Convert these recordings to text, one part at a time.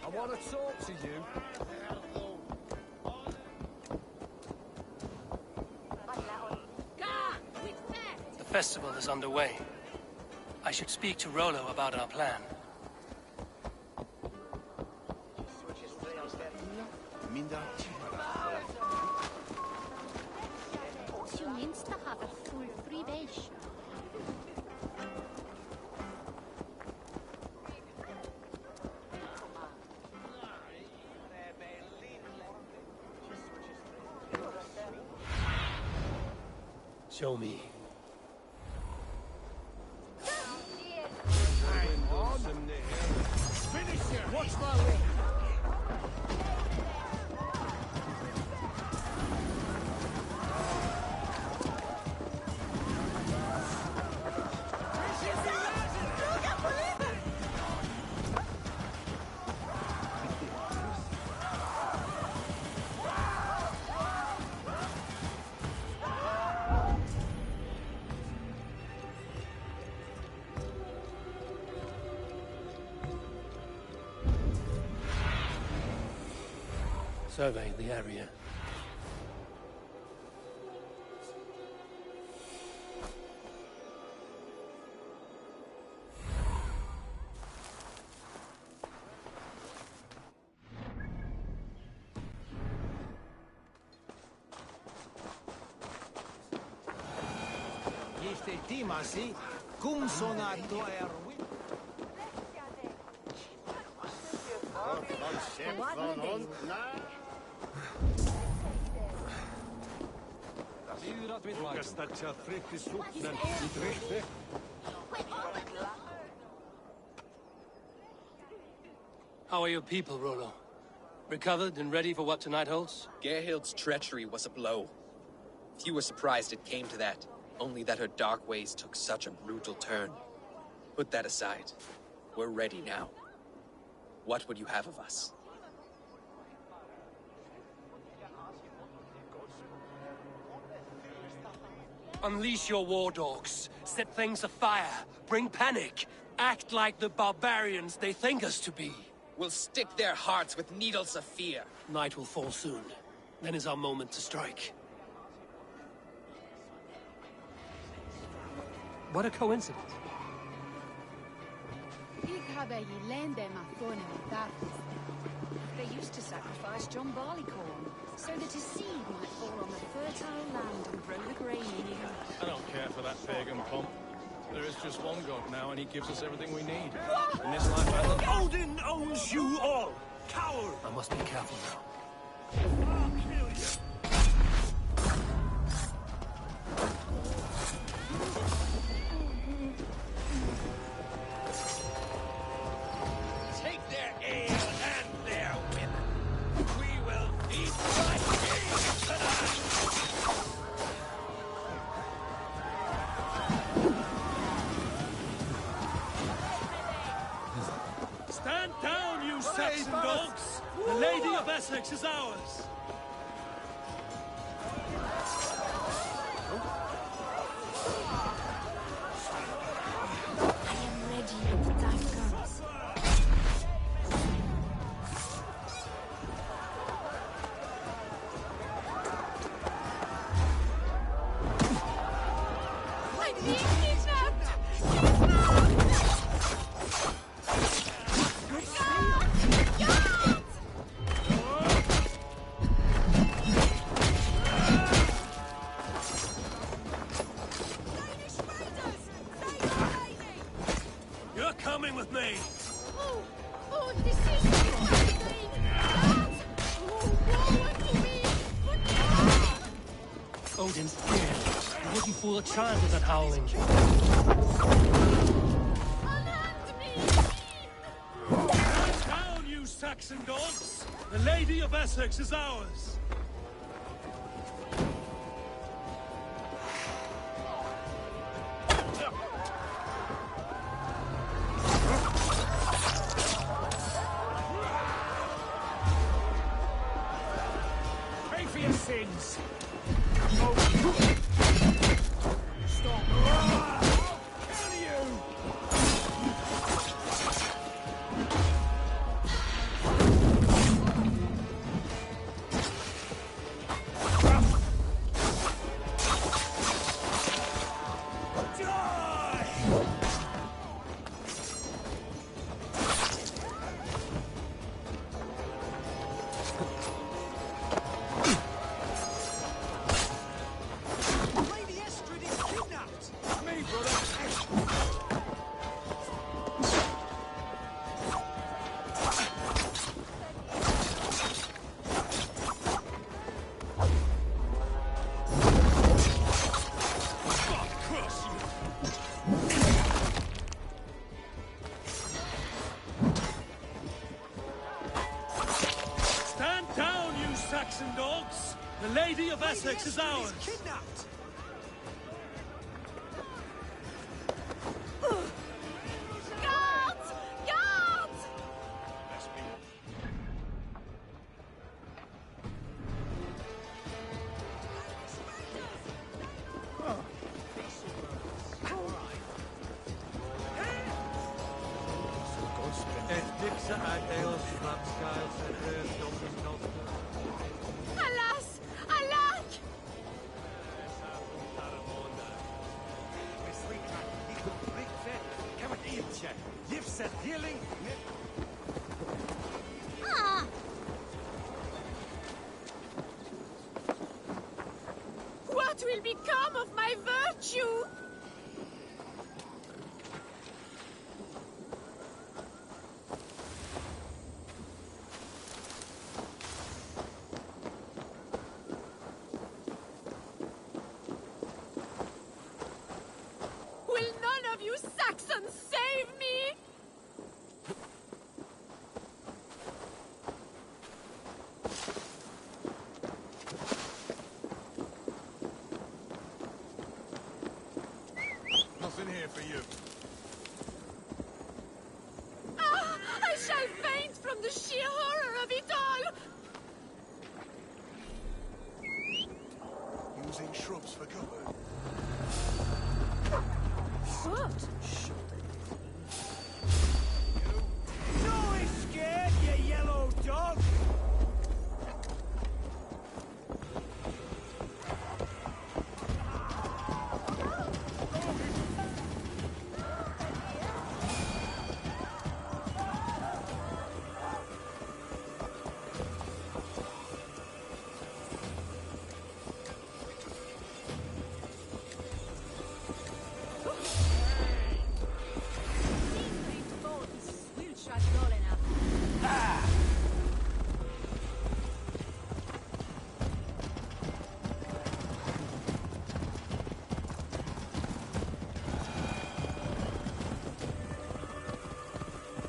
I want to talk to you. The festival is underway. I should speak to Rollo about our plan. Show me. Finish it! Watch my lead! Survey the area. Ești Timasi, cum sona doar How are your people, Rollo? Recovered and ready for what tonight holds? Gerhild's treachery was a blow. Few were surprised it came to that, only that her dark ways took such a brutal turn. Put that aside. We're ready now. What would you have of us? Unleash your war dogs. Set things afire. Bring panic. Act like the barbarians they think us to be. We'll stick their hearts with needles of fear. Night will fall soon. Then is our moment to strike. What a coincidence. They used to sacrifice John Barleycorn, so that his seed might fall on the fertile land and grow the grain in it. I don't care for that pagan pomp. There is just one god now, and he gives us everything we need. In this life, Odin owns you all! Coward! I must be careful now. I'll kill you! Take their ale and their women. We will feast like kings tonight. Stand down, you Saxon dogs! The Lady of Essex is ours! I am ready when the time comes. I'm being kidnapped! You're coming with me! Oh, this is Odin's scared. You wouldn't fool a child with that howling. Stand down, you Saxon dogs! The Lady of Essex is ours! for your sins. Oh. Stop. Kill you! Saxon dogs! The Lady of Essex is ours! Kidnapped! Guards! Guards! Alas! Alack! Ah! What will become of my virtue? Will none of you Saxons save me? Nothing here for you. Ah! I shall faint from the sheer horror of it all! Using shrubs for cover. What? Don't be scared, you yellow dog!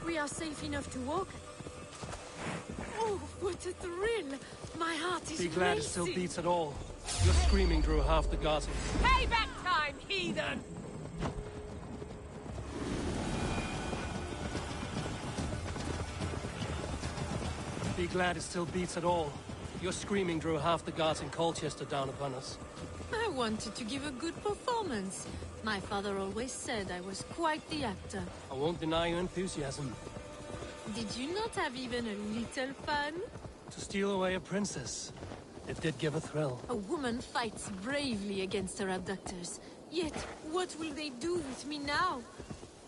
We are safe enough to walk? Oh, what a thrill! My heart is Be glad it still racing. beats at all. Your screaming drew half the guards. Payback time, heathen! Be glad it still beats at all. Your screaming drew half the guards in Colchester down upon us. I wanted to give a good performance. My father always said I was quite the actor. I won't deny your enthusiasm. Did you not have even a little fun? To steal away a princess. It did give a thrill. A woman fights bravely against her abductors. Yet, what will they do with me now?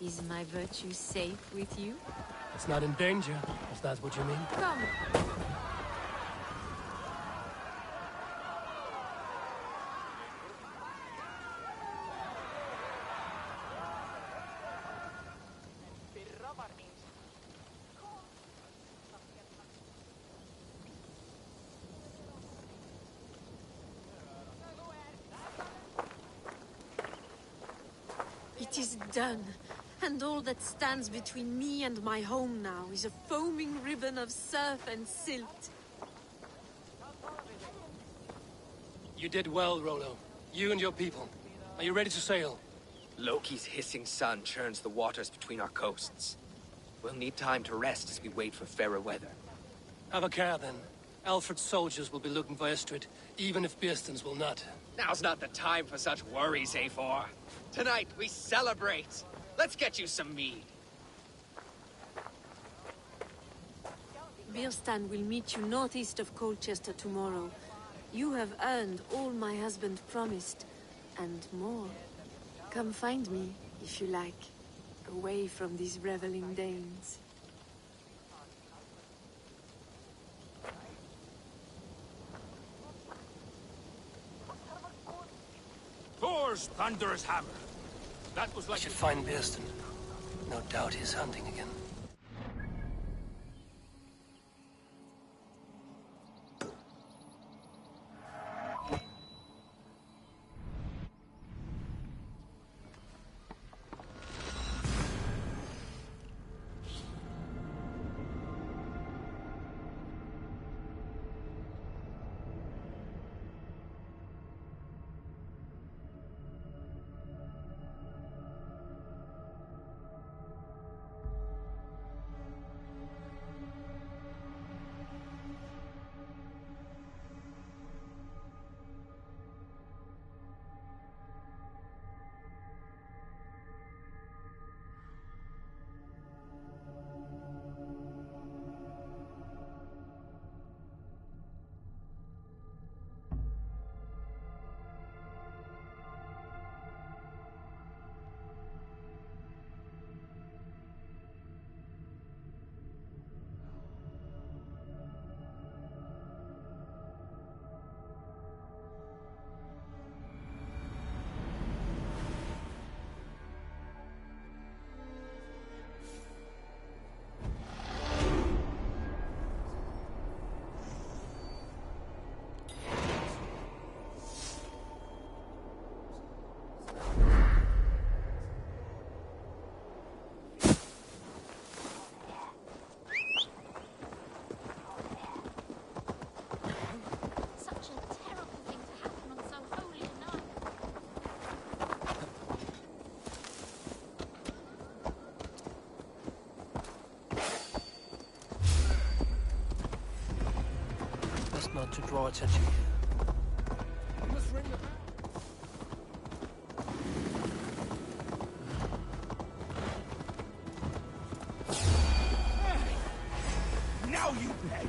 Is my virtue safe with you? It's not in danger, if that's what you mean. Come. It is done. And all that stands between me and my home now is a foaming ribbon of surf and silt. You did well, Rollo. You and your people. Are you ready to sail? Loki's hissing sun churns the waters between our coasts. We'll need time to rest as we wait for fairer weather. Have a care, then. Alfred's soldiers will be looking for Estrid, even if Beerston's will not. Now's not the time for such worries, A4. Tonight, we celebrate. Let's get you some mead. Beerstan will meet you northeast of Colchester tomorrow. You have earned all my husband promised, and more. Come find me, if you like, away from these reveling Danes. Thor's thunderous hammer. That was I like... should find Beerston. No doubt he's hunting again. Not to draw attention. You must ring the bell. Now you pay!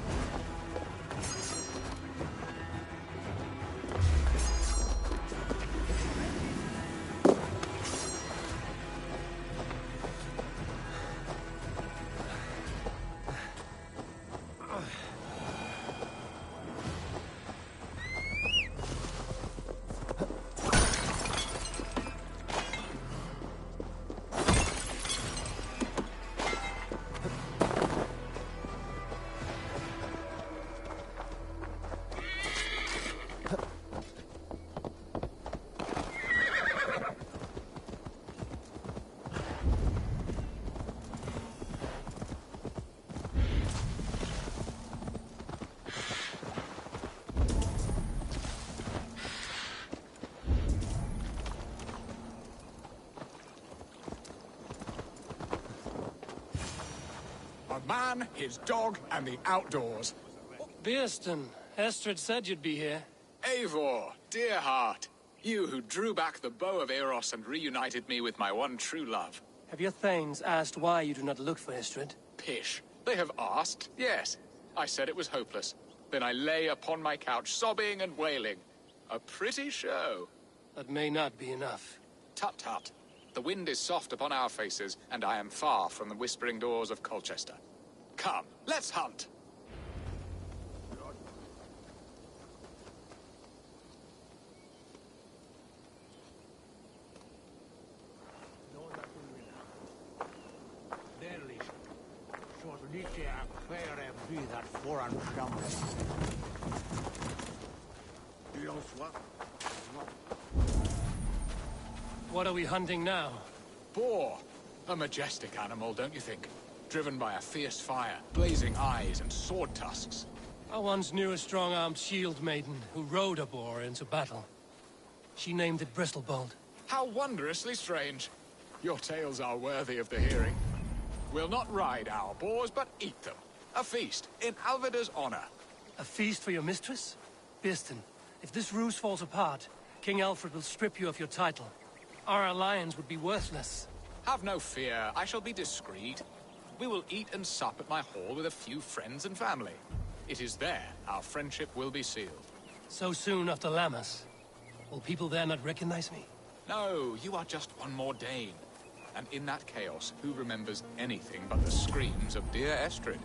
A man, his dog, and the outdoors. Beerston, Estrid said you'd be here. Eivor, dear heart, you who drew back the bow of Eros and reunited me with my one true love. Have your thanes asked why you do not look for Estrid? Pish. They have asked, yes. I said it was hopeless. Then I lay upon my couch, sobbing and wailing. A pretty show. That may not be enough. Tut tut. The wind is soft upon our faces, and I am far from the whispering doors of Colchester. Come, let's hunt! What are we hunting now? Boar. A majestic animal, don't you think? Driven by a fierce fire, blazing eyes, and sword tusks. I once knew a strong-armed shield maiden who rode a boar into battle. She named it Bristolbolt. How wondrously strange. Your tales are worthy of the hearing. We'll not ride our boars, but eat them. A feast in Alvida's honor. A feast for your mistress? Birsten, if this ruse falls apart, King Alfred will strip you of your title. Our alliance would be worthless. Have no fear, I shall be discreet. We will eat and sup at my hall with a few friends and family. It is there our friendship will be sealed. So soon after Lammas. Will people there not recognize me? No, you are just one more Dane. And in that chaos, who remembers anything but the screams of dear Estrid?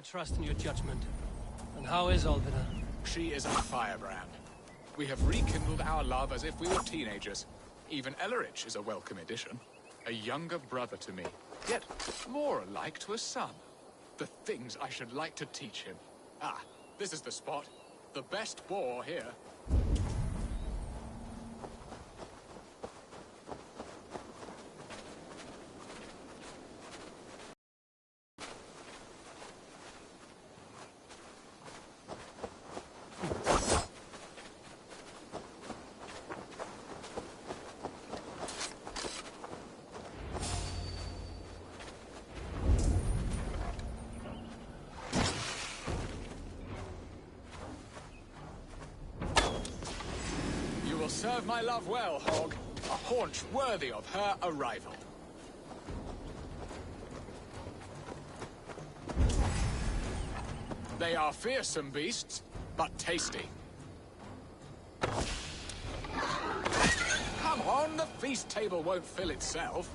trust in your judgment. And how is Olvina? She is a firebrand. We have rekindled our love as if we were teenagers. Even Ellerich is a welcome addition. A younger brother to me, yet more alike to a son. The things I should like to teach him. Ah, this is the spot. The best boar here. Serve my love well, Hog. A haunch worthy of her arrival. They are fearsome beasts, but tasty. Come on, the feast table won't fill itself.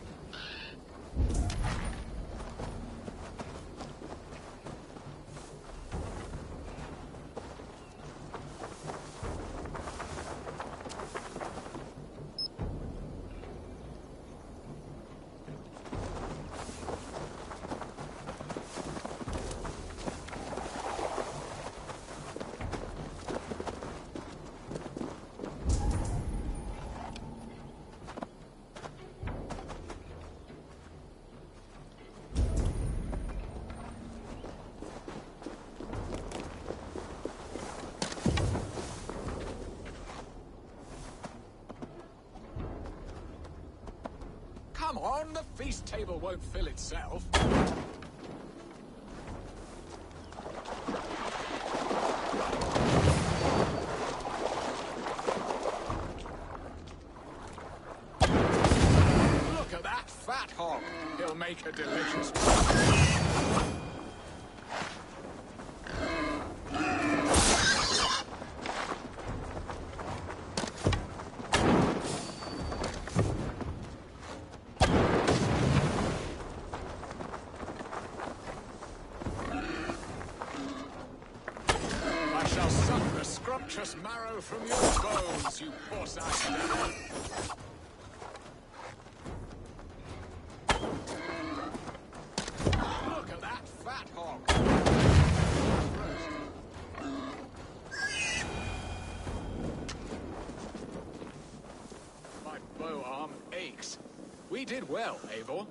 Come on, the feast table won't fill itself. Look at that fat hog. He'll make a delicious... Scrumptious marrow from your bones, you poor side. Look at that fat hog. My bow arm aches. We did well, Eivor.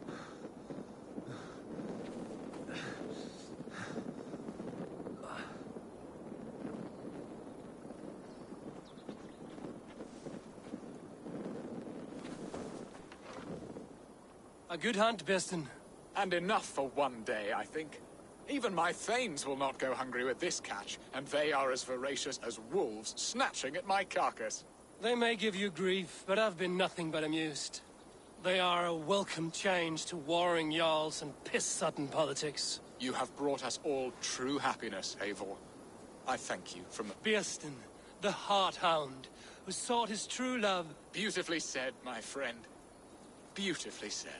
A good hunt, Beston. And enough for one day, I think. Even my thanes will not go hungry with this catch, and they are as voracious as wolves snatching at my carcass. They may give you grief, but I've been nothing but amused. They are a welcome change to warring jarls and piss-sudden politics. You have brought us all true happiness, Eivor. I thank you from the... Beston, the Heart-Hound, who sought his true love. Beautifully said, my friend. Beautifully said.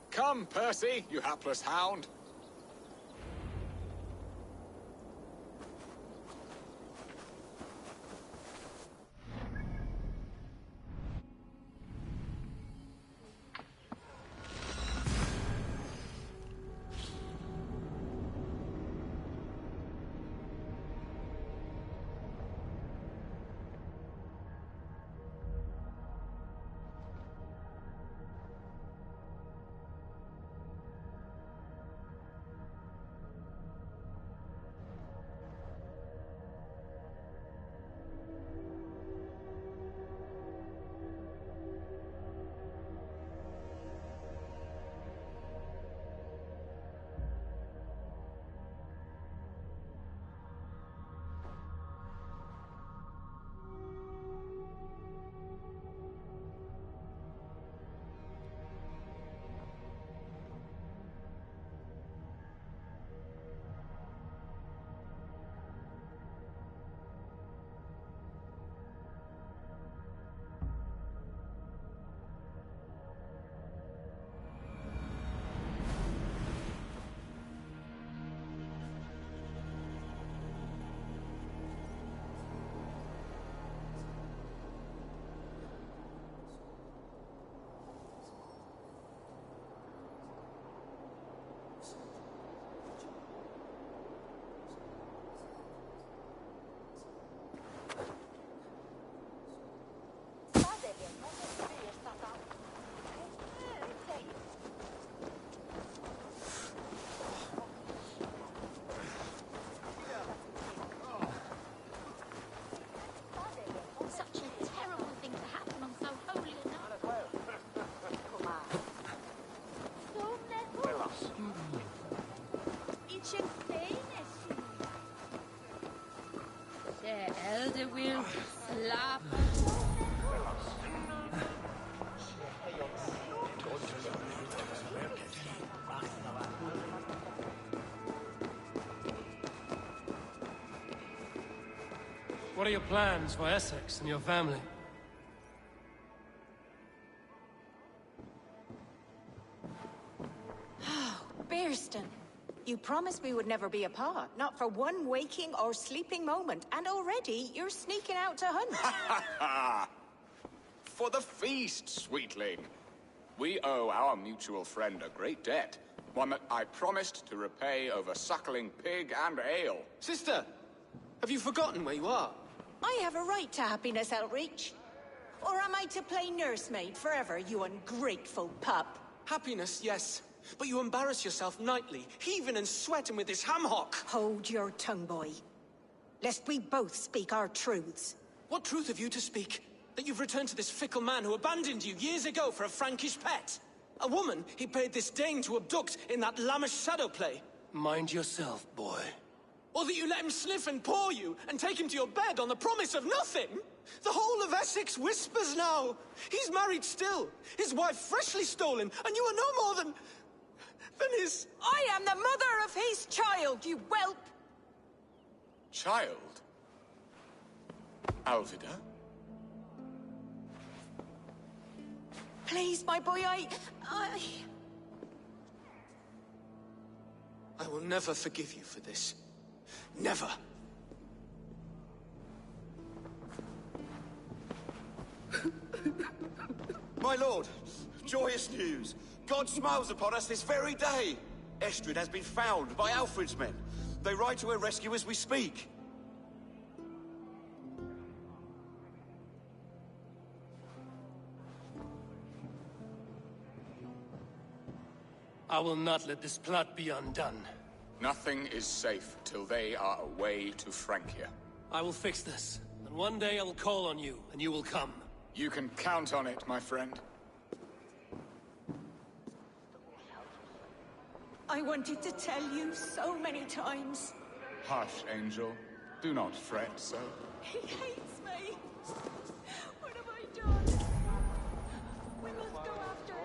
Come, Percy, you hapless hound. will slap. What are your plans for Essex and your family? Bearston, you promised we would never be apart, not for one waking or sleeping moment, and already you're sneaking out to hunt. For the feast, sweetling. We owe our mutual friend a great debt, one that I promised to repay over suckling pig and ale. Sister, have you forgotten where you are? I have a right to happiness, Outreach. Or am I to play nursemaid forever, you ungrateful pup? Happiness, yes. But you embarrass yourself nightly, heaving and sweating with this ham-hock. Hold your tongue, boy. Lest we both speak our truths. What truth have you to speak? That you've returned to this fickle man who abandoned you years ago for a Frankish pet? A woman he paid this Dane to abduct in that lammish shadow play? Mind yourself, boy. Or that you let him sniff and paw you, and take him to your bed on the promise of nothing? The whole of Essex whispers now. He's married still, his wife freshly stolen, and you are no more than his... I am the mother of his child, you whelp! Child? Alvida? Please, my boy, I will never forgive you for this. Never. My lord, joyous news. God smiles upon us this very day. Estrid has been found by Alfred's men. They ride to her rescue as we speak. I will not let this plot be undone. Nothing is safe till they are away to Francia. I will fix this, and one day I will call on you, and you will come. You can count on it, my friend. I wanted to tell you so many times. Hush, Angel. Do not fret so. He hates me. What have I done? We must go after him.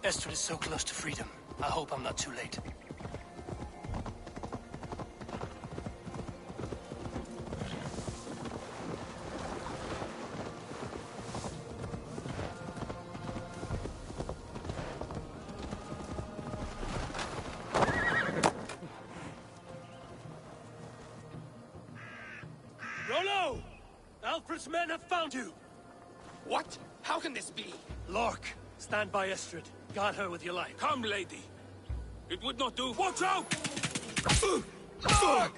Estrid is so close to freedom. I hope I'm not too late. Rollo! Alfred's men have found you! What? How can this be? Lork, stand by Estrid. Guard her with your life. Come, lady. It would not do. Watch out! Fuck!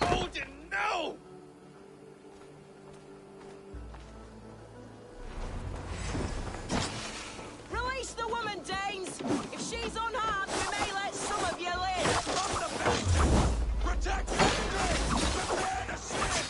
Odin, no! Release the woman, Danes! If she's unharmed, we may let some of you live! From the back! Protect Estrid! Prepare to sit!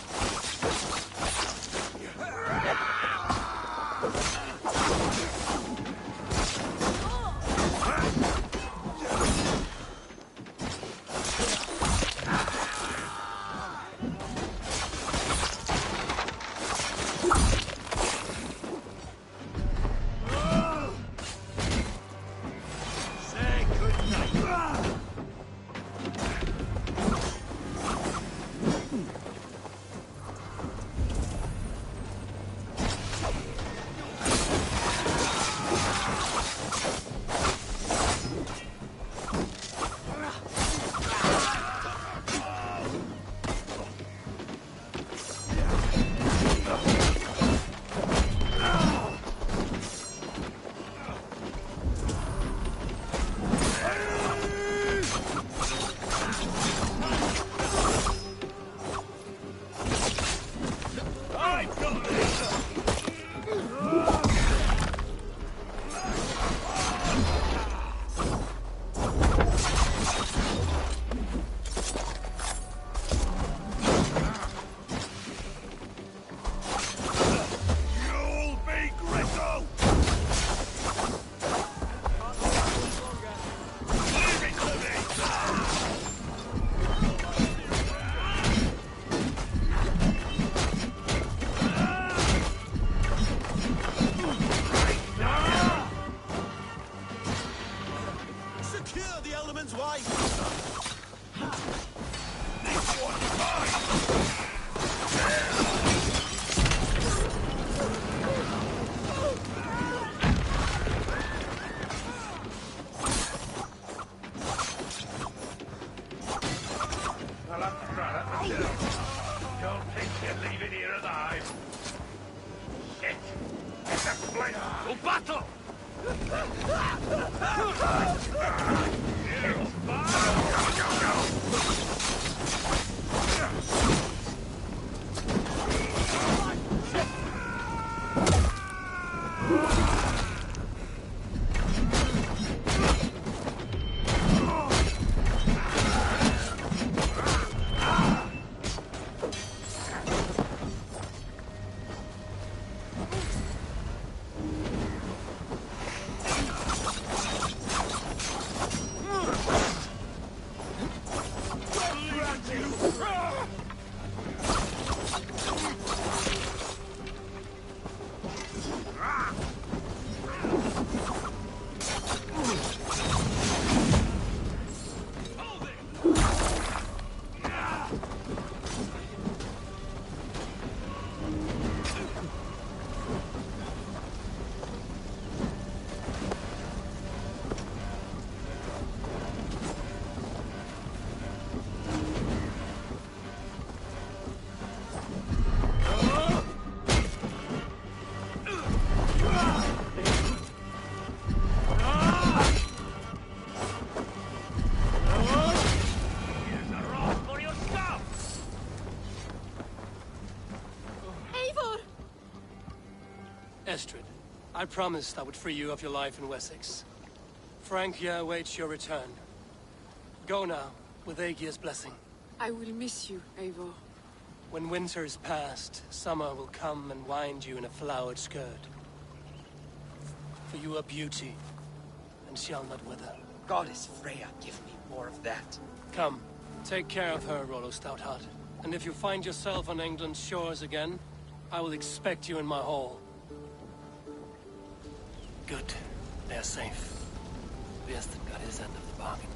Estrid, I promised I would free you of your life in Wessex. Francia awaits your return. Go now, with Aegir's blessing. I will miss you, Eivor. When winter is past, summer will come and wind you in a flowered skirt. For you are beauty, and shall not wither. Goddess Freya, give me more of that. Come, take care of her, Rollo Stoutheart. And if you find yourself on England's shores again, I will expect you in my hall. Good. They are safe. Bieston got his end of the bargain.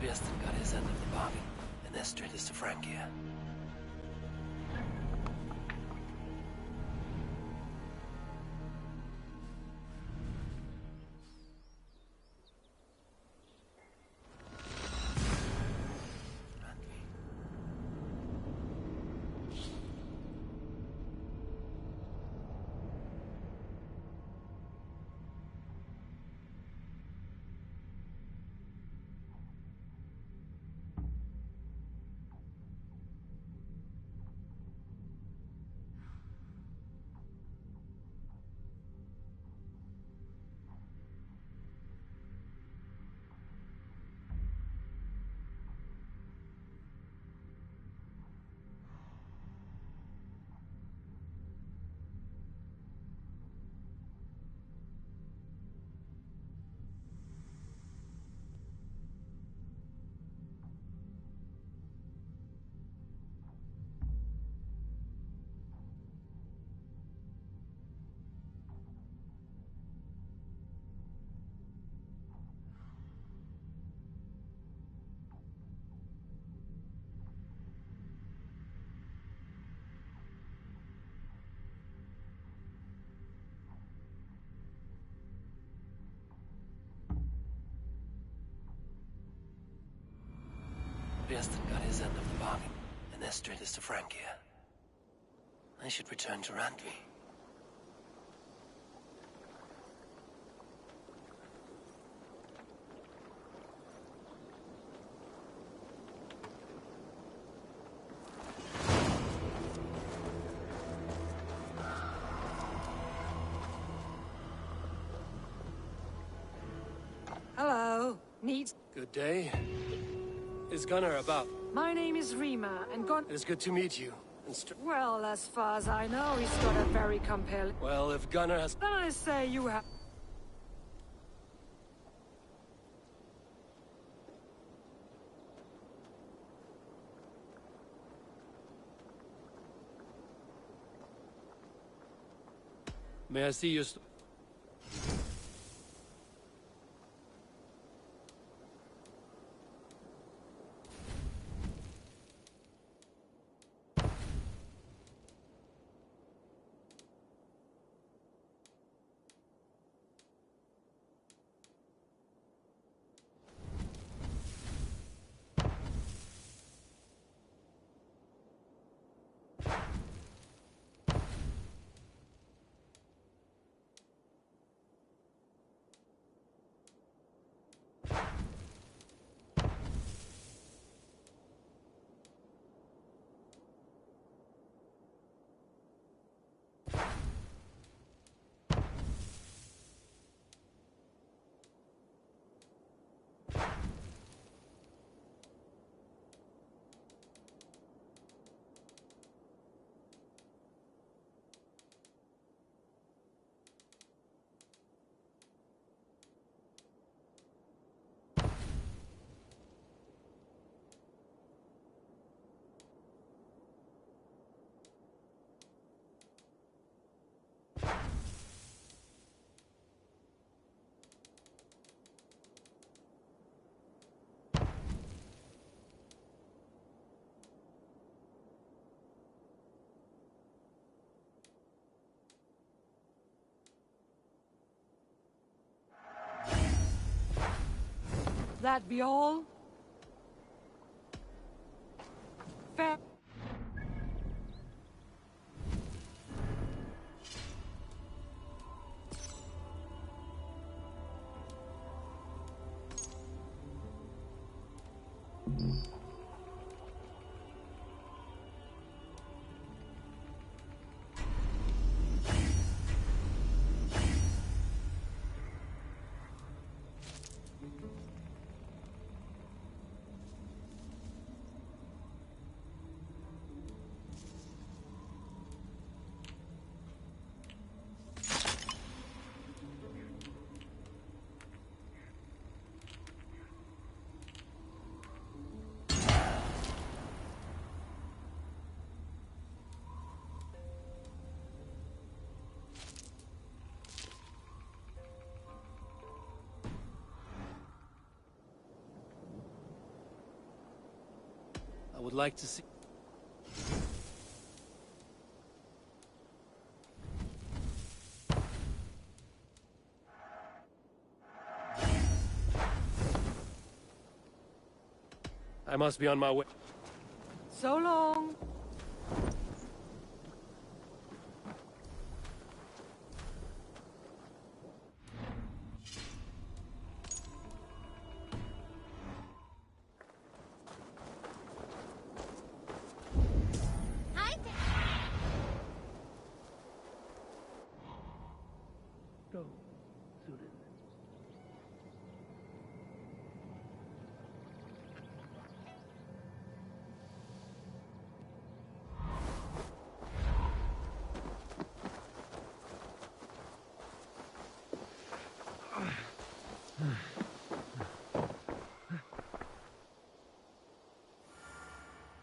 Bieston got his end of the bargain, and they're straight as to Frankia. Bieston got his end of the bargain, and they're straight as to Frankia. I should return to Randvi. Hello. Needs. Good day. Is Gunnar about? My name is Rima, and It is good to meet you. Well, as far as I know, he's got a very compelling... Well, if Gunnar has... Then I say you have... May I see your... that be all? Fair. I would like to see... I must be on my way. So long. Go, Sudan.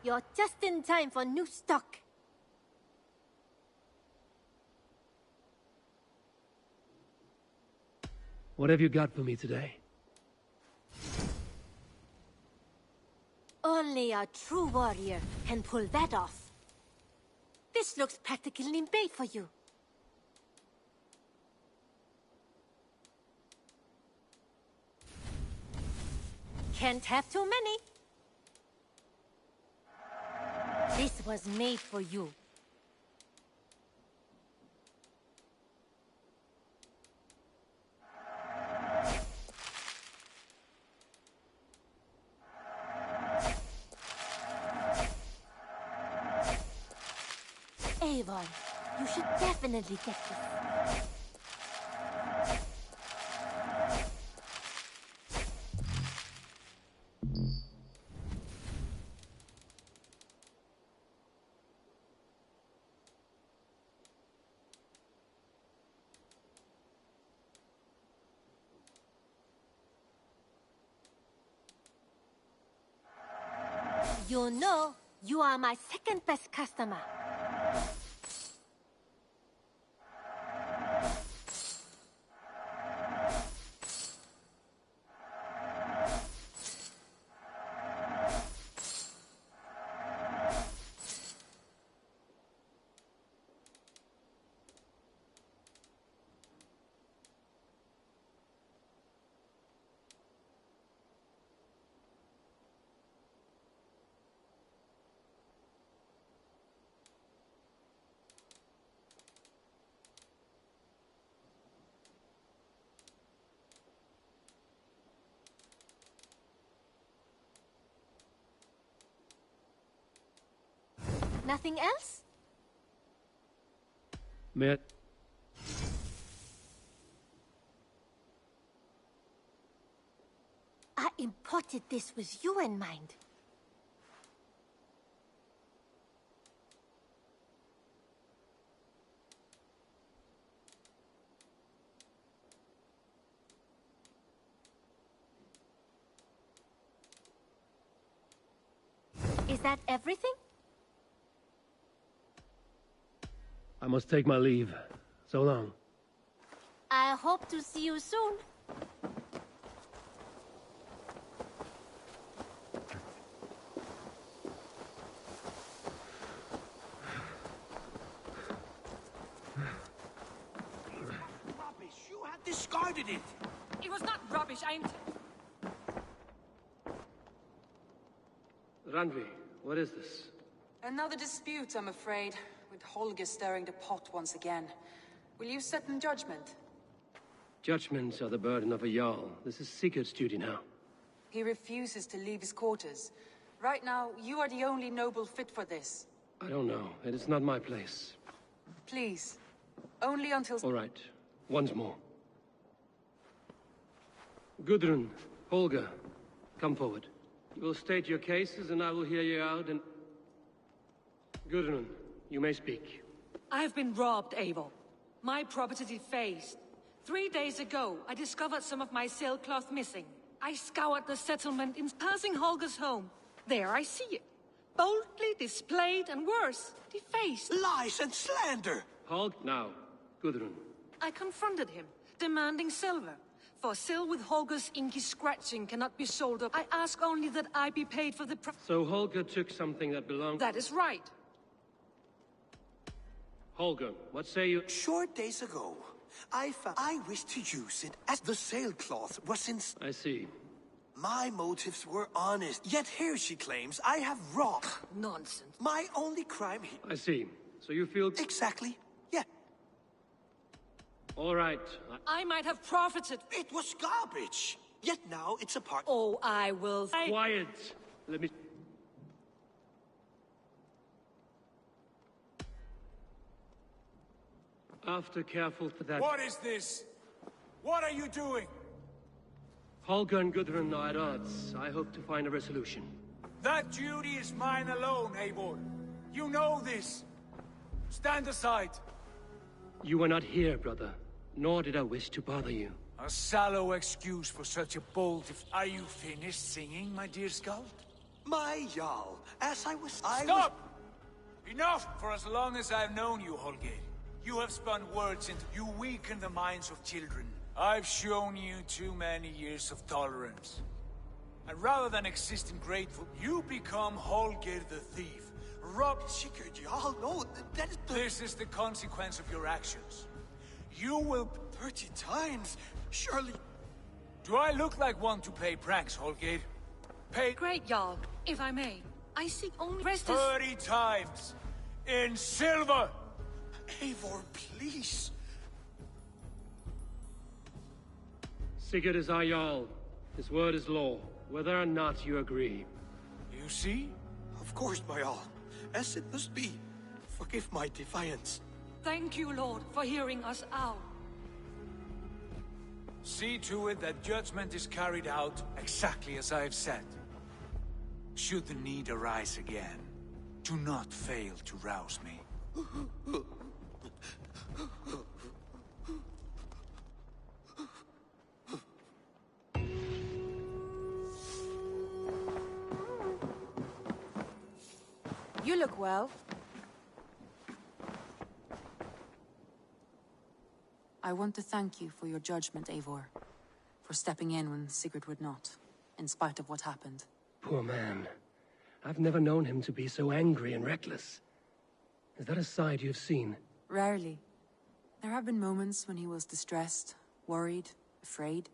You're just in time for new stock. What have you got for me today? Only a true warrior can pull that off. This looks practically made for you. Can't have too many. This was made for you. Avon, you should definitely get this. You know, you are my second best customer. Nothing else? Matt. I imported this with you in mind. Is that everything? I must take my leave. So long. I hope to see you soon. Rubbish! You had discarded it! It was not rubbish, ain't it? Randvi, what is this? Another dispute, I'm afraid, with Holger stirring the pot once again. Will you sit in judgment? Judgments are the burden of a Jarl. This is Sigurd's duty now. He refuses to leave his quarters. Right now, you are the only noble fit for this. I don't know. It is not my place. Please. Only until... All right. Once more. Gudrun, Holger, come forward. You will state your cases and I will hear you out and... Gudrun, you may speak. I have been robbed, Eivor. My property defaced. 3 days ago, I discovered some of my sailcloth missing. I scoured the settlement in passing Holger's home. There I see it. Boldly displayed and worse, defaced. Lies and slander! Halt now, Gudrun. I confronted him, demanding silver. For Sil with Holger's inky scratching cannot be sold up. I ask only that I be paid for the So Holger took something that belonged... That is right. Holger, what say you? Short days ago, I wished to use it as the sailcloth was in... I see. My motives were honest, yet here she claims I have robbed. Nonsense. My only crime I see. So you feel... Exactly. Yeah. All right. I might have profited. It was garbage. Yet now it's a part... Oh, I will... Quiet! Let me... After careful for that... What is this? What are you doing? Holger and Gudrun are at odds. I hope to find a resolution. That duty is mine alone, Eivor. You know this. Stand aside. You were not here, brother. Nor did I wish to bother you. A sallow excuse for such a bold... Are you finished singing, my dear Skald? My Jarl, as I was... Stop! Enough! For as long as I've known you, Holger, you have spun words into... You weaken the minds of children. I've shown you too many years of tolerance. And rather than exist in grateful, you become Holger the thief. Robbed Sigurd, Jarl, no, that is the... This is the consequence of your actions. You will... 30 times? Surely... Do I look like one to pay pranks, Holger? Pay... Great, Jarl. If I may, I seek only rest 30 times! In silver! Eivor, please. Sigurd is our Jarl. His word is law, whether or not you agree. You see? Of course, my Jarl. As it must be. Forgive my defiance. Thank you, Lord, for hearing us out. See to it that judgment is carried out exactly as I have said. Should the need arise again, do not fail to rouse me. You look well. I want to thank you for your judgment, Eivor. For stepping in when Sigurd would not, in spite of what happened. Poor man. I've never known him to be so angry and reckless. Is that a side you've seen? Rarely. There have been moments when he was distressed, worried, afraid,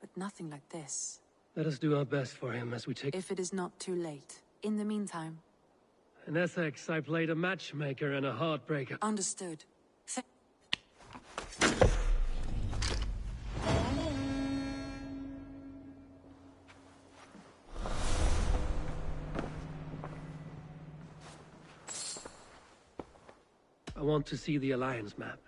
but nothing like this. Let us do our best for him as we take... If it is not too late. In the meantime... In Essex, I played a matchmaker and a heartbreaker. Understood. I want to see the Alliance map.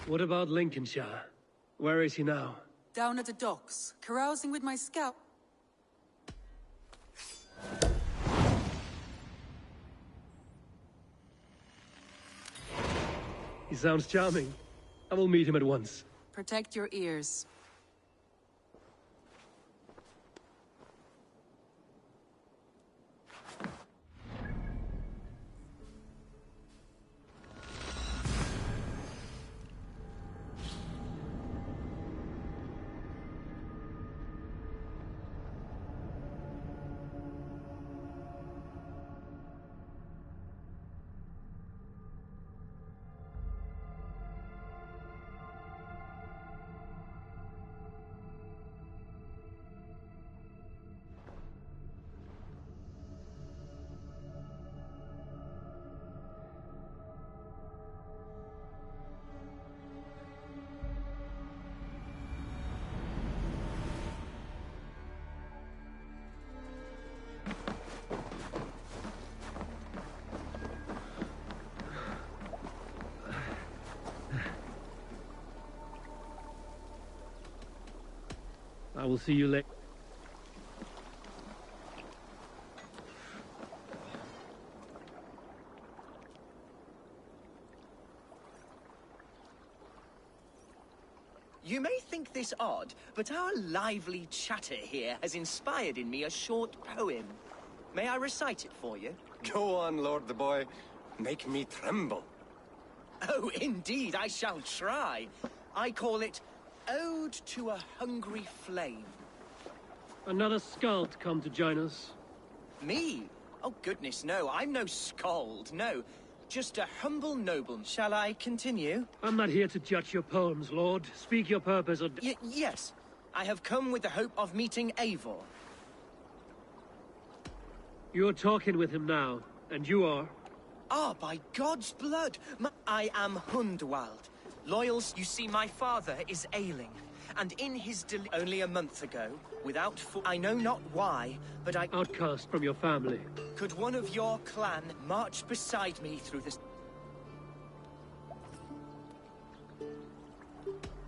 What about Lincolnshire? Where is he now? Down at the docks, carousing with my scout. He sounds charming. I will meet him at once. Protect your ears. I will see you later. You may think this odd, but our lively chatter here has inspired in me a short poem. May I recite it for you? Go on, Lord the Boy. Make me tremble. Oh, indeed, I shall try. I call it Ode to a Hungry Flame. Another skald come to join us? Me? Oh, goodness, no. I'm no skald, no. Just a humble nobleman. Shall I continue? I'm not here to judge your poems, Lord. Speak your purpose or... Yes. I have come with the hope of meeting Eivor. You're talking with him now, and you are? Ah, by God's blood! I am Hundwald. Loyals, you see, my father is ailing. And in his only a month ago, without I know not why, but I... Outcast from your family. Could one of your clan march beside me through this...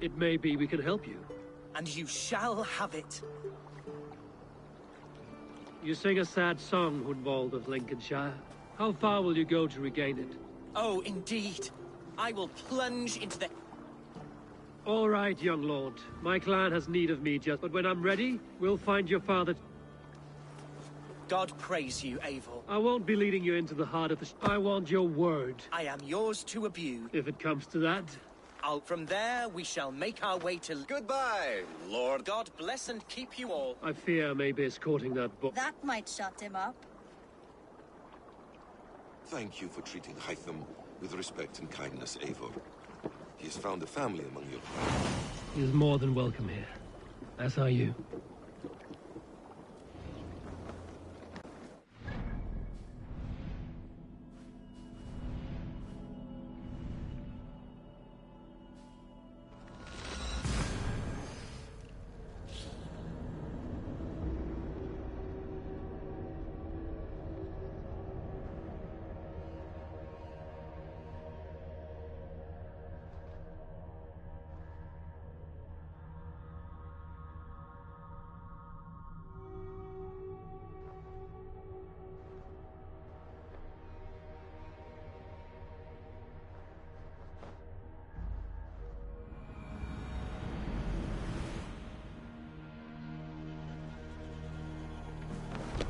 It may be we can help you. And you shall have it. You sing a sad song, Hundwald of Lincolnshire. How far will you go to regain it? Oh, indeed. I will plunge into the... All right, young lord. My clan has need of me but when I'm ready, we'll find your father. God praise you, Eivor. I won't be leading you into the heart of the... I want your word. I am yours to abuse. If it comes to that. From there, we shall make our way to... Goodbye, Lord. God bless and keep you all. I fear I may be escorting that book. That might shut him up. Thank you for treating Hytham with respect and kindness, Eivor. He has found a family among your clan. He is more than welcome here. As are you.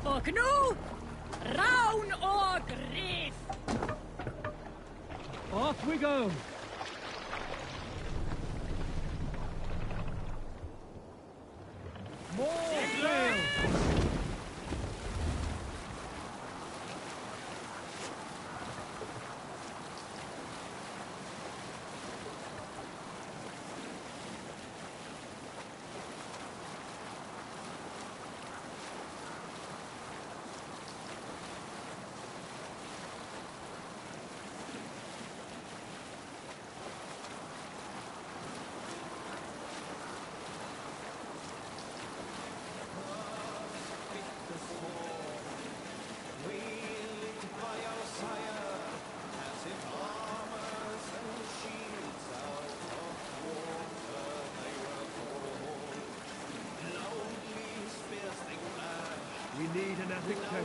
Och nu, round or grief! Off we go! More sail! We need an epic tale.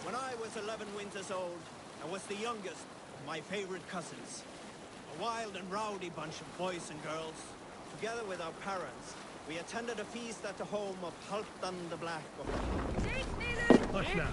When I was 11 winters old, I was the youngest of my favorite cousins. A wild and rowdy bunch of boys and girls. Together with our parents, we attended a feast at the home of Halfdan the Black. Hush now.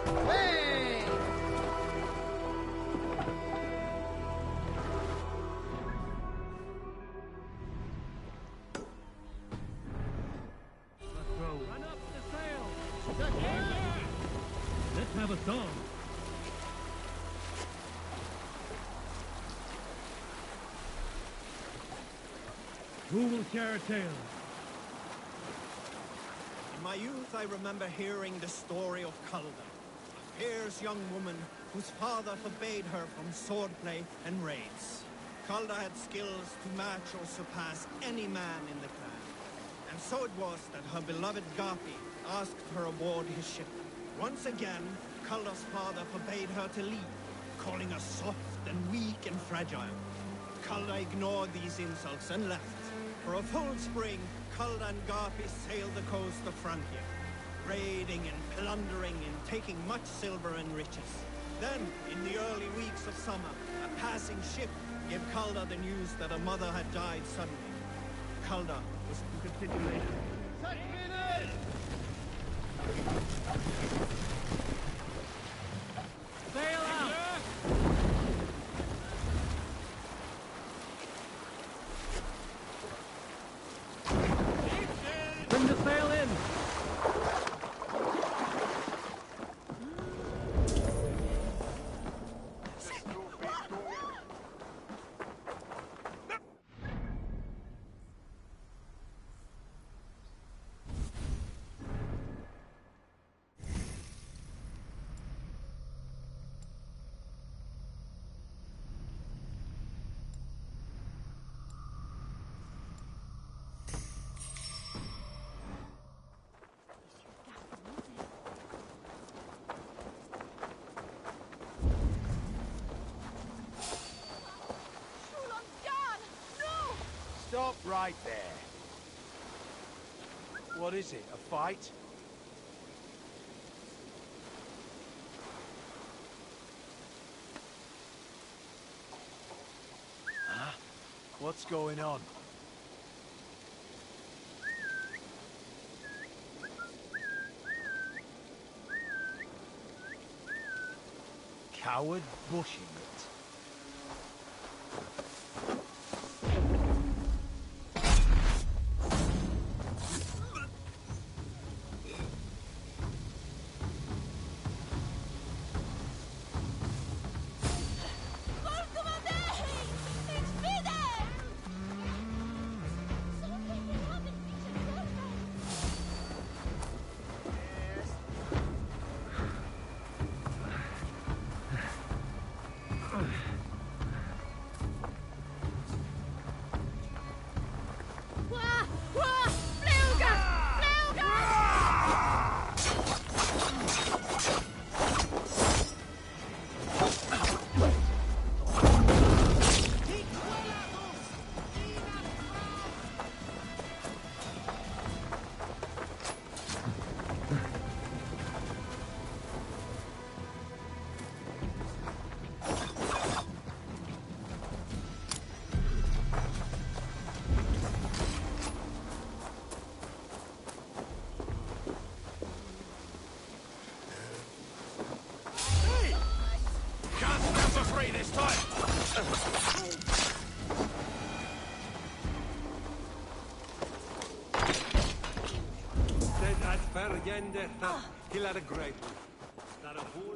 Hey! Let's go. Run up the sail. Let's have a song. Who will share a tale? In my youth, I remember hearing the story of Calda, a fierce young woman whose father forbade her from swordplay and raids. Calda had skills to match or surpass any man in the clan. And so it was that her beloved Garpi asked her aboard his ship. Once again, Calda's father forbade her to leave, calling her soft and weak and fragile. Calda ignored these insults and left. For a full spring, Calda and Garpi sailed the coast of Frontier, raiding and plundering and taking much silver and riches. Then, in the early weeks of summer, a passing ship gave Calda the news that her mother had died suddenly. Calda was to continue later. Sail out! Bring the sail in! Stop right there. What is it, a fight? Huh? What's going on? Coward bushing it. This time! Dead at Fergende. He'll had a great one. Not a fool.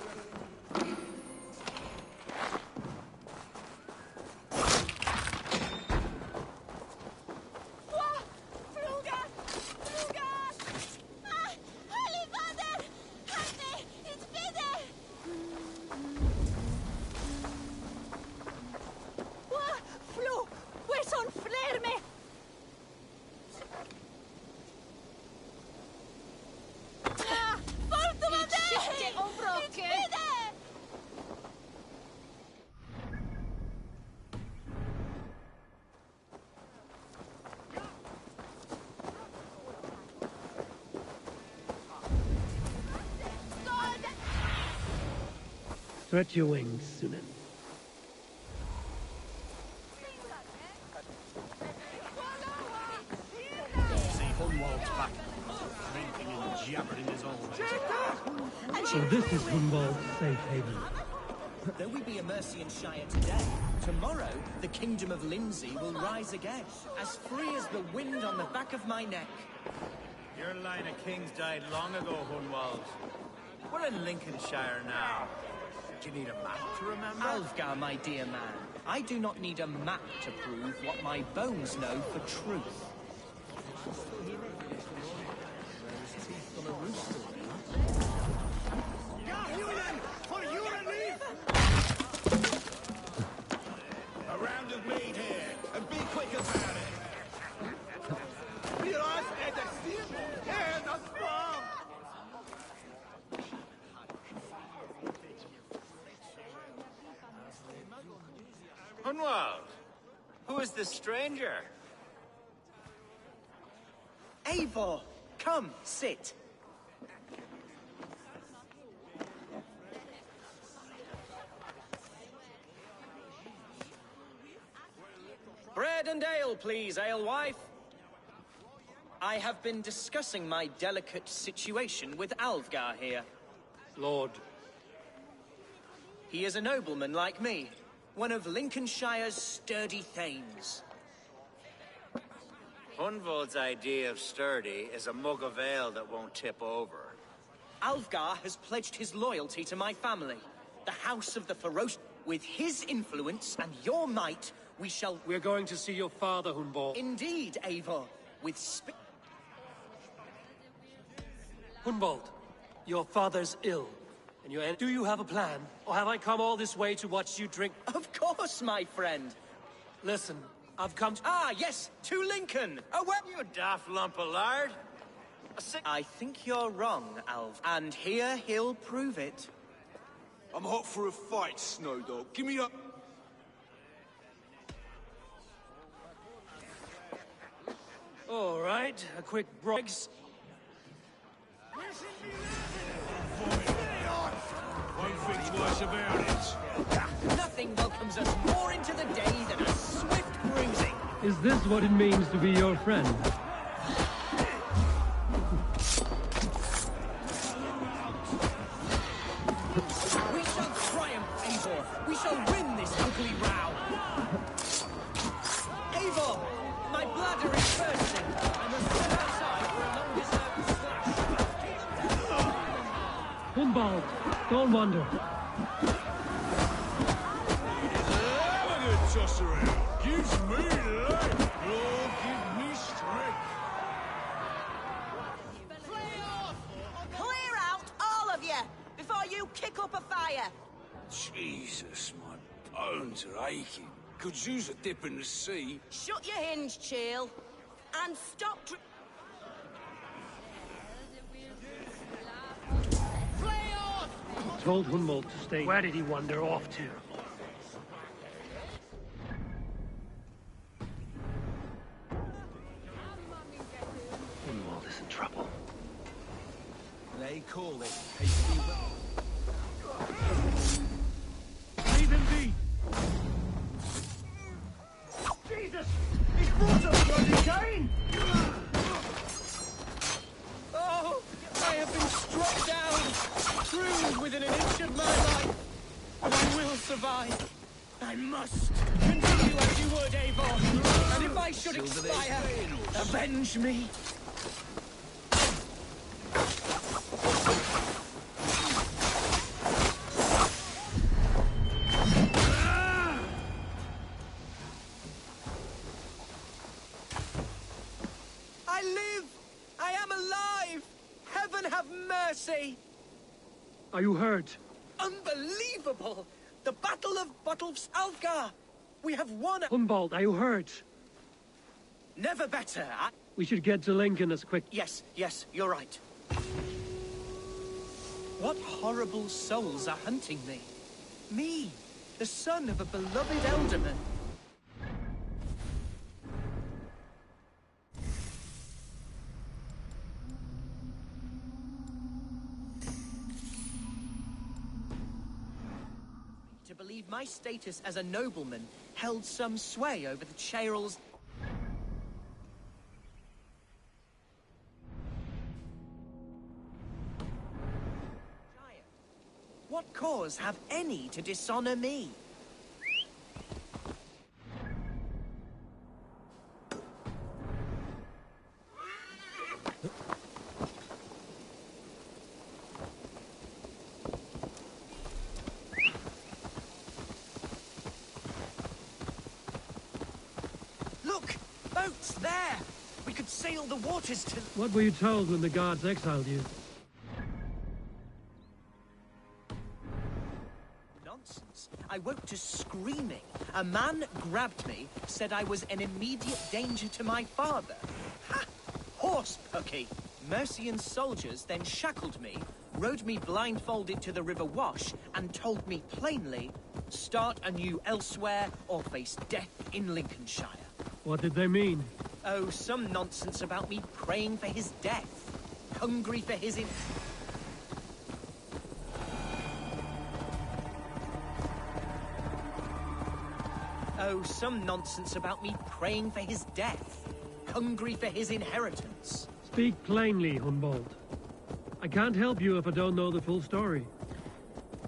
Stretch your wings, Sunan. See Hunwald's back, drinking and jabbering his old age. So this is Hunwald's safe haven. Though we be a Mercian Shire today, tomorrow the Kingdom of Lindsay will rise again, as free as the wind on the back of my neck. Your line of kings died long ago, Hunwald. We're in Lincolnshire now. Do you need a map to remember? Alfgar, my dear man, I do not need a map to prove what my bones know for truth. For your relief! A round of meat here, and be quick about it. Wir euch existen, and das Farm! Hunwald, who is this stranger? Eivor, come, sit. Bread and ale, please, alewife. I have been discussing my delicate situation with Alfgar here. Lord. He is a nobleman like me, one of Lincolnshire's sturdy thanes. Hunwald's idea of sturdy is a mug of ale that won't tip over. Alfgar has pledged his loyalty to my family, the House of the Ferocious. With his influence and your might, We're going to see your father, Hunwald. Indeed, Eivor. With Hunwald, your father's ill. And do you have a plan? Or have I come all this way to watch you drink? Of course, my friend. Listen, I've come to... Ah, yes, to Lincoln. Oh, well, you daft lump of lard. I think you're wrong, Alf. And here he'll prove it. I'm hot for a fight, Snowdog. Give me up. All right, a quick Briggs. Don't think twice about it. Nothing welcomes us more into the day than a swift bruising. Is this what it means to be your friend? We shall triumph, Eivor. We shall win this ugly row. Eivor, my bladder is bursting. I must step outside for a long-deserved slash. Hunwald, don't wander. Have a good toss around. Gives me life. Lord, give me strength. Clear out, all of you, before you kick up a fire. Jesus, my bones are aching. Could use a dip in the sea. Shut your hinge, Chill, and stop. Told Hunwald to stay. Where did he wander off to? Hunwald is in trouble. They call it hasty. Leave him be. Jesus! He's brought us bloody Cain! Oh, I have been struck down, through within an inch of my life. But I will survive. I must continue as you would, Eivor. And if I should expire, avenge me. I live! I am alive! Heaven have mercy! Are you hurt? Unbelievable! The Battle of Bottles Alfgar! We have won! Hunwald, are you hurt? Never better! We should get to Lincoln as quick... Yes, you're right. What horrible souls are hunting me? Me, the son of a beloved elderman. To believe my status as a nobleman held some sway over the Chairals. What cause have any to dishonor me? Look! Boats there! We could sail the waters to... What were you told when the guards exiled you? Nonsense. I woke to screaming. A man grabbed me, said I was an immediate danger to my father. Ha! Horse pucky! Mercian soldiers then shackled me, rode me blindfolded to the River Wash, and told me plainly, start anew elsewhere or face death in Lincolnshire. What did they mean? Oh, some nonsense about me praying for his death. Hungry for his Oh, some nonsense about me praying for his death. Hungry for his inheritance. Speak plainly, Humboldt. I can't help you if I don't know the full story.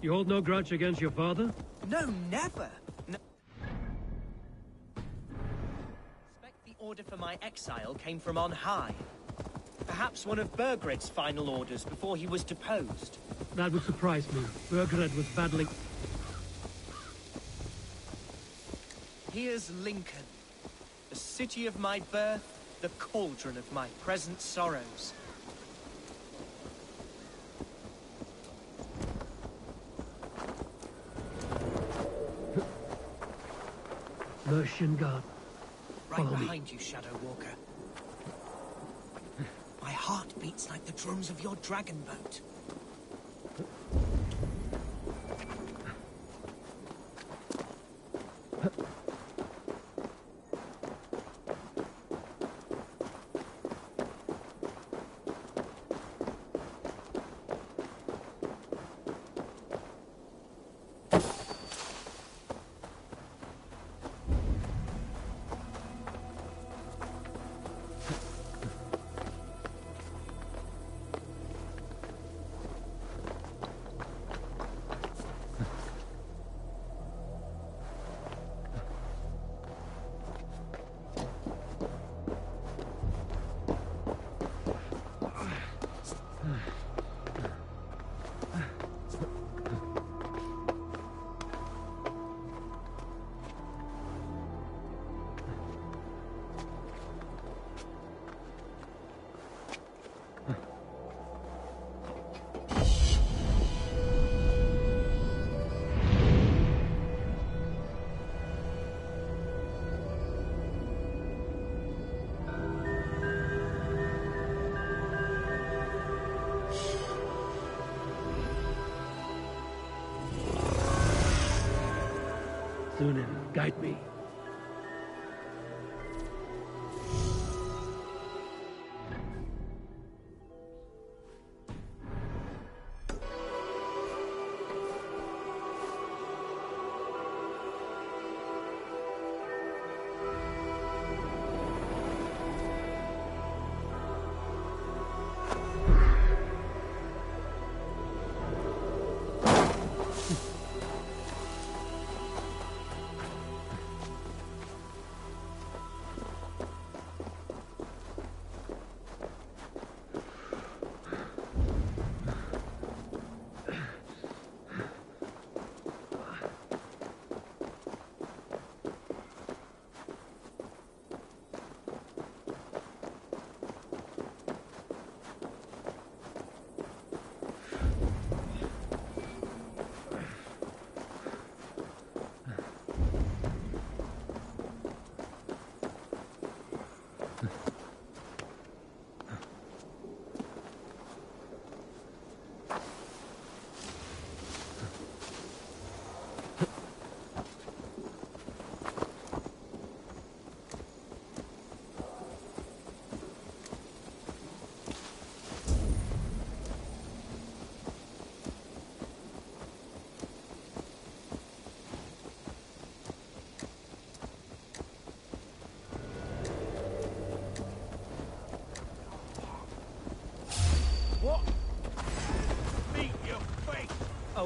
You hold no grudge against your father? No, never. No. The order for my exile came from on high. Perhaps one of Burgred's final orders before he was deposed. That would surprise me. Burgred was battling... Here's Lincoln, the city of my birth, the cauldron of my present sorrows. Mercian guard. Right behind you, Shadow Walker. My heart beats like the drums of your dragon boat. Sunan, guide me.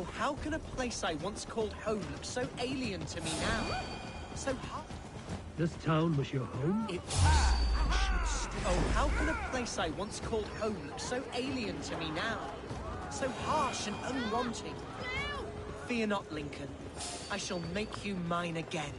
Oh, how can a place I once called home look so alien to me now? So hot. This town was your home? It was. Oh, how can a place I once called home look so alien to me now? So harsh and unwanting. Fear not, Lincoln. I shall make you mine again.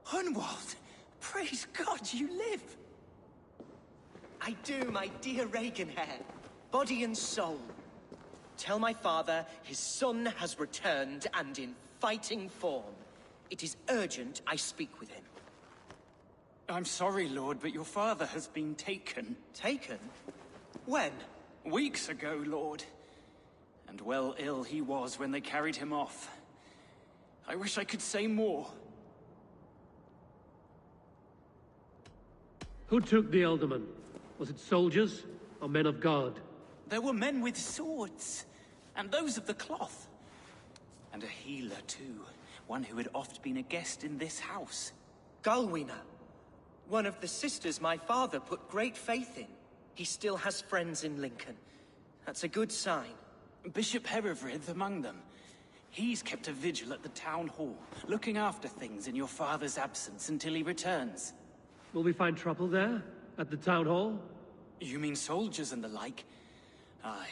Hunwald! Praise God you live! I do, my dear Reaganhair. Body and soul. Tell my father his son has returned and in fighting form. It is urgent I speak with him. I'm sorry, Lord, but your father has been taken. Taken? When? Weeks ago, Lord. And well ill he was when they carried him off. I wish I could say more. Who took the Elderman? Was it soldiers or men of God? There were men with swords, and those of the cloth. And a healer, too. One who had oft been a guest in this house. Galwina. One of the sisters my father put great faith in. He still has friends in Lincoln. That's a good sign. Bishop Herefrith among them. He's kept a vigil at the town hall, looking after things in your father's absence until he returns. Will we find trouble there? At the town hall? You mean soldiers and the like? Aye.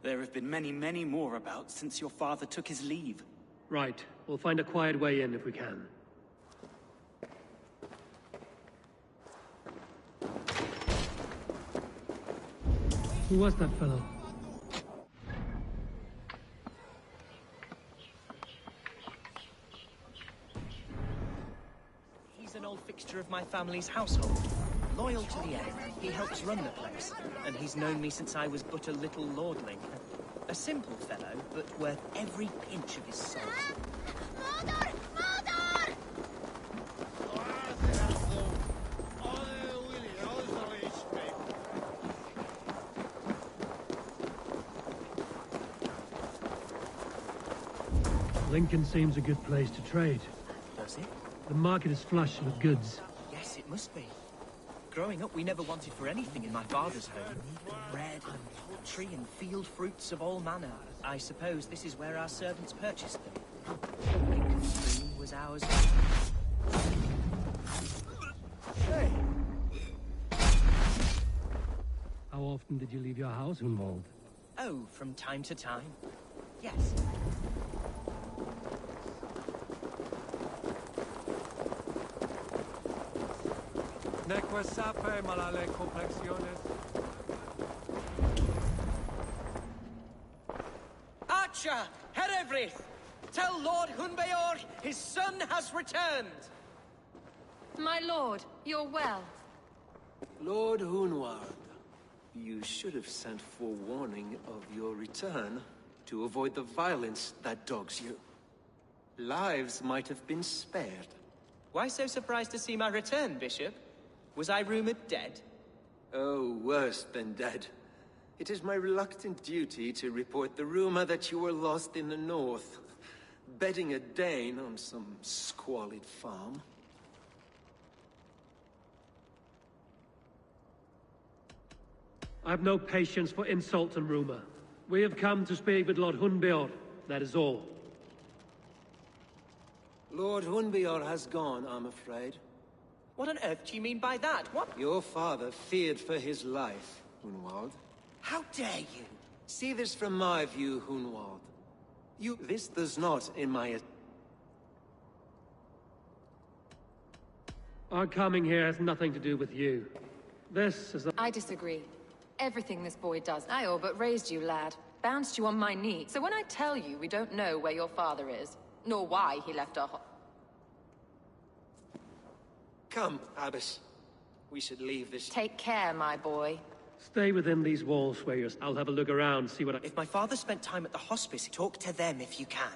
There have been many, many more about since your father took his leave. Right. We'll find a quiet way in if we can. Who was that fellow? He's an old fixture of my family's household. Loyal to the end, he helps run the place. And he's known me since I was but a little lordling. A simple fellow, but worth every pinch of his soul. Mother! Mother! Lincoln seems a good place to trade. Does it? The market is flush with goods. Yes, it must be. Growing up, we never wanted for anything in my father's home. Bread and poultry and field fruits of all manner. I suppose this is where our servants purchased them. Lincoln's stream was ours. Hey! How often did you leave your house, Hunwald? Oh, from time to time. Yes. Neque sape malale complexiones. Archer, Herevrith! Tell Lord Hunbeor his son has returned! My lord, you're well. Lord Hunwald, you should have sent forewarning of your return to avoid the violence that dogs you. Lives might have been spared. Why so surprised to see my return, Bishop? Was I rumored dead? Oh, worse than dead. It is my reluctant duty to report the rumor that you were lost in the north, bedding a Dane on some squalid farm. I've no patience for insult and rumor. We have come to speak with Lord Hunbeor, that is all. Lord Hunbeor has gone, I'm afraid. What on earth do you mean by that? What? Your father feared for his life, Hunwald. How dare you? See this from my view, Hunwald. This does not, in my... Our coming here has nothing to do with you. This is a... I disagree. Everything this boy does, I all but raised you, lad. Bounced you on my knee. So when I tell you we don't know where your father is, nor why he left our Come, Abbess. We should leave this... Take care, my boy. Stay within these walls, Swayers. I'll have a look around, see what I... If my father spent time at the hospice, talk to them if you can.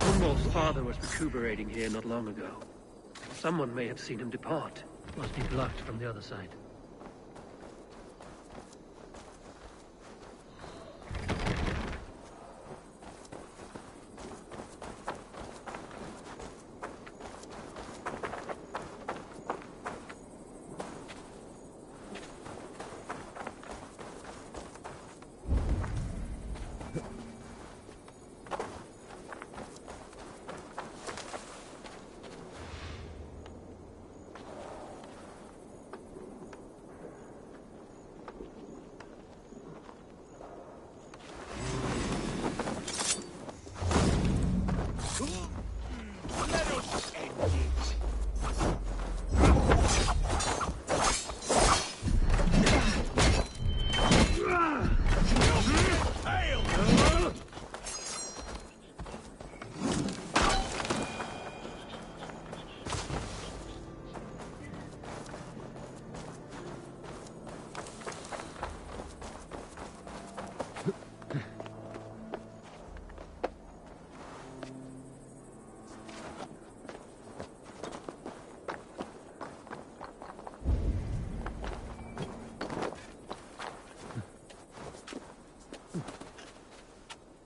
Hunwald's father was recuperating here not long ago. Someone may have seen him depart. Must be blocked from the other side.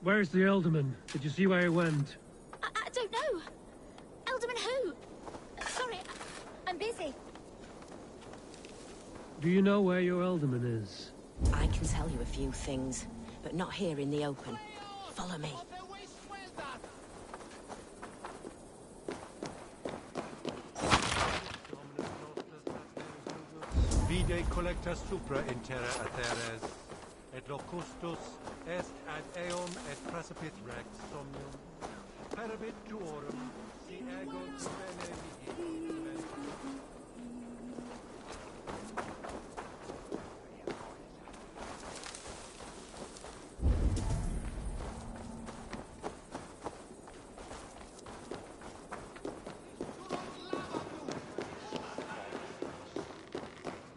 Where's the Elderman? Did you see where he went? I don't know. Elderman who? Sorry, I'm busy. Do you know where your Elderman is? I can tell you a few things, but not here in the open. Follow me. Vide collecta supra in terra atheres, et locustus est ad eum et precipit rex somnium, perabit tuorum, si ego bene mihi.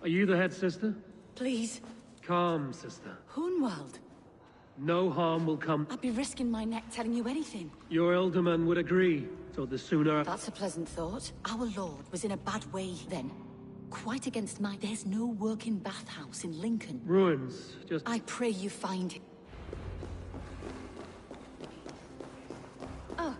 Are you the head sister? Please. Calm, sister. Hunwald. No harm will come. I'd be risking my neck telling you anything. Your Elderman would agree, so the sooner... That's a pleasant thought. Our lord was in a bad way then. Quite against my... There's no working bathhouse in Lincoln. Ruins, just... I pray you find it. Oh.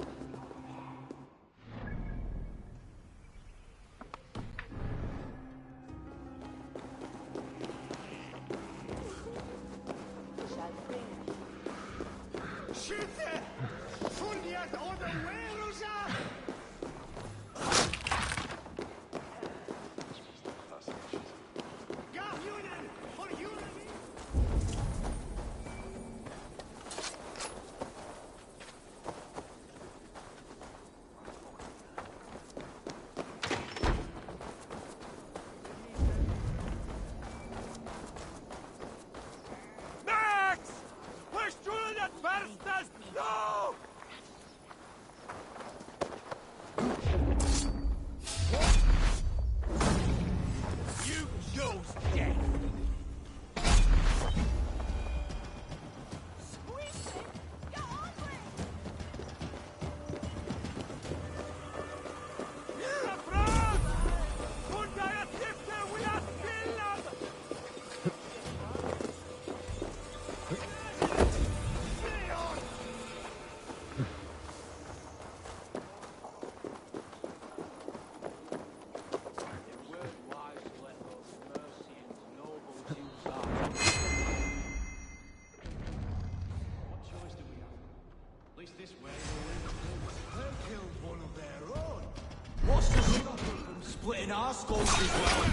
Splitting our skulls as well.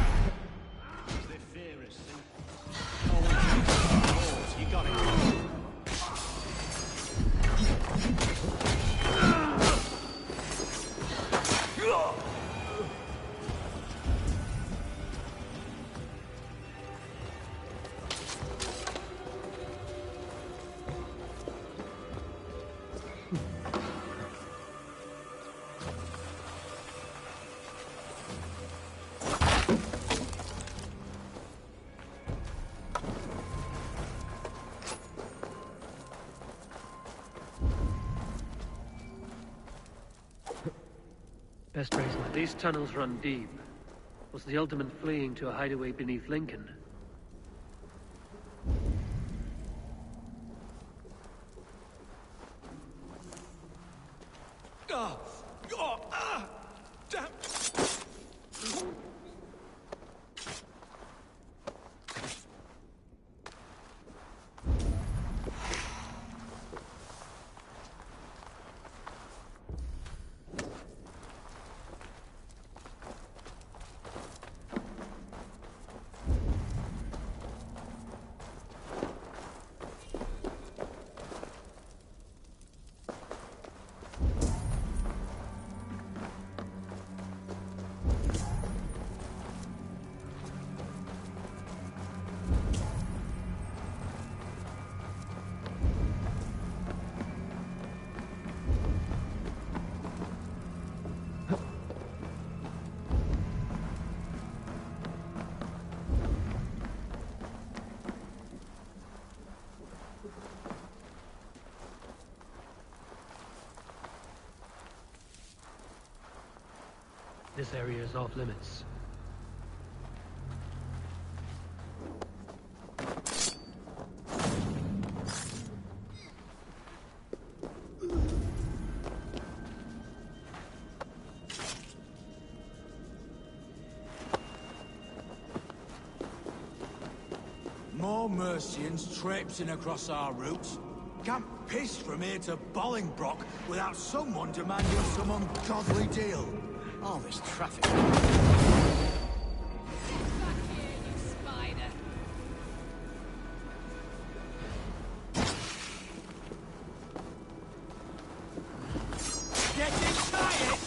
They fear us. Oh, you got it. Best bracelet. These tunnels run deep. Was the ultimate fleeing to a hideaway beneath Lincoln? Damn! This area is off limits. More Mercians traipsing across our routes. Can't piss from here to Bolingbroke without someone demanding some ungodly deal. All this traffic. Get inside it!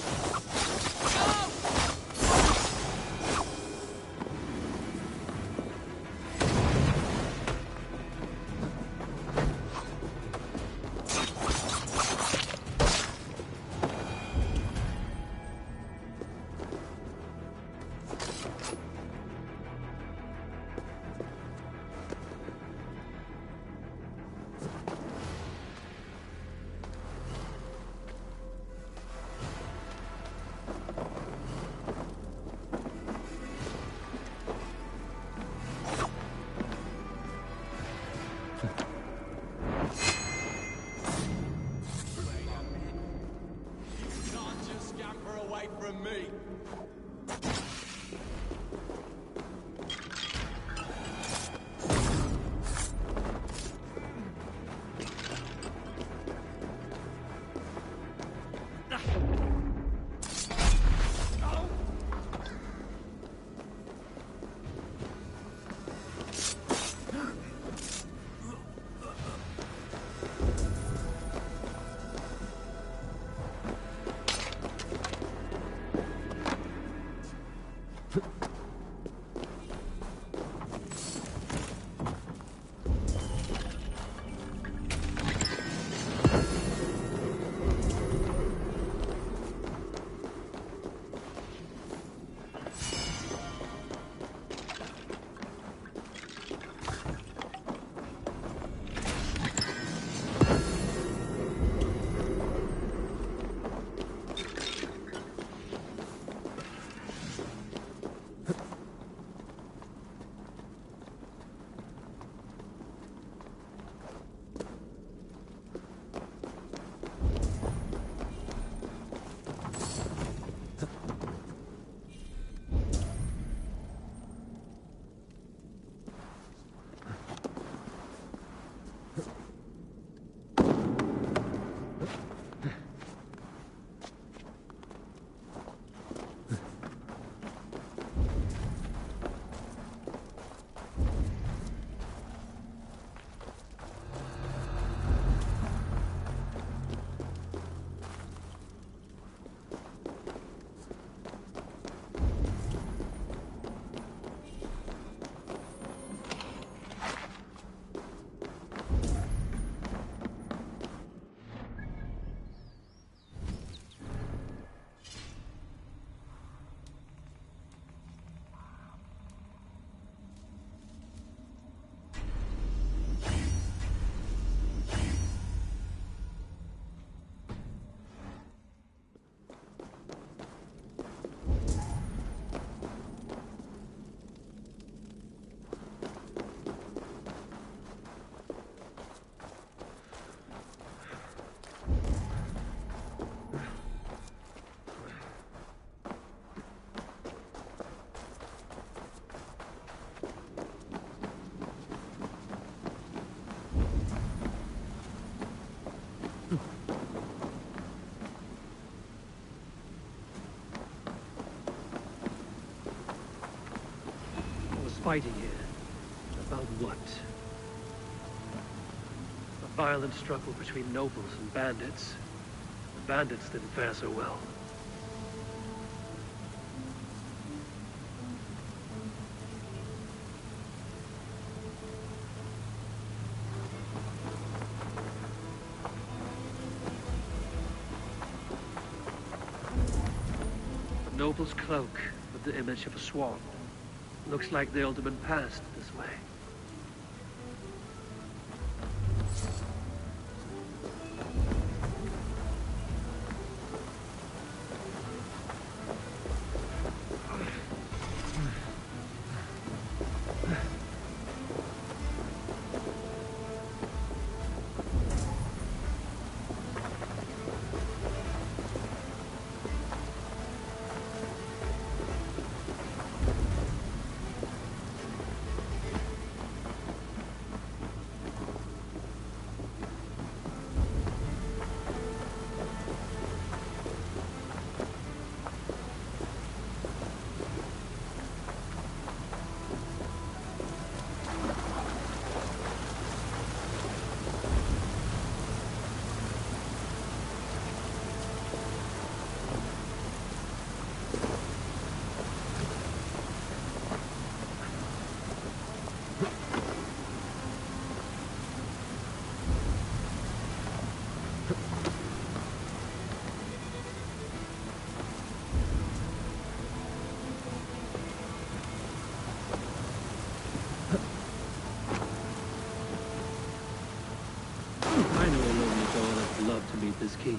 fighting here. About what? A violent struggle between nobles and bandits. The bandits didn't fare so well. The noble's cloak with the image of a swan. Looks like the alderman passed this way. To meet this key.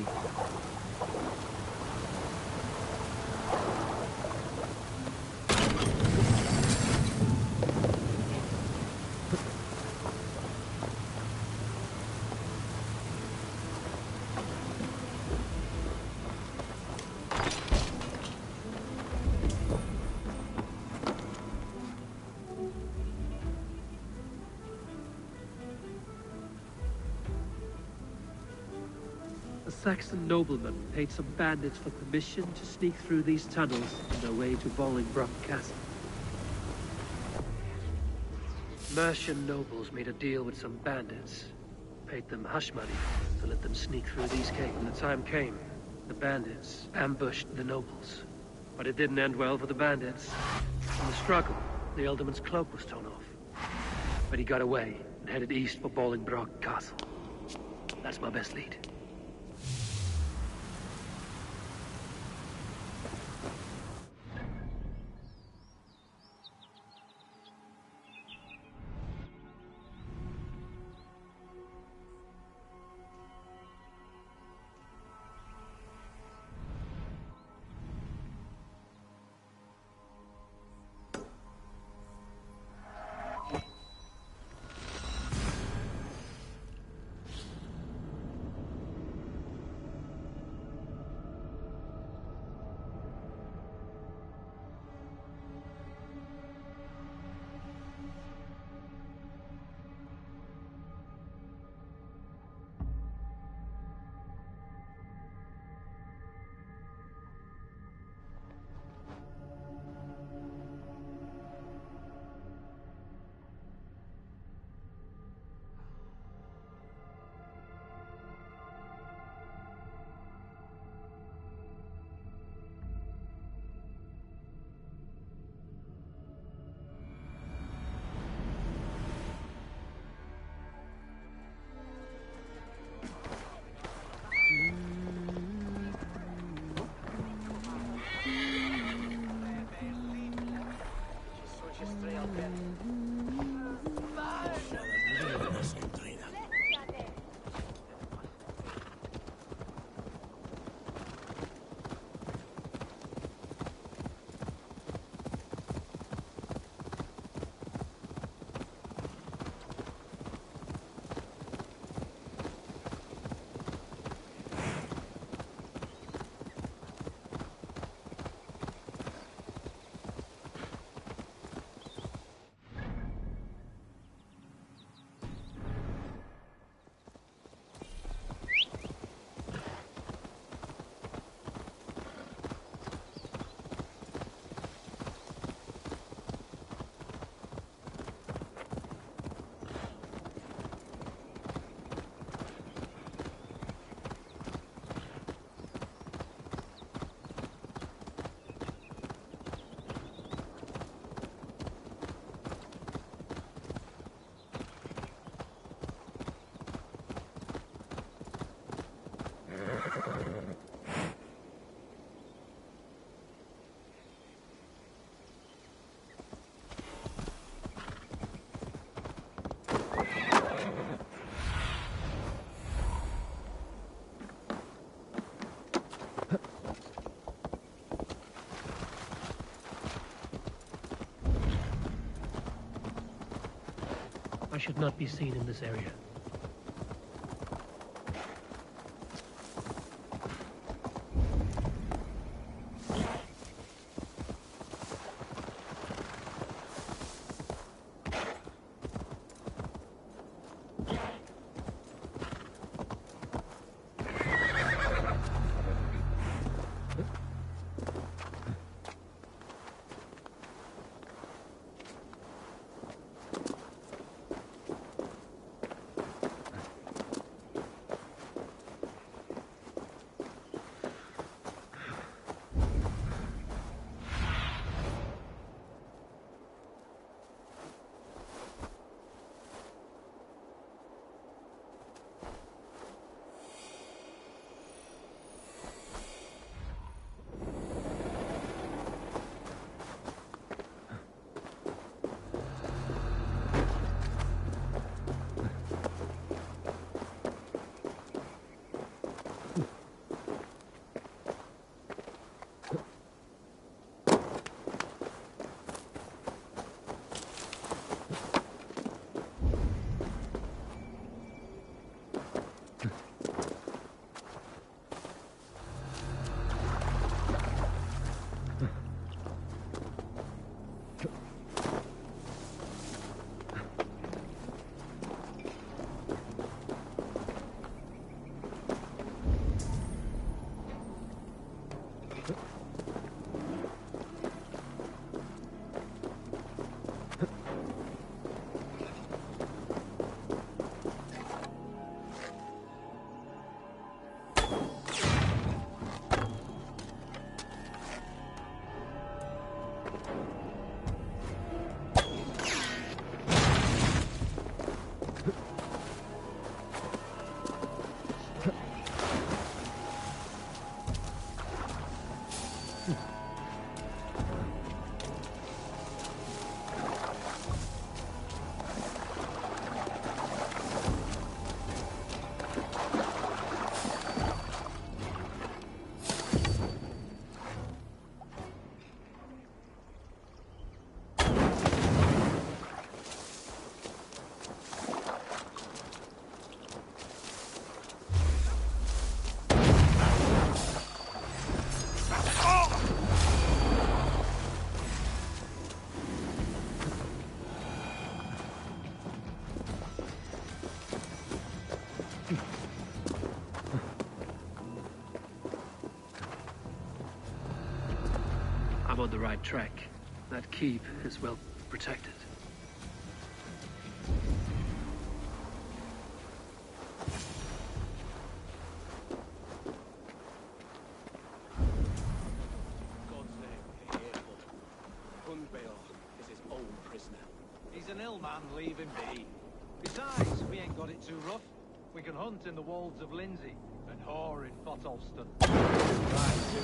Saxon nobleman paid some bandits for permission to sneak through these tunnels on their way to Bolingbroke Castle. Mercian nobles made a deal with some bandits, paid them hush money to let them sneak through these caves. When the time came, the bandits ambushed the nobles. But it didn't end well for the bandits. In the struggle, the alderman's cloak was torn off. But he got away and headed east for Bolingbroke Castle. That's my best lead. I should not be seen in this area. I'm on the right track. That keep is well protected. God's name, be careful. Hunbeor is his own prisoner. He's an ill man, leave him be. Besides, we ain't got it too rough. We can hunt in the wolds of Lindsay and whore in Botolston. Right, too.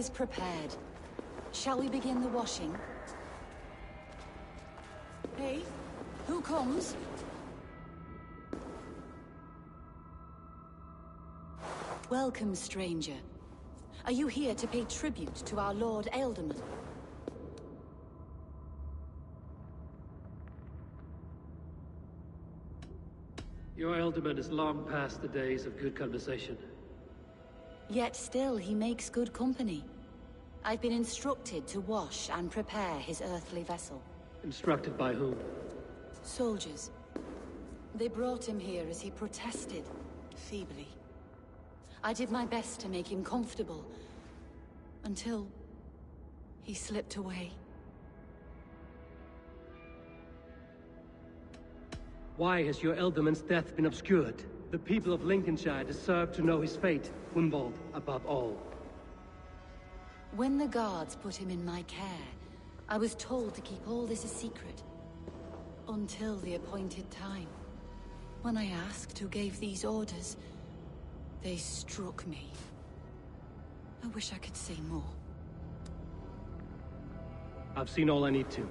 is prepared. Shall we begin the washing? Hey, who comes? Welcome, stranger. Are you here to pay tribute to our Lord Ealdorman? Your Ealdorman is long past the days of good conversation. Yet still he makes good company. I've been instructed to wash and prepare his earthly vessel. Instructed by whom? Soldiers. They brought him here as he protested, feebly. I did my best to make him comfortable, until he slipped away. Why has your Ealdorman's death been obscured? The people of Lincolnshire deserve to know his fate, Hunwald above all. When the guards put him in my care, I was told to keep all this a secret. Until the appointed time. When I asked who gave these orders, they struck me. I wish I could say more. I've seen all I need to,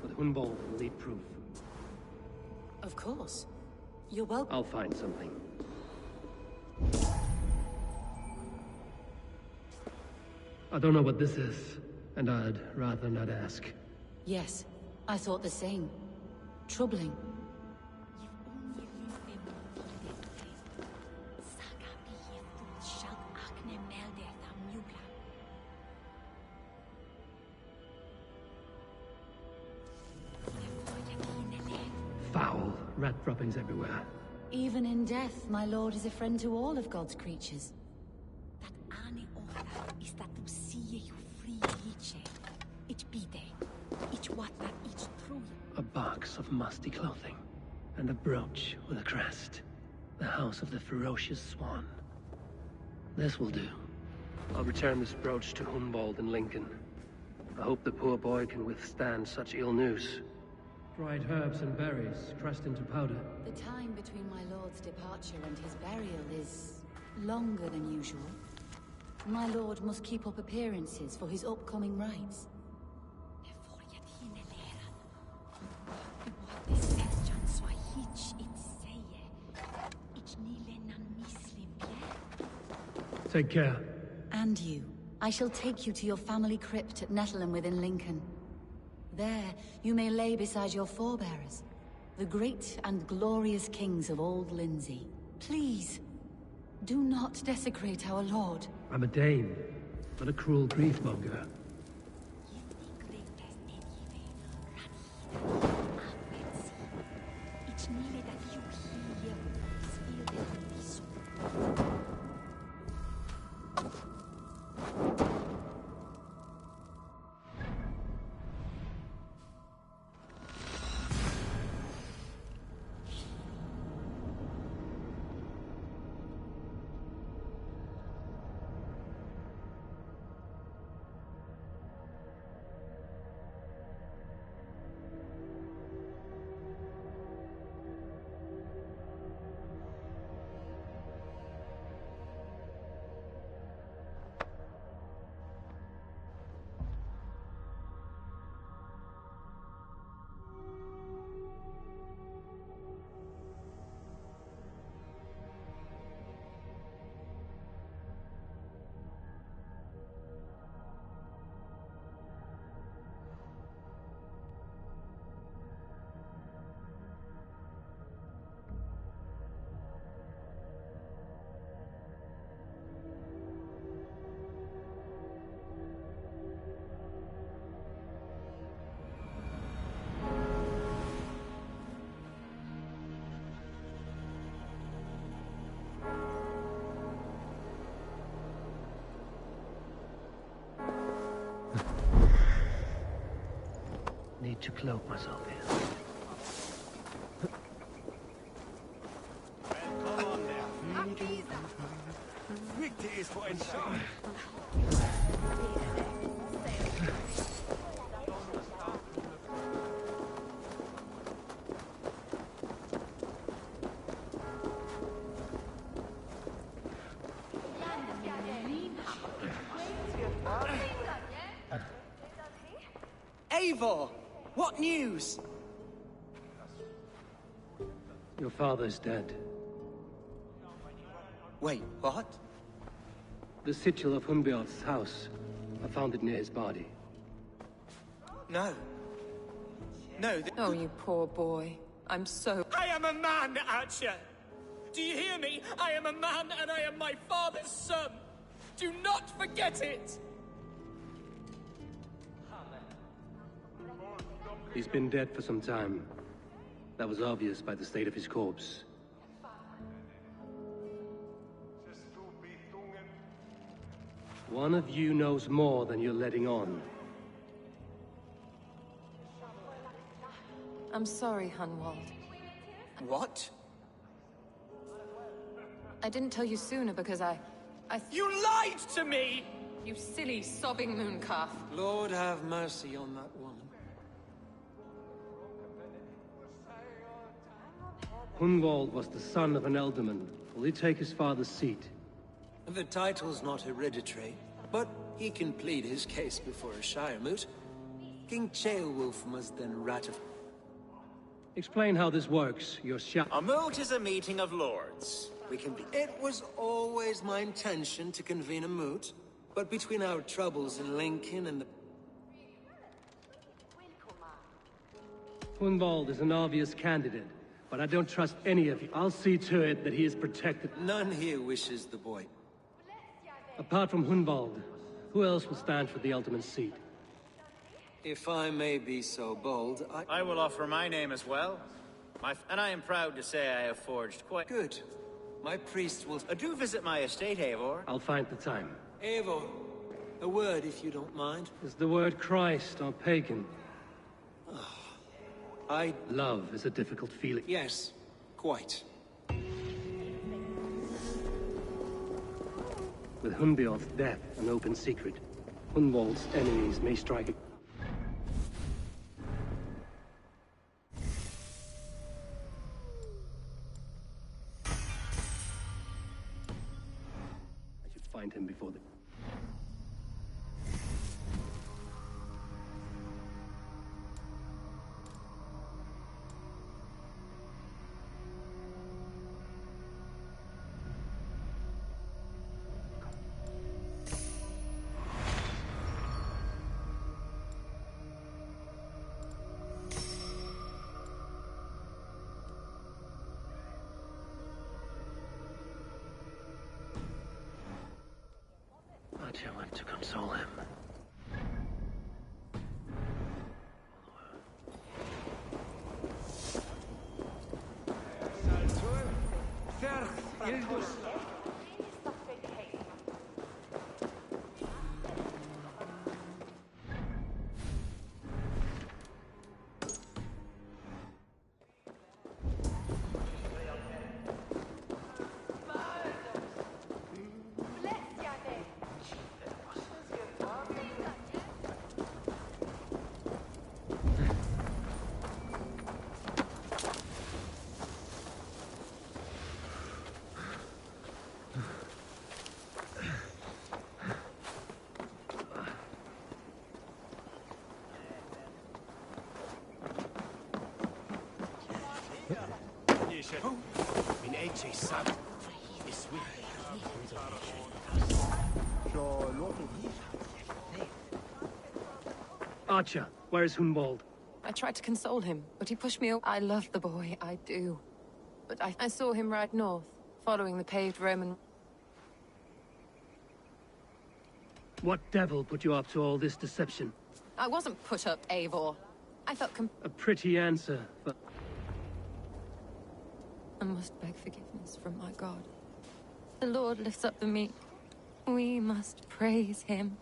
but Hunwald will need proof. Of course. You're welcome. I'll find something. I don't know what this is, and I'd rather not ask. Yes, I thought the same. Troubling. Foul rat droppings everywhere. Even in death, my lord is a friend to all of God's creatures. A box of musty clothing, and a brooch with a crest. The house of the ferocious swan. This will do. I'll return this brooch to Hunwald in Lincoln. I hope the poor boy can withstand such ill news. Dried herbs and berries crushed into powder. The time between my lord's departure and his burial is longer than usual. My lord must keep up appearances for his upcoming rites. Take care. And you. I shall take you to your family crypt at Nettleton within Lincoln. There, you may lay beside your forebearers, the great and glorious kings of Old Lindsey. Please, do not desecrate our lord. I'm a Dane, not a cruel grief-monger. Need to cloak myself here. Come on there. Victor is for inside. Eivor! What news? Your father's dead. Wait, what? The sigil of Hunbjorn's house. I found it near his body. No. No, Oh, you poor boy. I'm so... I am a man, Archer! Do you hear me? I am a man and I am my father's son! Do not forget it! He's been dead for some time. That was obvious by the state of his corpse. One of you knows more than you're letting on. I'm sorry, Hunwald. What? I didn't tell you sooner because You lied to me! You silly, sobbing mooncalf. Lord have mercy on that woman. Hunwald was the son of an ealdorman. Will he take his father's seat? The title's not hereditary, but he can plead his case before a Shire moot. King Ceolwulf must then ratify. Explain how this works. A moot is a meeting of lords. We can be. It was always my intention to convene a moot, but between our troubles in Lincoln and the... Hunwald is an obvious candidate, but I don't trust any of you. I'll see to it that he is protected. None here wishes the boy. Apart from Hunwald, who else will stand for the ultimate seat? If I may be so bold, I will offer my name as well. And I am proud to say I have forged quite... Good. My priest will... Do visit my estate, Eivor. I'll find the time. Eivor, a word if you don't mind. Is the word Christ or pagan? Love is a difficult feeling. Yes, quite. With Hunbjorn's death an open secret, Hunwald's enemies may strike it. I should find him before the... I went to console him. Archer, where is Hunwald? I tried to console him, but he pushed me away. I love the boy, I do. But I saw him ride north, following the paved Roman... What devil put you up to all this deception? I wasn't put up, Eivor. I felt A pretty answer, but... I must beg forgiveness from my God. The Lord lifts up the meek. We must praise him.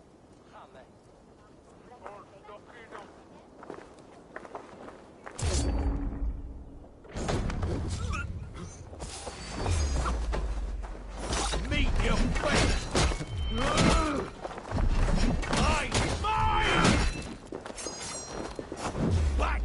Meet your fate! Mine! Back!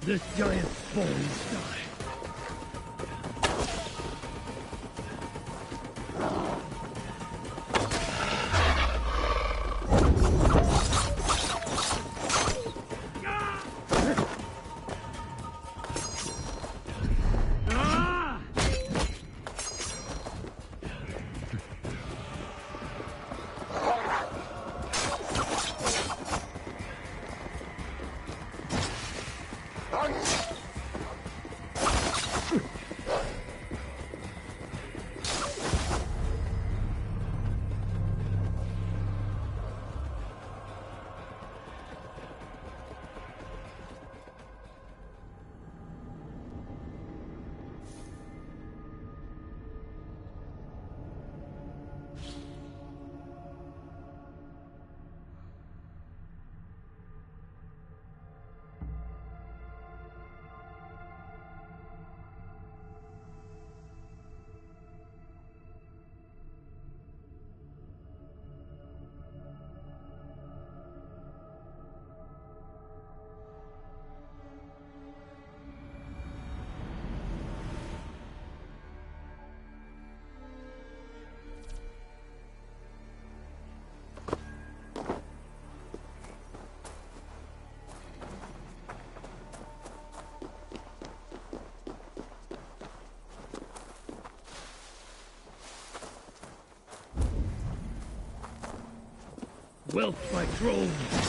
This giant spawns die. Wealth by droves.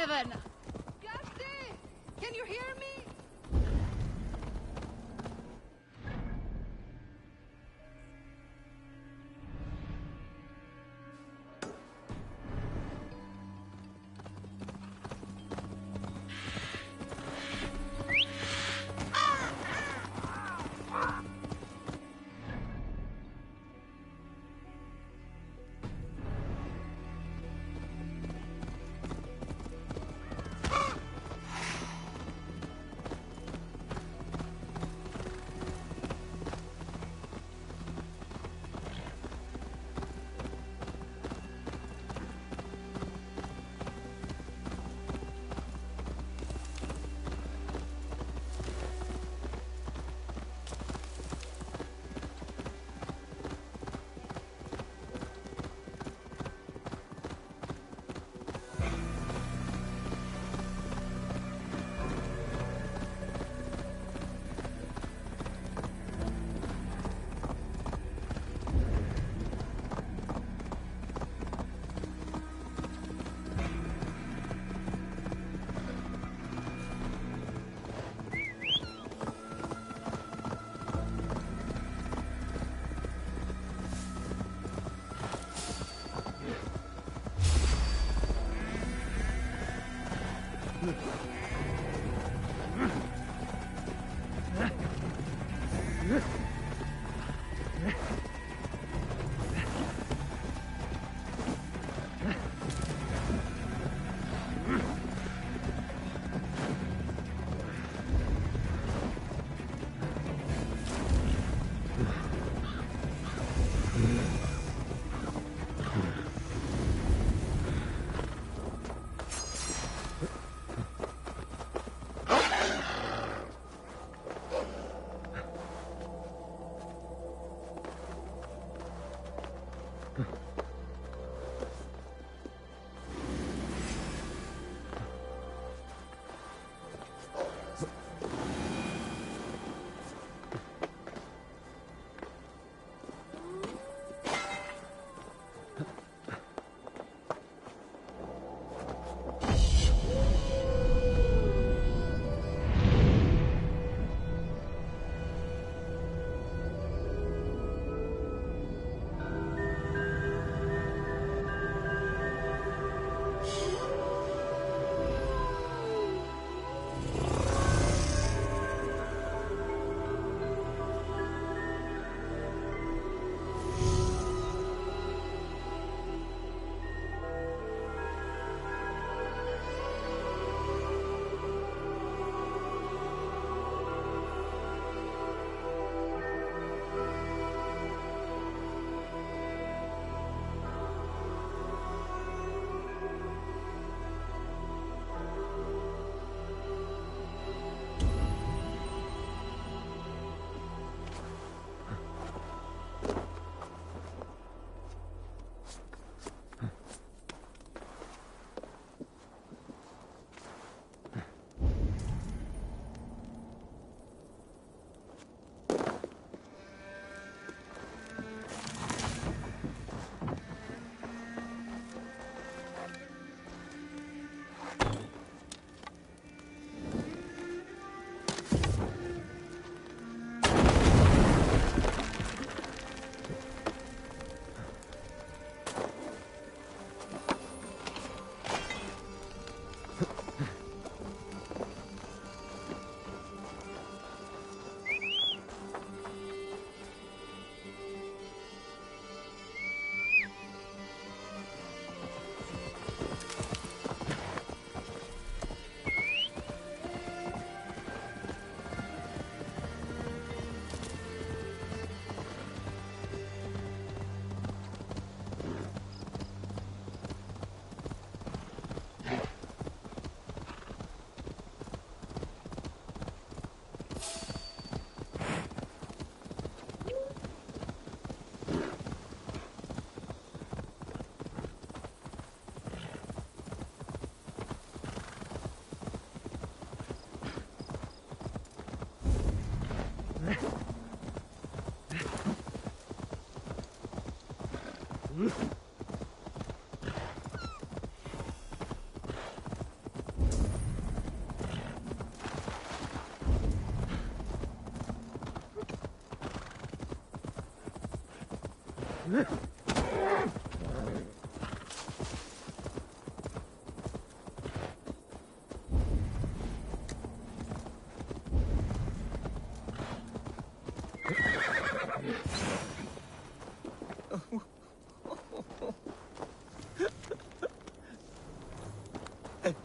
Ivan! Gusty! Can you hear me?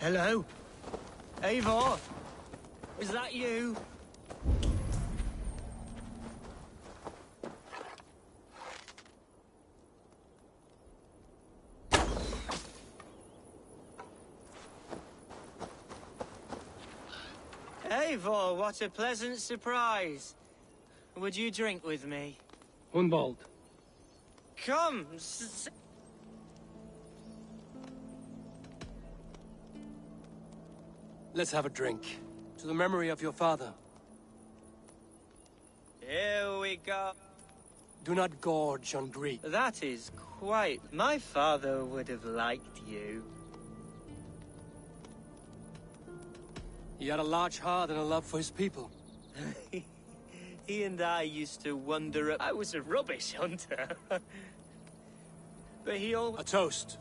Hello? Eivor? Is that you? Eivor, what a pleasant surprise. Would you drink with me? Hunwald. Come, Let's have a drink. To the memory of your father. Here we go. Do not gorge on Greek. That is quite... My father would have liked you. He had a large heart and a love for his people. He and I used to wander up... I was a rubbish hunter. But he always... A toast.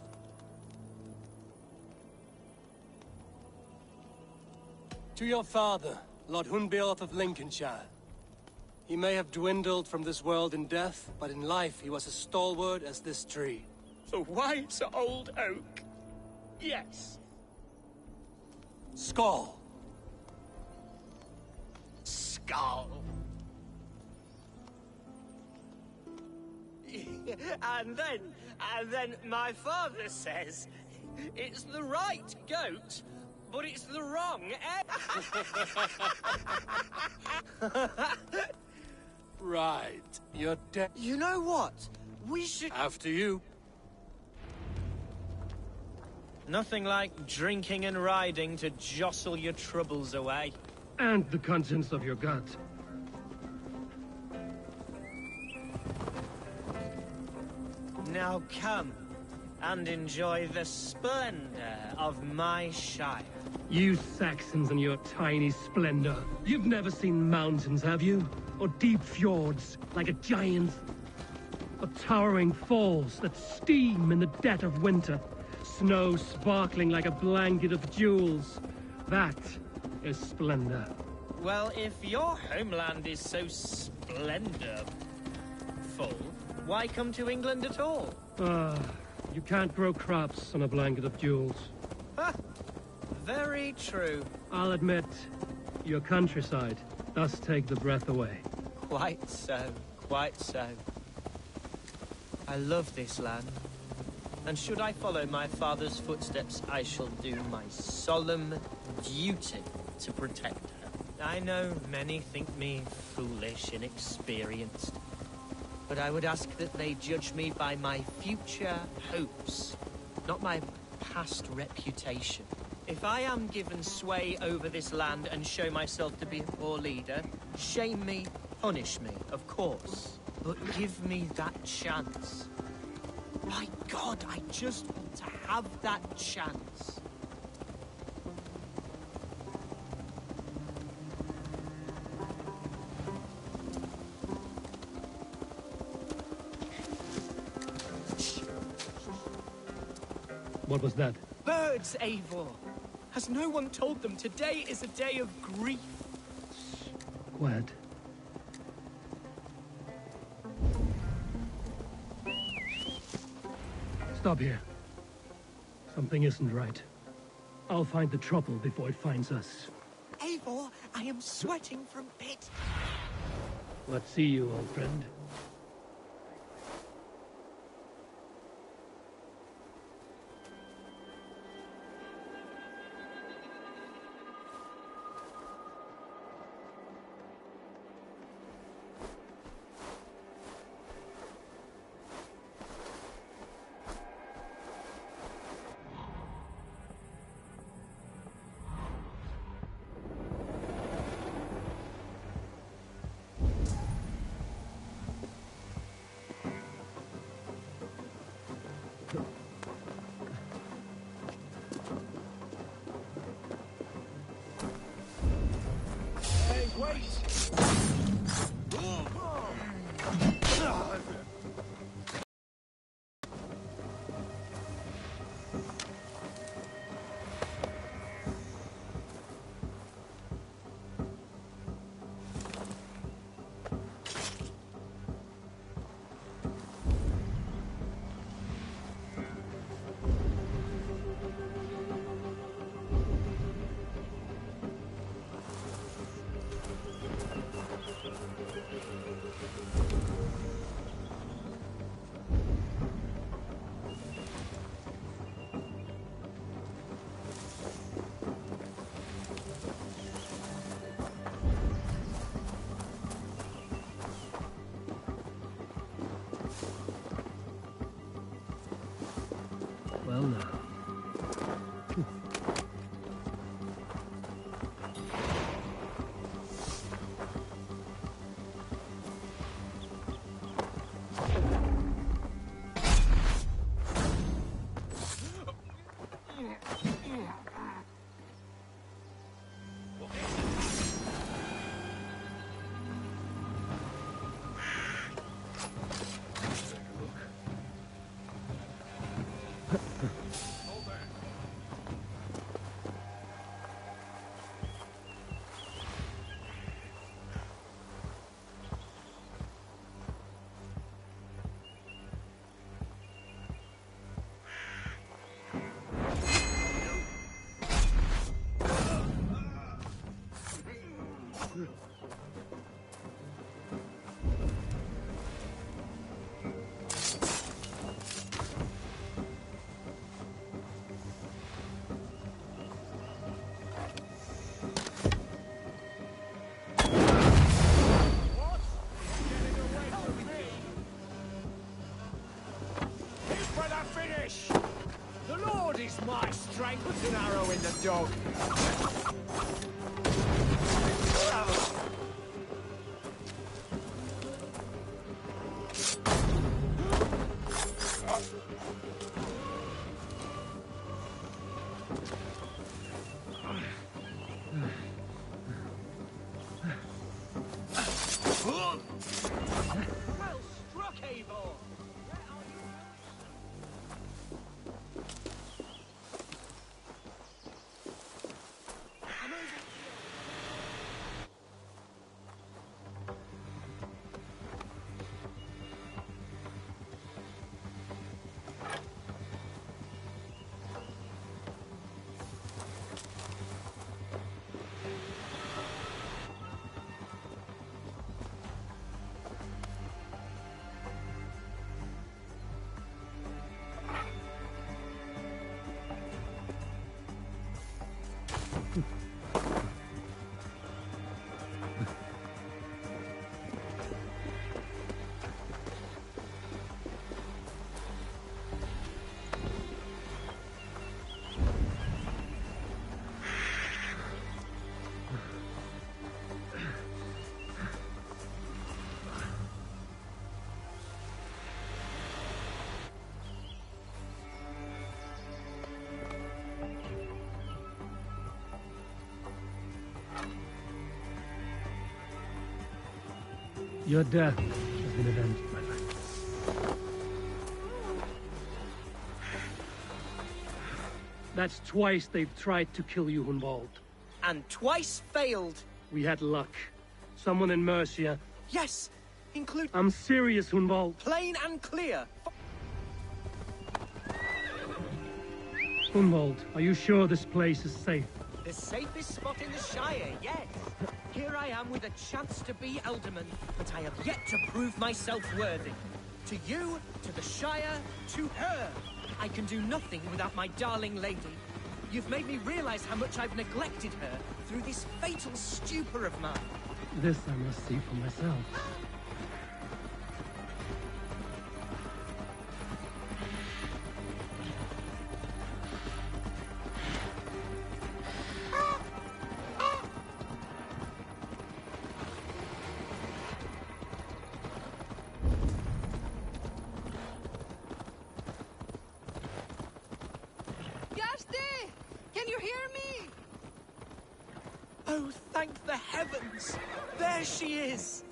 To your father, Lord Hunbeorth of Lincolnshire. He may have dwindled from this world in death, but in life he was as stalwart as this tree. The white old oak. Yes. Skull. Skull. And then my father says, it's the right goat, but it's the wrong Right. You're dead. You know what? We should... After you. Nothing like drinking and riding to jostle your troubles away. And the contents of your gut. Now come and enjoy the splendor of my shire. You Saxons and your tiny splendor. You've never seen mountains, have you? Or deep fjords, like a giant? Or towering falls that steam in the dead of winter? Snow sparkling like a blanket of jewels? That is splendor. Well, if your homeland is so splendorful, why come to England at all? You can't grow crops on a blanket of jewels. Ha! Very true. I'll admit, your countryside does take the breath away. Quite so, quite so. I love this land. And should I follow my father's footsteps, I shall do my solemn duty to protect her. I know many think me foolish, inexperienced. But I would ask that they judge me by my future hopes, not my past reputation. If I am given sway over this land and show myself to be a poor leader, shame me, punish me, of course. But give me that chance. My God, I just want to have that chance. What was that? Birds, Eivor! Has no one told them today is a day of grief? Quiet. Stop here. Something isn't right. I'll find the trouble before it finds us. Eivor, I am sweating from pit. Let's see you, old friend. Well now. The Lord is my strength. Put an arrow in the dog. Well struck, Eivor! Your death has been avenged, my friend. That's twice they've tried to kill you, Hunwald. And twice failed. We had luck. Someone in Mercia. Yes, include... I'm serious, Hunwald. Plain and clear. Hunwald, are you sure this place is safe? The safest spot in the Shire, yes. Here I am with a chance to be Elderman, but I have yet to prove myself worthy. To you, to the Shire, to her. I can do nothing without my darling lady. You've made me realize how much I've neglected her through this fatal stupor of mine. This I must see for myself. Oh, thank the heavens! There she is!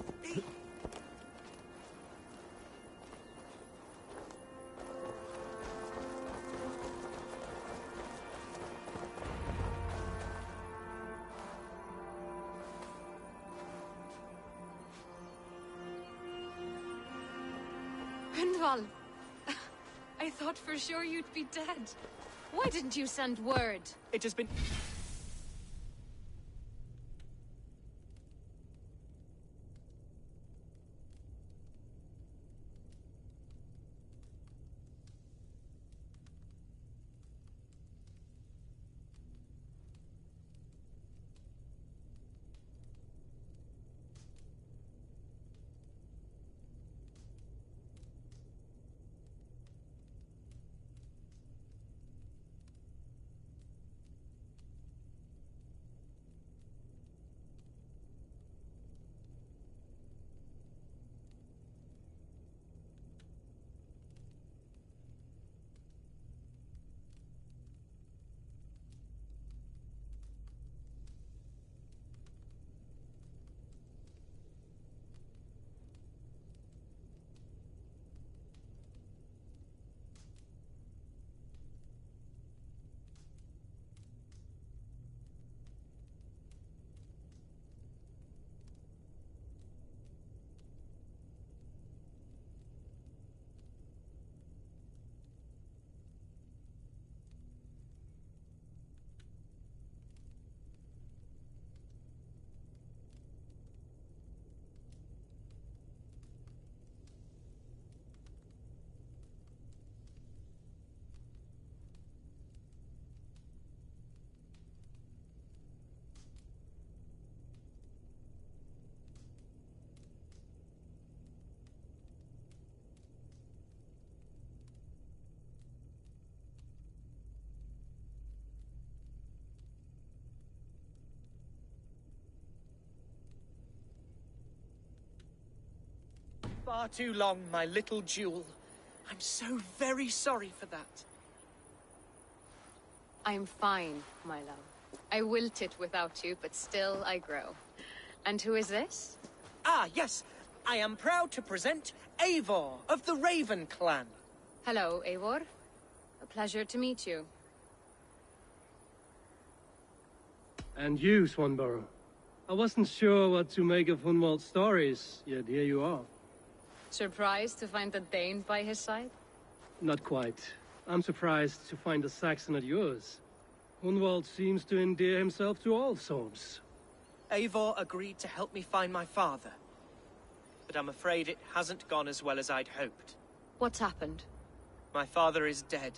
Hundwald! I thought for sure you'd be dead. Why didn't you send word? It has been... Far too long, my little jewel. I'm so very sorry for that. I'm fine, my love. I wilted without you, but still I grow. And who is this? Ah, yes. I am proud to present Eivor of the Raven Clan. Hello, Eivor. A pleasure to meet you. And you, Swanborough. I wasn't sure what to make of Hunwald's stories, yet here you are. Surprised to find a Dane by his side? Not quite. I'm surprised to find a Saxon at yours. Hunwald seems to endear himself to all swords. Eivor agreed to help me find my father. But I'm afraid it hasn't gone as well as I'd hoped. What's happened? My father is dead.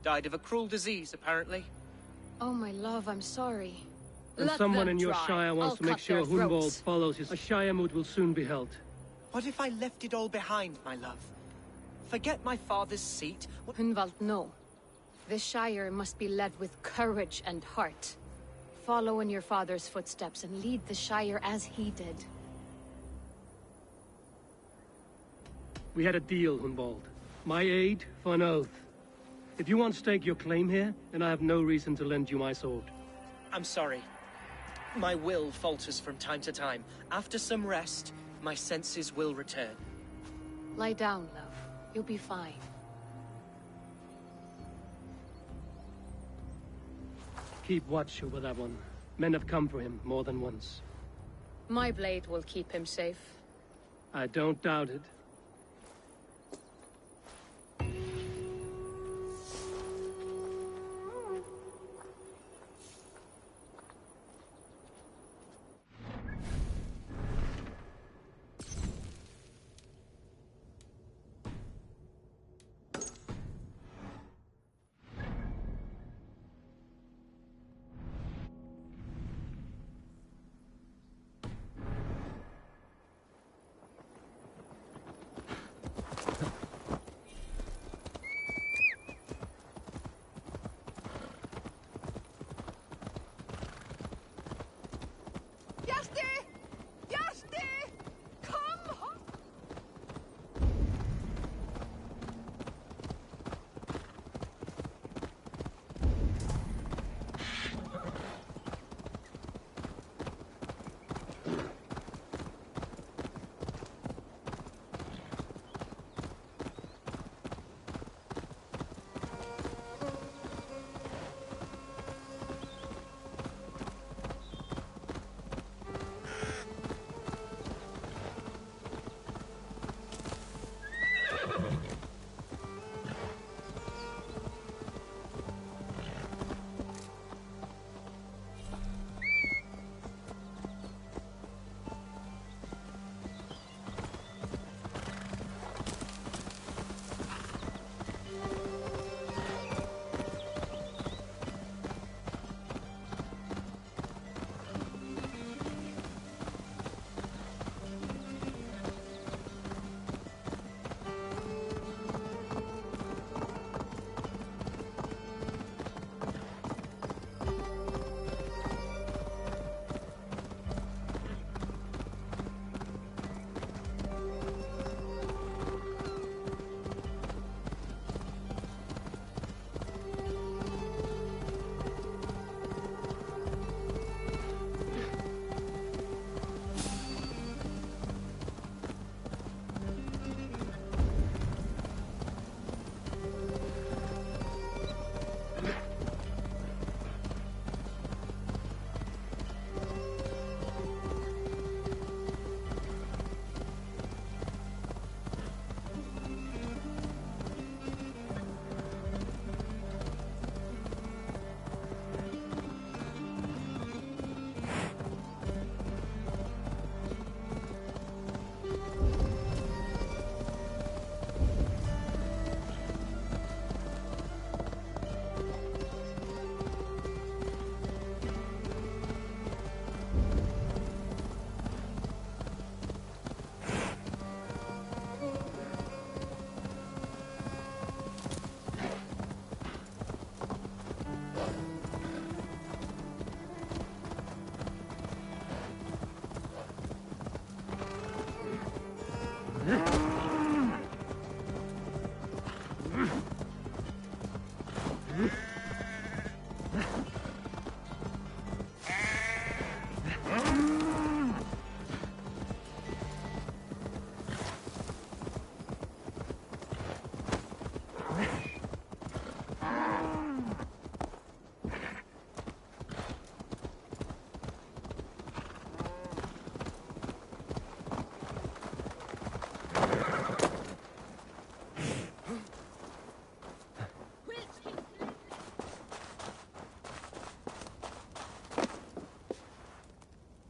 Died of a cruel disease, apparently. Oh, my love, I'm sorry. And Let someone them in your try. shire wants I'll to make cut sure their Hunwald throats. follows his... A shire moot will soon be held. What if I left it all behind, my love? Forget my father's seat? Hunwald, no. This Shire must be led with courage and heart. Follow in your father's footsteps and lead the Shire as he did. We had a deal, Hunwald. My aid for an oath. If you want to stake your claim here, then I have no reason to lend you my sword. I'm sorry. My will falters from time to time. After some rest, my senses will return. Lie down, love. You'll be fine. Keep watch over that one. Men have come for him more than once. My blade will keep him safe. I don't doubt it.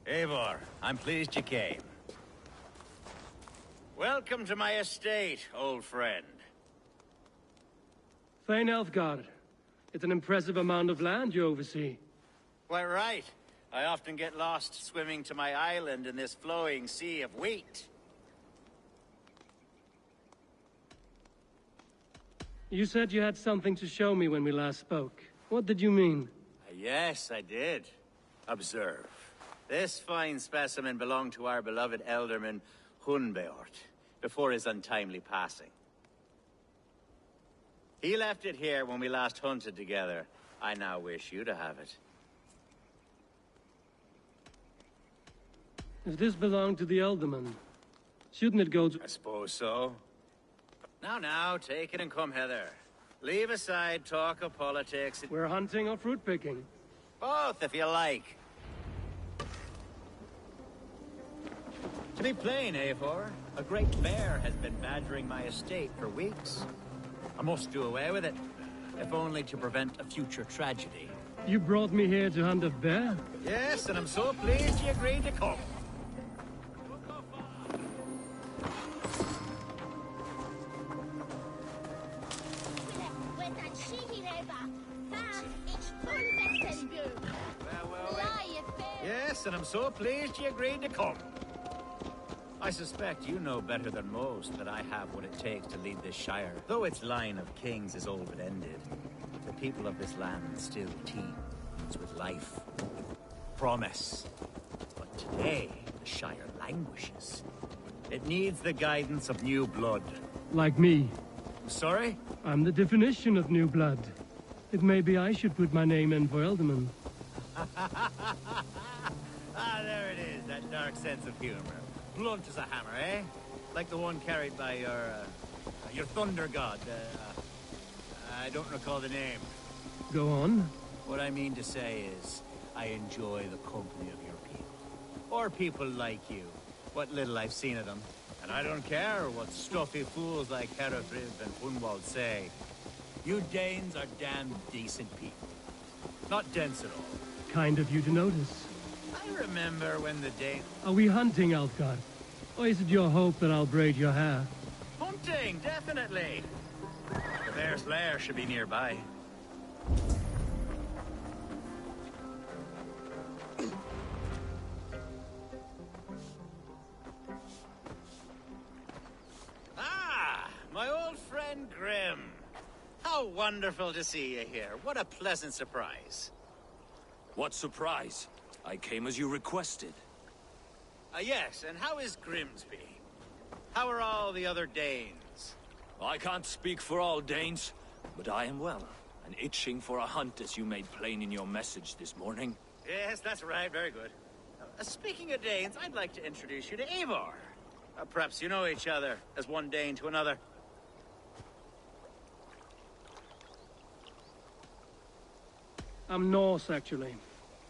Eivor, I'm pleased you came. Welcome to my estate, old friend. Thane Elfgard. It's an impressive amount of land you oversee. Quite right. I often get lost swimming to my island in this flowing sea of wheat. You said you had something to show me when we last spoke. What did you mean? Yes, I did. Observe. This fine specimen belonged to our beloved elderman, Hunbeort, before his untimely passing. He left it here when we last hunted together. I now wish you to have it. If this belonged to the Elderman, shouldn't it go to— I suppose so. Now, take it and come hither. Leave aside talk of politics. We're hunting or fruit picking? Both, if you like. To be plain, Eivor, a great bear has been badgering my estate for weeks. I must do away with it, if only to prevent a future tragedy. You brought me here to hunt a bear? Yes, and I'm so pleased you agreed to come. Yes, and I'm so pleased you agreed to come. I suspect you know better than most that I have what it takes to lead this Shire. Though its line of kings is all but ended, the people of this land still teems with life, promise. But today, the Shire languishes. It needs the guidance of new blood. Like me. Sorry? I'm the definition of new blood. It may be I should put my name in for Elderman. There it is, that dark sense of humor. Blunt as a hammer, eh? Like the one carried by your thunder god. I don't recall the name. Go on. What I mean to say is, I enjoy the company of your people. Or people like you. What little I've seen of them. And I don't care what stuffy fools like Herefrid and Hunwald say. You Danes are damn decent people. Not dense at all. Kind of you to notice. I remember when the Danes... Are we hunting, Alfgard? Or is it your hope that I'll braid your hair? Hunting, definitely. The bear's lair should be nearby. My old friend Grim. How wonderful to see you here. What a pleasant surprise. What surprise? I came as you requested. Yes, and how is Grimsby? How are all the other Danes? I can't speak for all Danes, but I am well, and itching for a hunt as you made plain in your message this morning. Yes, that's right. Very good. Speaking of Danes, I'd like to introduce you to Eivor. Perhaps you know each other, as one Dane to another. I'm Norse, actually.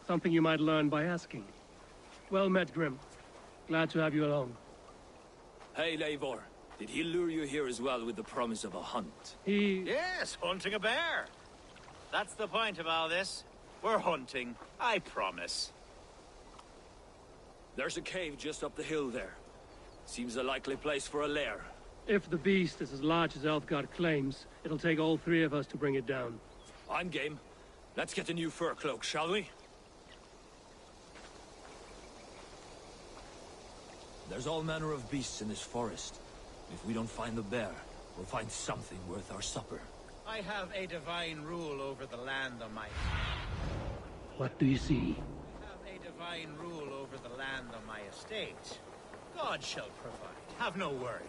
Something you might learn by asking. Well met, Grim. Glad to have you along. Hey, Eivor. Did he lure you here as well with the promise of a hunt? Yes, hunting a bear. That's the point of all this. We're hunting, I promise. There's a cave just up the hill there. Seems a likely place for a lair. If the beast is as large as Elfgard claims, it'll take all three of us to bring it down. I'm game. Let's get a new fur cloak, shall we? There's all manner of beasts in this forest. If we don't find the bear, we'll find something worth our supper. I have a divine rule over the land on my... What do you see? I have a divine rule over the land on my estate. God shall provide. Have no worry.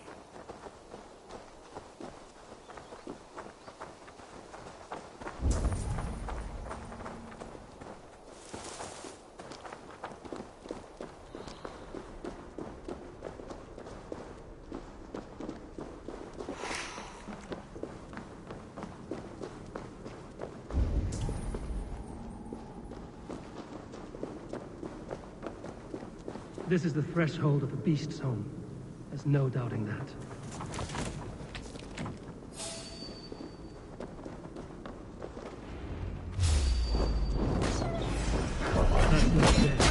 This is the threshold of the beast's home. There's no doubting that. That's not dead.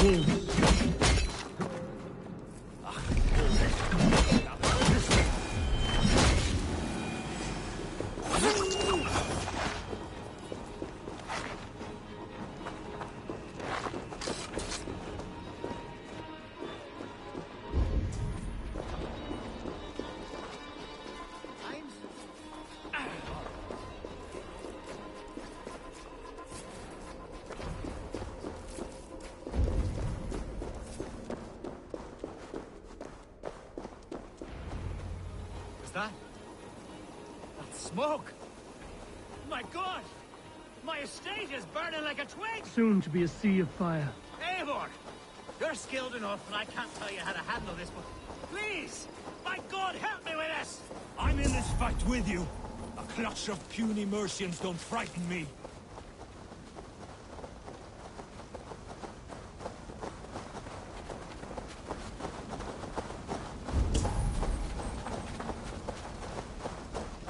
Wolves. That's smoke! My God! My estate is burning like a twig! Soon to be a sea of fire. Eivor! You're skilled enough, and I can't tell you how to handle this, but please! My God, help me with this! I'm in this fight with you. A clutch of puny Mercians don't frighten me.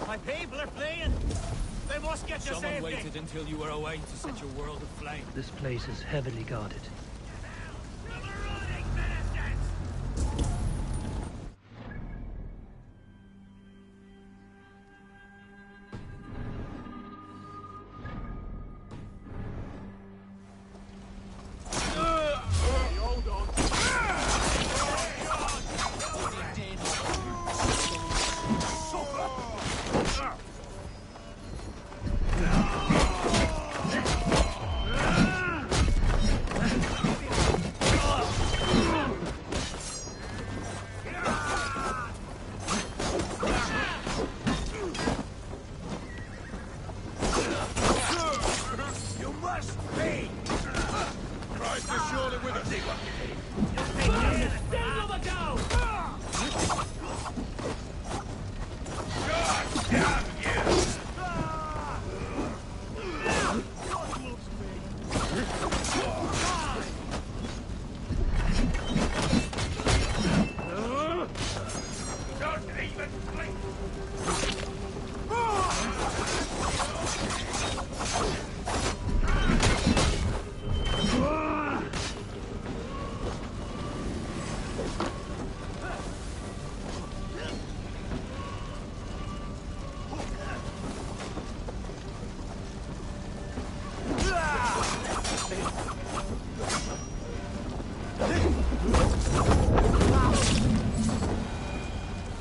My people are fleeing! They must get to safety! Someone waited until you were away to set your world aflame. This place is heavily guarded.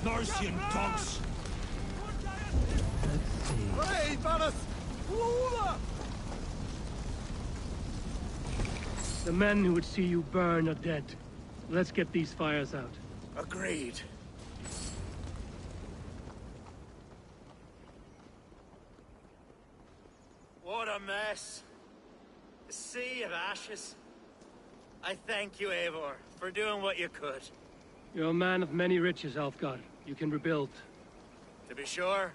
Mercian dogs! Hey, Valis! The men who would see you burn are dead. Let's get these fires out. Agreed. What a mess. A sea of ashes. I thank you, Eivor, for doing what you could. You're a man of many riches, Alfgar. You can rebuild. To be sure.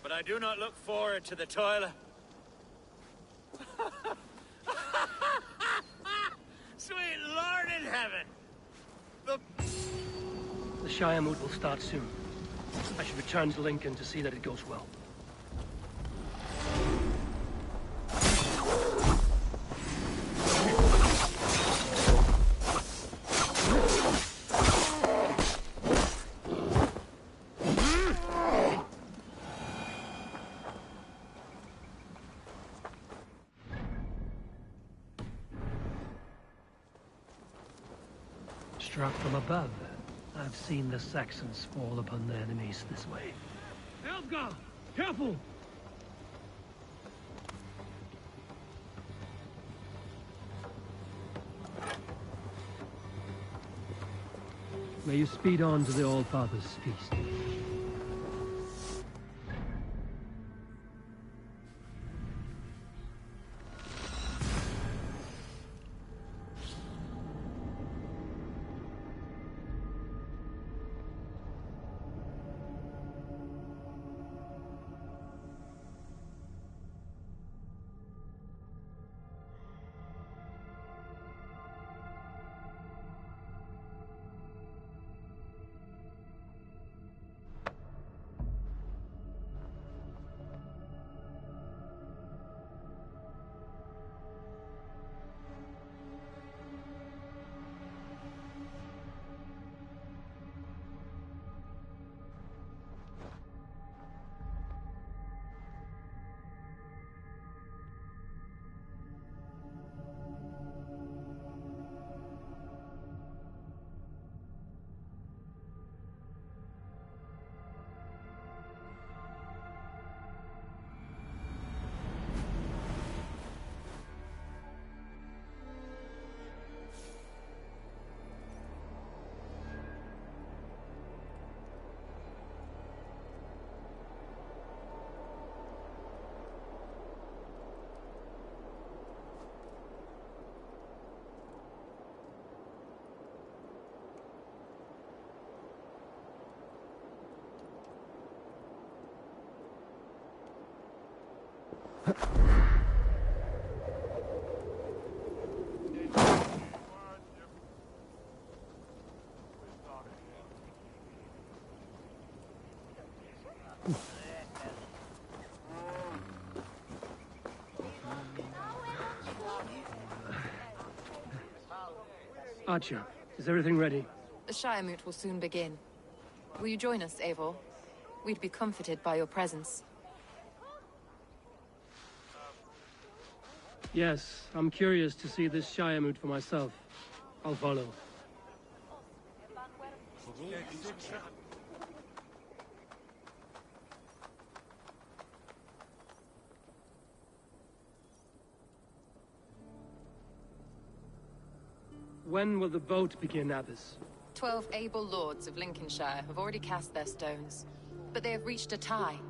But I do not look forward to the toil. Sweet Lord in heaven! The Shiremoot will start soon. I should return to Lincoln to see that it goes well. Struck from above. I've seen the Saxons fall upon their enemies this way. Elfgar! Careful! May you speed on to the All-Father's feast. Archer, is everything ready? The Shiremoot will soon begin. Will you join us, Eivor? We'd be comforted by your presence. Yes, I'm curious to see this Shiremoot for myself. I'll follow. When will the vote begin, Abbess? 12 able lords of Lincolnshire have already cast their stones, but they have reached a tie.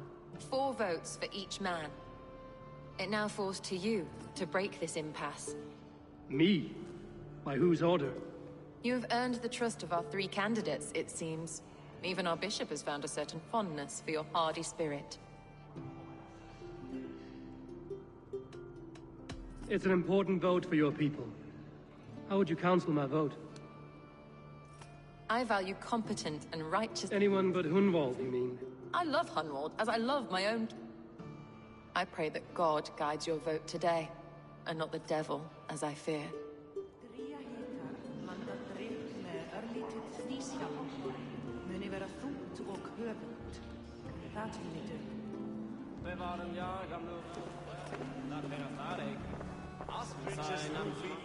4 votes for each man. It now falls to you to break this impasse. Me? By whose order? You have earned the trust of our 3 candidates, it seems. Even our bishop has found a certain fondness for your hardy spirit. It's an important vote for your people. How would you counsel my vote? I value competent and righteous... Anyone but Hunwald, you mean? I love Hunwald, as I love my own... I pray that God guides your vote today, and not the devil, as I fear.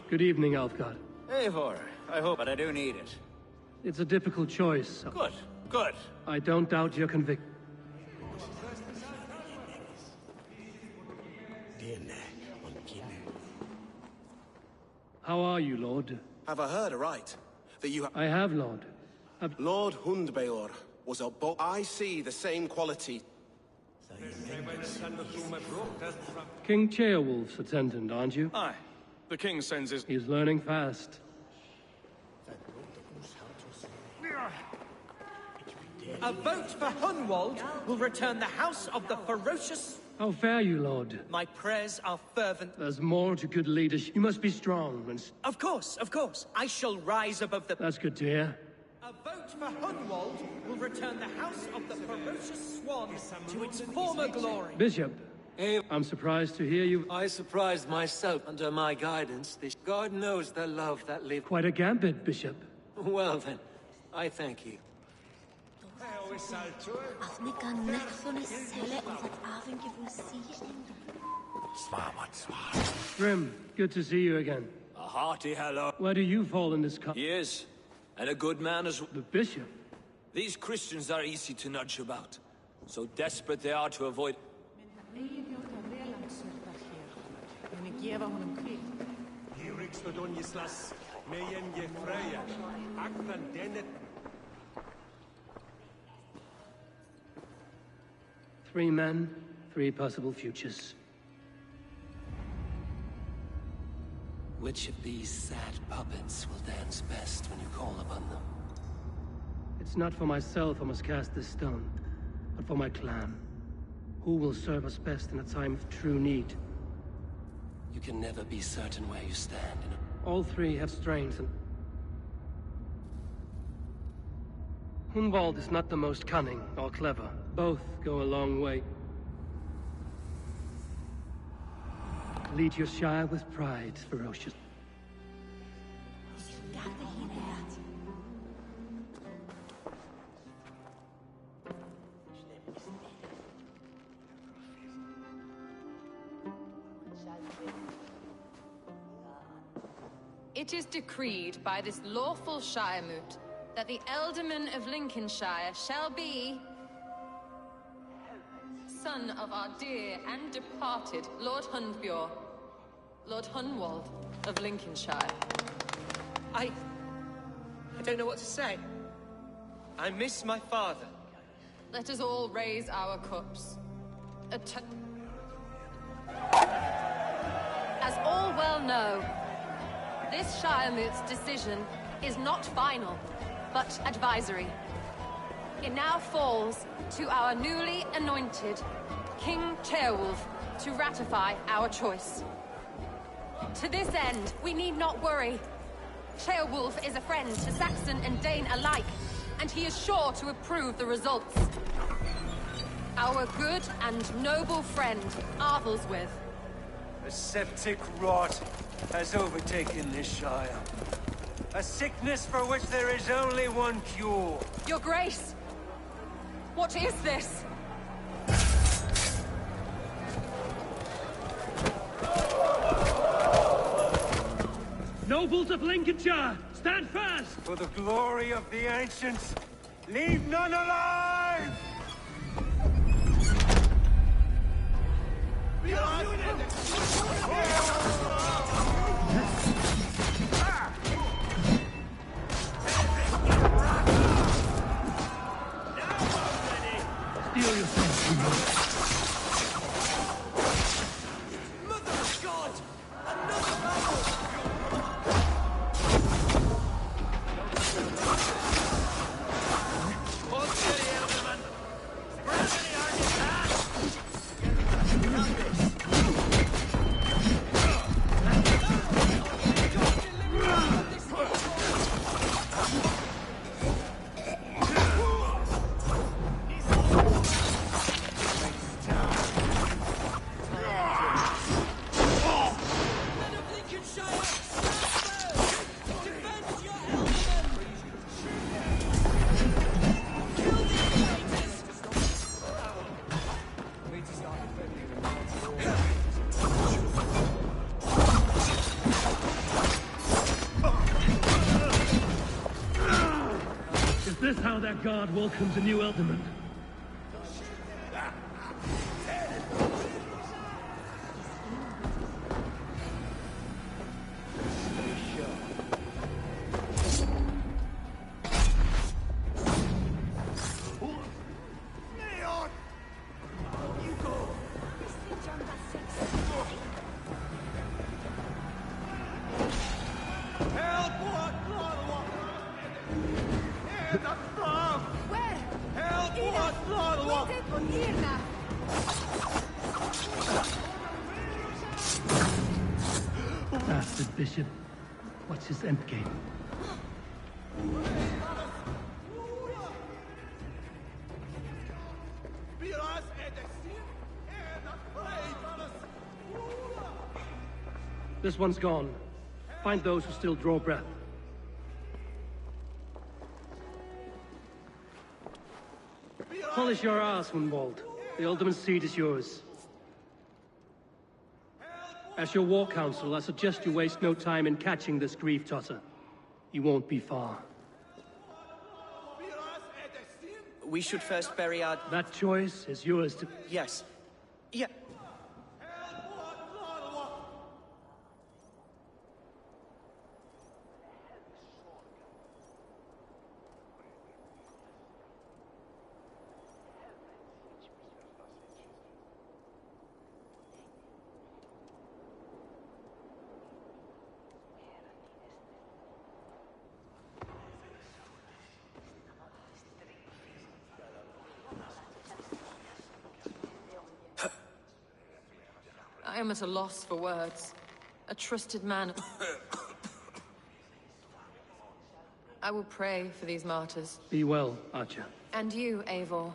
Good evening, Alfgard. Eivor, I hope, but I do need it. It's a difficult choice. Good, good. I don't doubt your conviction. How are you, Lord? Have I heard aright? That you I have, Lord. Lord Hundbeor was a I see the same quality. King Ceolwulf's attendant, aren't you? Aye. The king sends his... He's learning fast. A vote for Hunwald will return the house of the ferocious... How fare you, Lord? My prayers are fervent. There's more to good leadership. You must be strong and... Of course, of course. I shall rise above the... That's good to hear. A vote for Hunwald will return the house of the ferocious swan to its former glory. Bishop, I'm surprised to hear you... I surprised myself under my guidance. God knows the love that lives... Quite a gambit, Bishop. Well then, I thank you. Grim, good to see you again. A hearty hello. Where do you fall in this cup? He is. And a good man as well. The bishop? These Christians are easy to nudge about. So desperate they are to avoid... 3 men, 3 possible futures. Which of these sad puppets will dance best when you call upon them? It's not for myself I must cast this stone, but for my clan. Who will serve us best in a time of true need? You can never be certain where you stand in a... All 3 have strengths and... Hunwald is not the most cunning or clever. Both go a long way. Lead your Shire with pride, ferocious. It is decreed by this lawful Shire moot that the Ealdorman of Lincolnshire shall be... son of our dear and departed Lord Hundbjorn, Lord Hunwald of Lincolnshire. I don't know what to say. I miss my father. Let us all raise our cups. As all well know, this Shire moot's decision is not final, but advisory. It now falls to our newly anointed King Ceolwulf to ratify our choice. To this end, we need not worry. Ceolwulf is a friend to Saxon and Dane alike, and he is sure to approve the results. Our good and noble friend, Arthelswith. A septic rot has overtaken this Shire. A sickness for which there is only one cure. Your Grace! What is this? Nobles of Lincolnshire, stand fast! For the glory of the ancients, leave none alive! Steel yourself, Mother of God! Another battle! Hold steady, Ealdorman! Spread any arm you can! Is this how that guard welcomes a new Ealdorman? Bastard bishop. What's his endgame? This one's gone. Find those who still draw breath. Polish your ass, Hunwald. The Ealdorman's seat is yours. As your war council, I suggest you waste no time in catching this grief tosser. He won't be far. We should first bury our... That choice is yours to... Yes. Yeah. am at a loss for words. A trusted man. I will pray for these martyrs. Be well, Archer. And you, Eivor.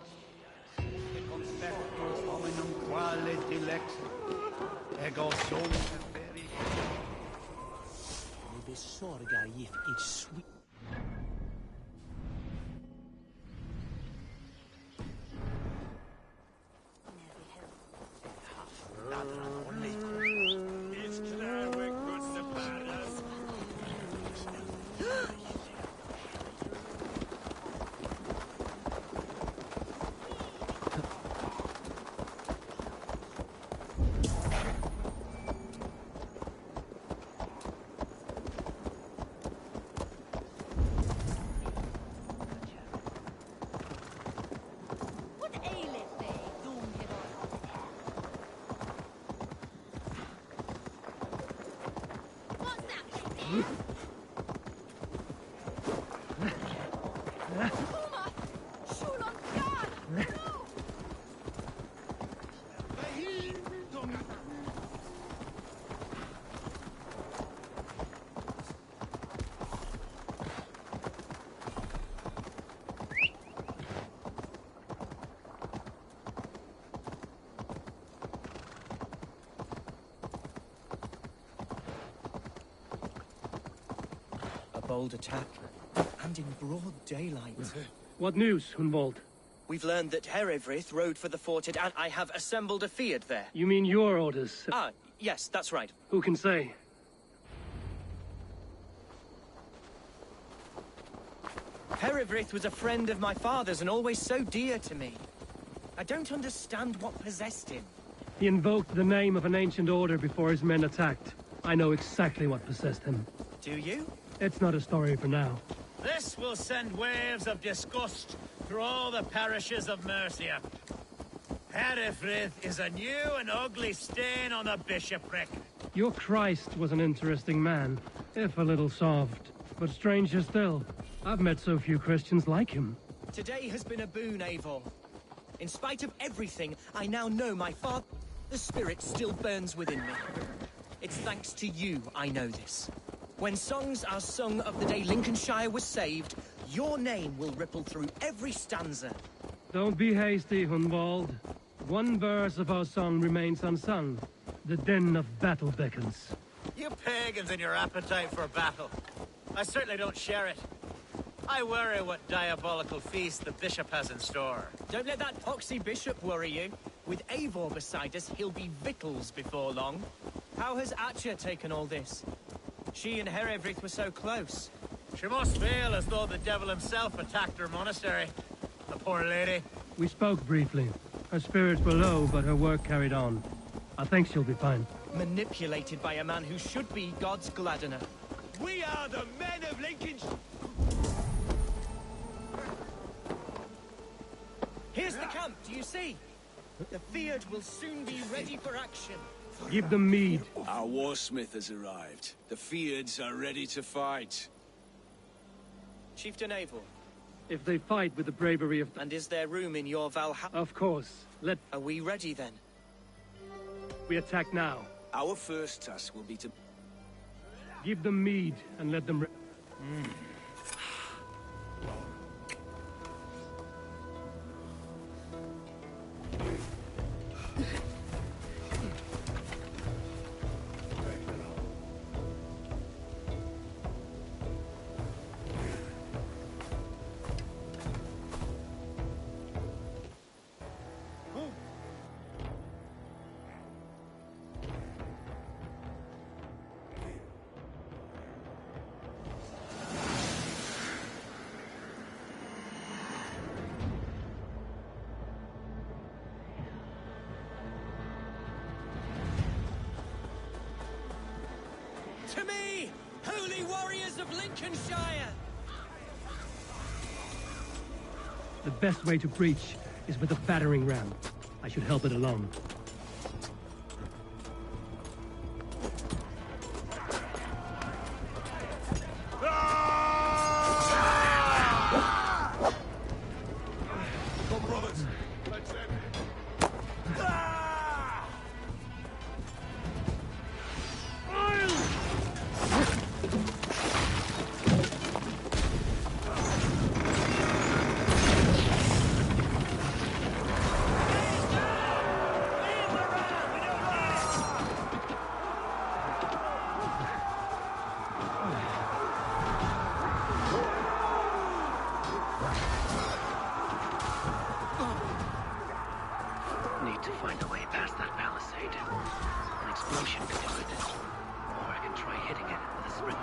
Bold attack, and in broad daylight. What news, Hunwald? We've learned that Herewrith rode for the forted, and I have assembled a field there. You mean your orders? Ah, yes, that's right. Who can say? Herewrith was a friend of my father's and always so dear to me. I don't understand what possessed him. He invoked the name of an ancient order before his men attacked. I know exactly what possessed him. Do you? It's not a story for now. This will send waves of disgust through all the parishes of Mercia. Herewrith is a new and ugly stain on the bishopric. Your Christ was an interesting man, if a little soft. But stranger still, I've met so few Christians like him. Today has been a boon, Eivor. In spite of everything, I now know my father. The spirit still burns within me. It's thanks to you I know this. When songs are sung of the day Lincolnshire was saved, your name will ripple through every stanza. Don't be hasty, Hunwald. One verse of our song remains unsung. The din of battle beckons. You pagans and your appetite for battle. I certainly don't share it. I worry what diabolical feast the bishop has in store. Don't let that poxy bishop worry you. With Eivor beside us, he'll be victuals before long. How has Atcha taken all this? She and Herewrith were so close. She must feel as though the devil himself attacked her monastery. The poor lady. We spoke briefly. Her spirits were low, but her work carried on. I think she'll be fine. Manipulated by a man who should be God's gladdener. We are the men of Lincolnshire. Here's the camp, do you see? The Field will soon be ready for action. Give them mead. Our warsmith has arrived. The Fields are ready to fight. Chieftain Eivor. If they fight with the bravery of... And is there room in your Valhalla? Of course. Are we ready then? We attack now. Our first task will be to... Give them mead and let them... To me, holy warriors of Lincolnshire! The best way to breach is with a battering ram. I should help it along. Come, brothers. Let's end it. potion could do it. Or I can try hitting it with a spring.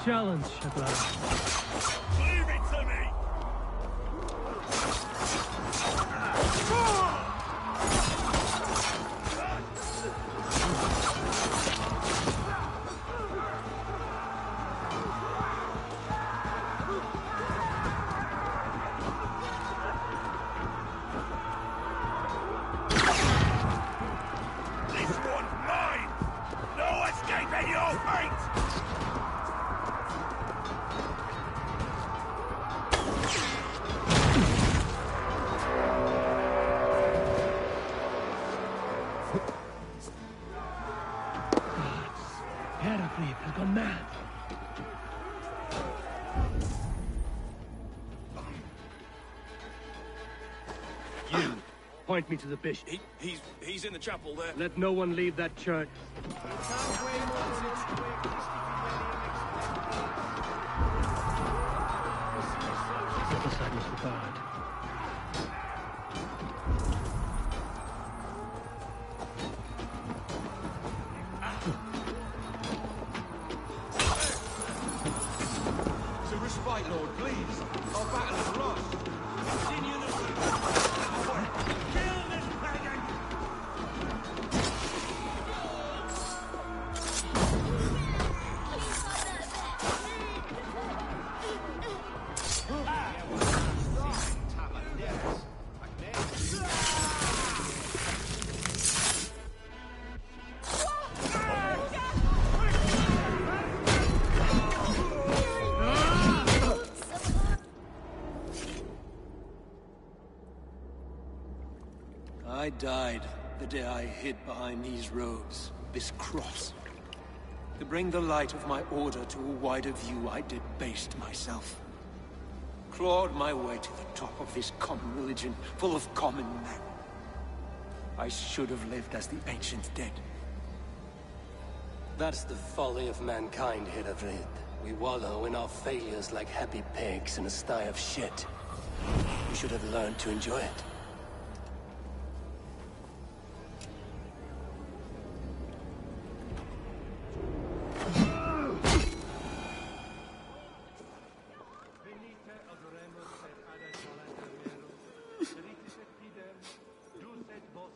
Challenge at last. Leave it to me! This one's mine! No escaping your fate! Heracles has gone mad. You, point me to the bishop. He's in the chapel there. Let no one leave that church. Step aside, Mr. Guard. To respite, Lord, please. Our battle is lost. Continue the kill this pagan! I died the day I hid behind these robes, this cross. To bring the light of my order to a wider view, I debased myself. Clawed my way to the top of this common religion, full of common men. I should have lived as the ancient dead. That's the folly of mankind, Hiravrid. We wallow in our failures like happy pigs in a sty of shit. We should have learned to enjoy it.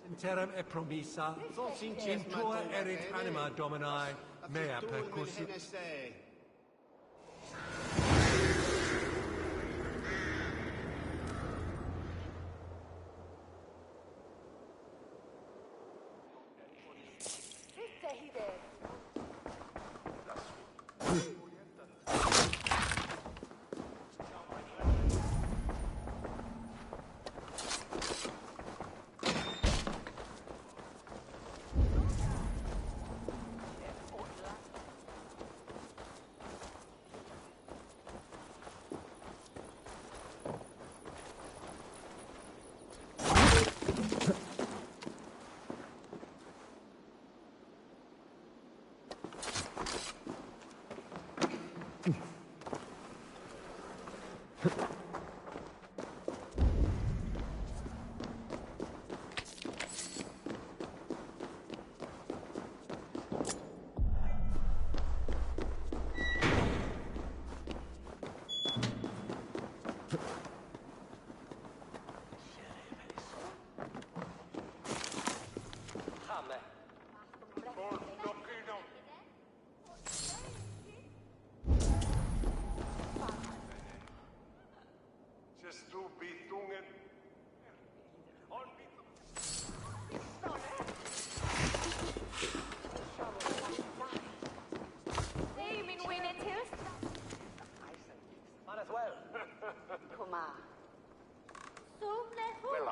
Interim e promissa, in tua erit anima domini, mea percussit.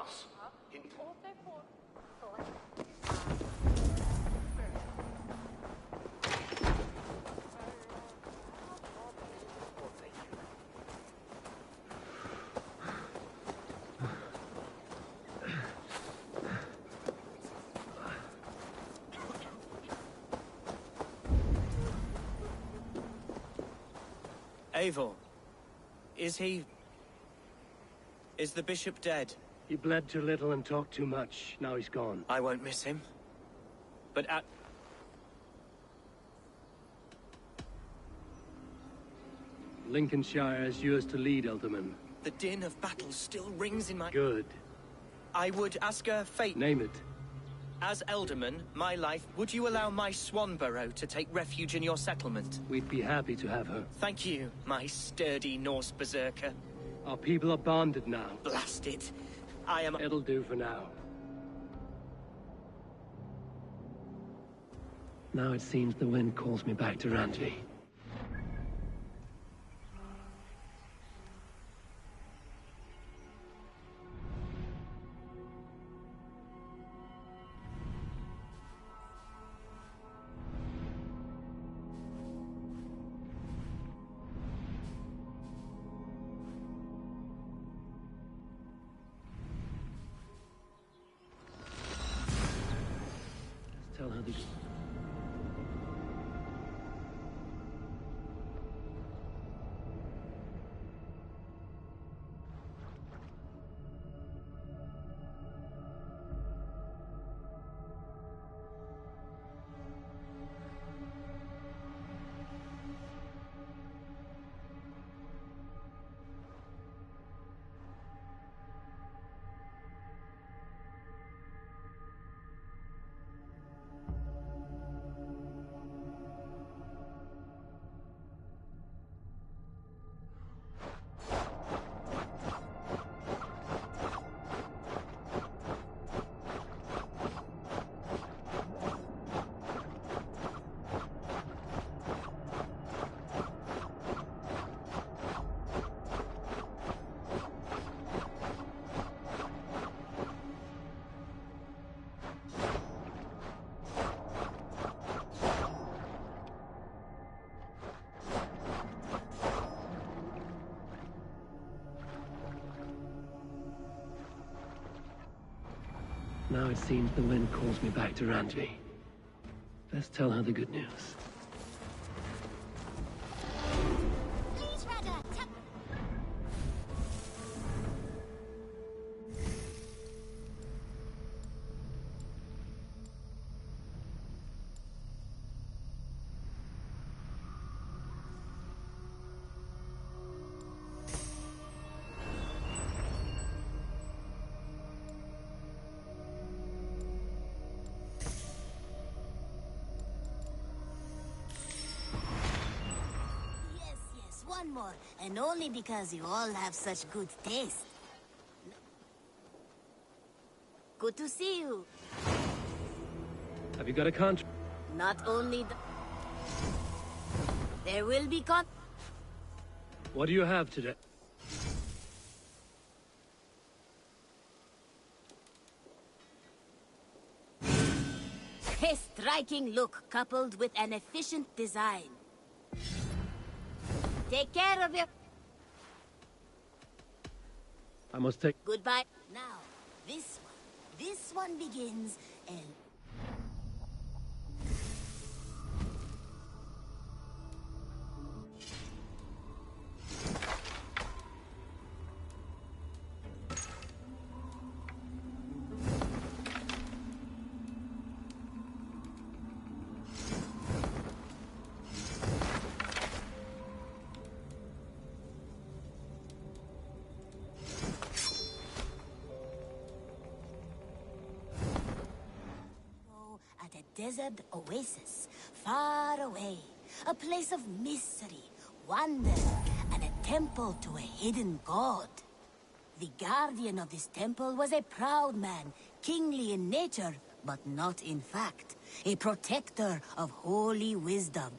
house. Eivor, is the bishop dead? He bled too little and talked too much. Now he's gone. I won't miss him. But at... Lincolnshire is yours to lead, Elderman. The din of battle still rings in my... Good. I would ask a fate... Name it. As Elderman, my life, would you allow my Swanborough to take refuge in your settlement? We'd be happy to have her. Thank you, my sturdy Norse berserker. Our people are bonded now. Blast it. I am... It'll do for now. Now it seems the wind calls me back to Ranji. Tell her the... Now it seems the wind calls me back to Ranji. Let's tell her the good news. Please, Radha, one more, and only because you all have such good taste. Good to see you. Have you got a contract? Not only the... There will be What do you have today? A striking look coupled with an efficient design. Take care of your... I must take... Goodbye. Now, this one begins, and... desert oasis, far away. A place of mystery, wonder, and a temple to a hidden god. The guardian of this temple was a proud man, kingly in nature, but not in fact. A protector of holy wisdom.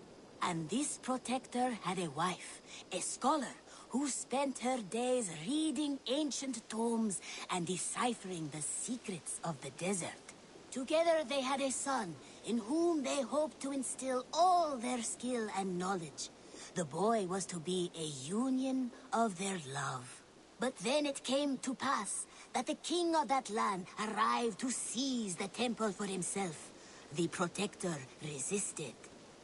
And this protector had a wife, a scholar, who spent her days reading ancient tomes and deciphering the secrets of the desert. Together they had a son, in whom they hoped to instill all their skill and knowledge. The boy was to be a union of their love. But then it came to pass that the king of that land arrived to seize the temple for himself. The protector resisted.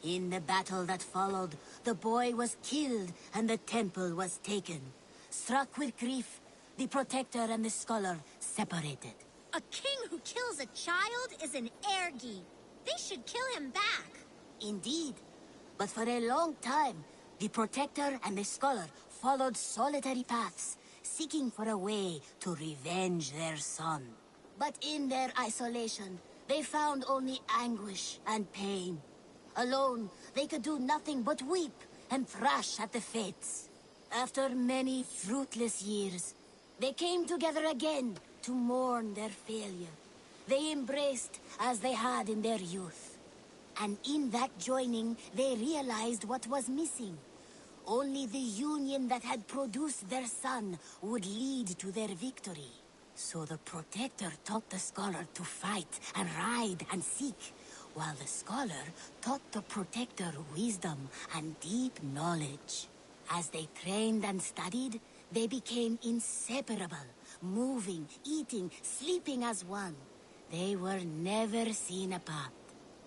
In the battle that followed, the boy was killed and the temple was taken. Struck with grief, the protector and the scholar separated. A king who kills a child is an ergi. They should kill him back. Indeed. But for a long time, the protector and the scholar followed solitary paths, seeking for a way to revenge their son. But in their isolation, they found only anguish and pain. Alone, they could do nothing but weep and thrash at the fates. After many fruitless years, they came together again to mourn their failure. They embraced as they had in their youth. And in that joining, they realized what was missing. Only the union that had produced their son would lead to their victory. So the protector taught the scholar to fight and ride and seek, while the scholar taught the protector wisdom and deep knowledge. As they trained and studied, they became inseparable, moving, eating, sleeping as one. They were never seen apart.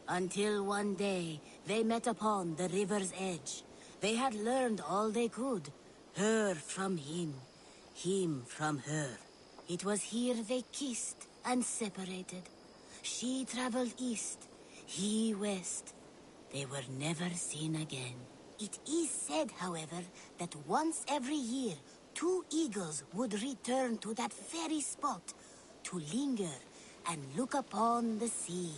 Until one day, they met upon the river's edge. They had learned all they could, her from him, him from her. It was here they kissed and separated. She traveled east, he west. They were never seen again. It is said, however, that once every year, 2 eagles would return to that very spot to linger and look upon the sea.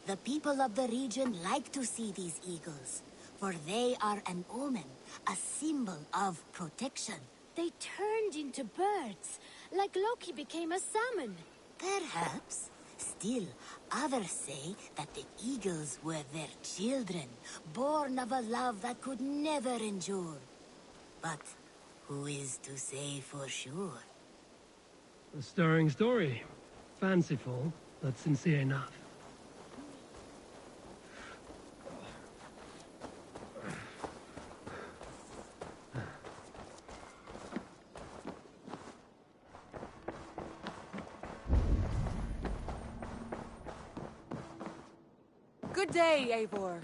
The people of the region like to see these eagles, for they are an omen, a symbol of protection. They turned into birds, like Loki became a salmon. Perhaps. Still, others say that the eagles were their children, born of a love that could never endure. But who is to say for sure? A stirring story. Fanciful, but sincere enough. Good day, Eivor.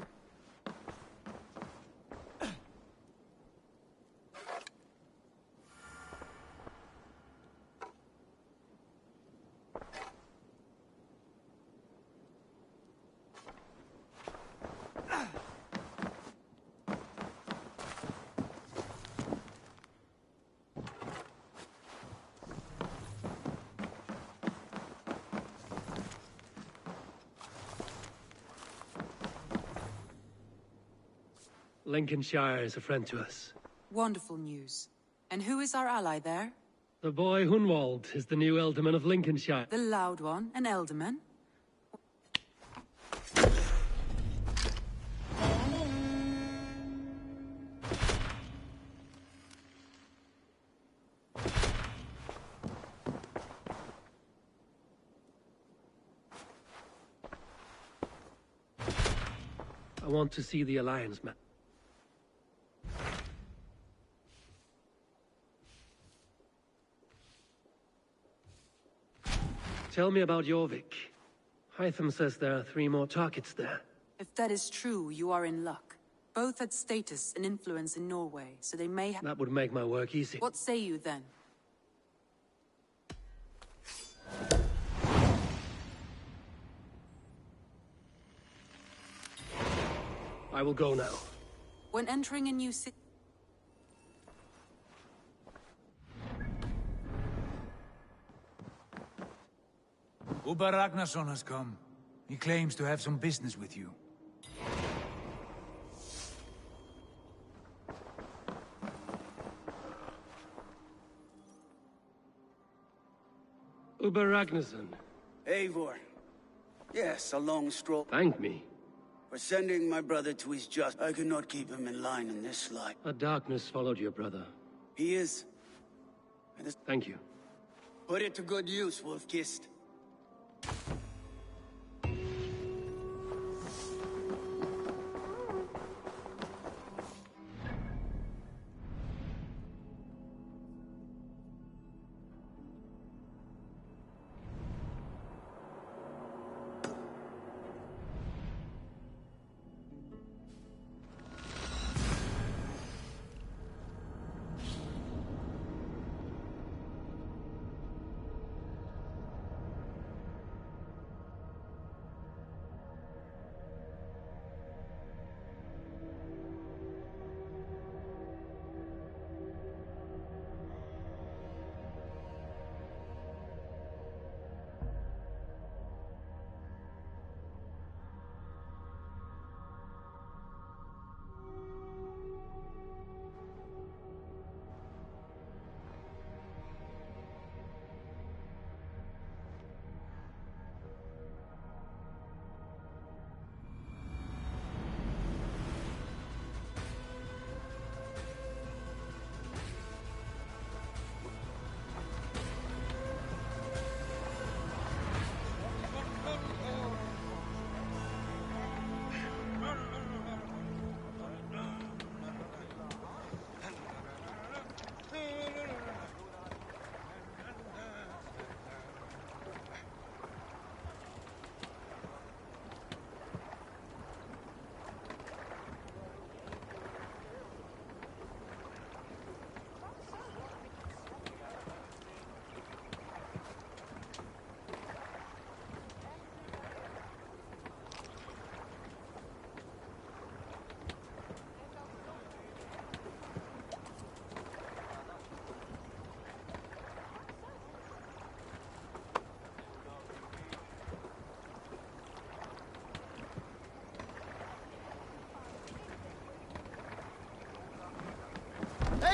Lincolnshire is a friend to us. Wonderful news. And who is our ally there? The boy Hunwald is the new Ealdorman of Lincolnshire. The loud one, an Ealdorman? I want to see the Alliance map. Tell me about Jorvik. Hytham says there are 3 more targets there. If that is true, you are in luck. Both had status and influence in Norway, so they may have... That would make my work easy. What say you then? I will go now. When entering a new city... Uber Ragnarsson has come. He claims to have some business with you. Uber Ragnarsson. Eivor. Yes, a long stroll. Thank me. For sending my brother to his just. I could not keep him in line in this light. A darkness followed your brother. He is. Thank you. Put it to good use, Wolf-Kissed.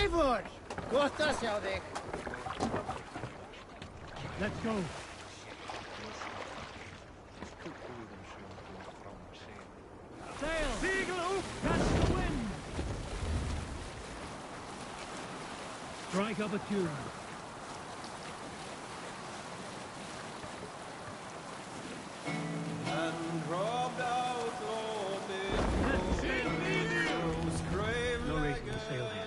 Eivor! Kohta sjá Let's go. Sail! Seagull up! Catch the wind! Strike up a tune. And robbed out all the No reason to sail here.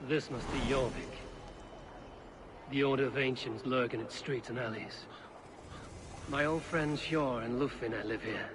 This must be Jorvik. The Order of Ancients lurk in its streets and alleys. My old friends Hjor and Lufin live here.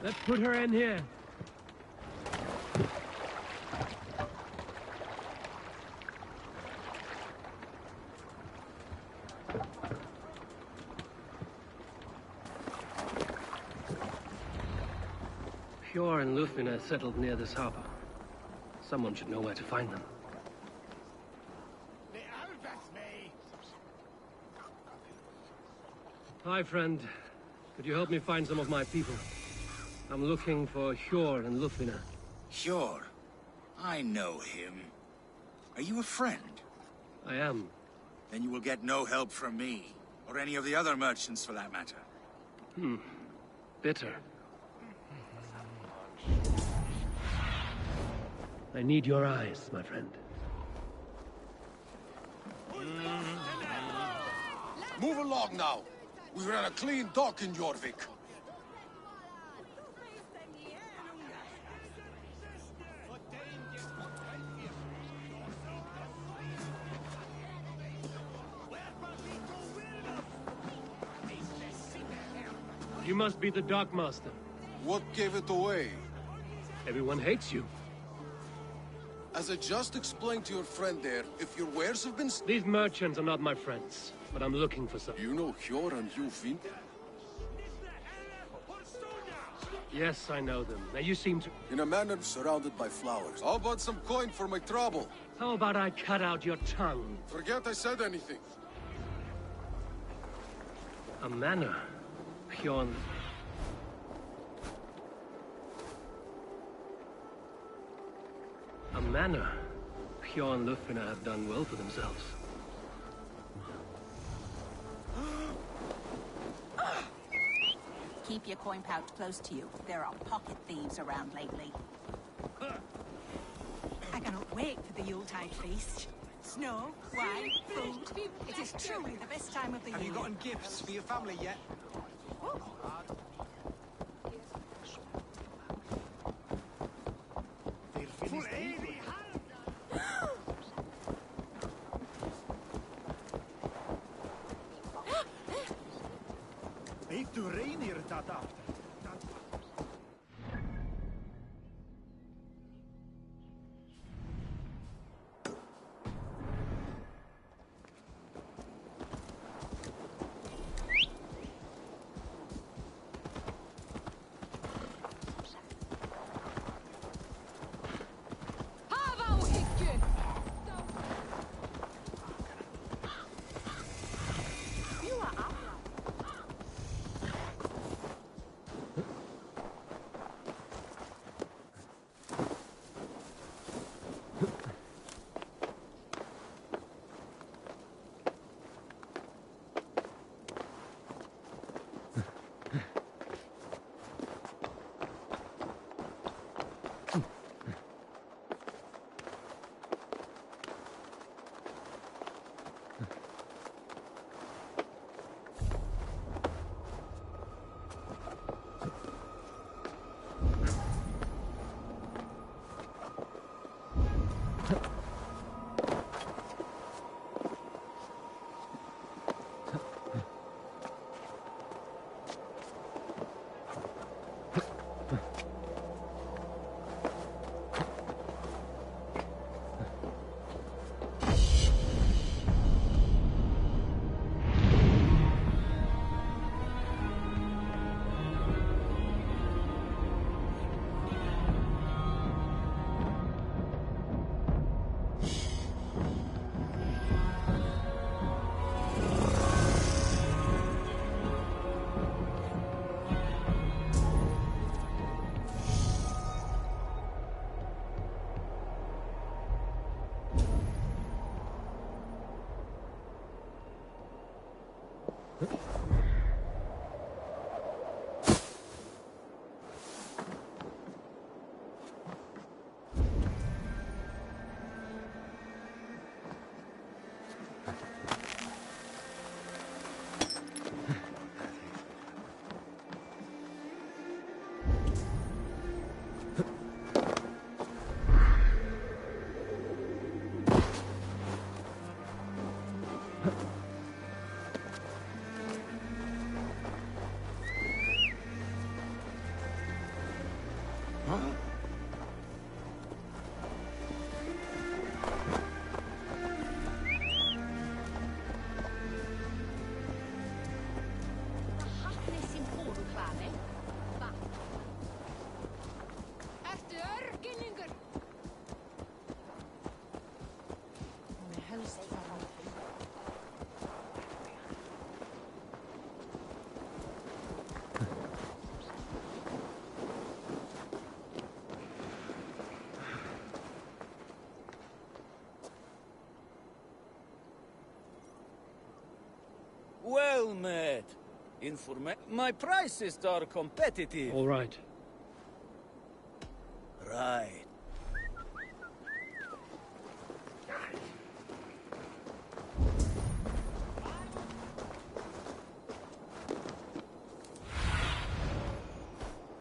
Let's put her in here. Hjor and Lufina settled near this harbor. Someone should know where to find them. Hi, friend. Could you help me find some of my people? I'm looking for Hjor and Lufina. Hjor? I know him. Are you a friend? I am. Then you will get no help from me, or any of the other merchants for that matter. Bitter. I need your eyes, my friend. Move along now. We ran a clean dock in Jorvik. You must be the dockmaster. What gave it away? Everyone hates you. As I just explained to your friend there, if your wares have been... These merchants are not my friends, but I'm looking for some. You know Hjor and Lufin? Yes, I know them. Now you seem to... In a manor surrounded by flowers. How about some coin for my trouble? How about I cut out your tongue? Forget I said anything. A manor? Hjorn... manor. Pure and Lufina have done well for themselves. Keep your coin pouch close to you. There are pocket thieves around lately. I cannot wait for the Yuletide feast. Snow, wine, food. It is truly the best time of the year. Have you gotten gifts for your family yet? Weet u Reinier dat af? Well met. My prices are competitive. All right. Right.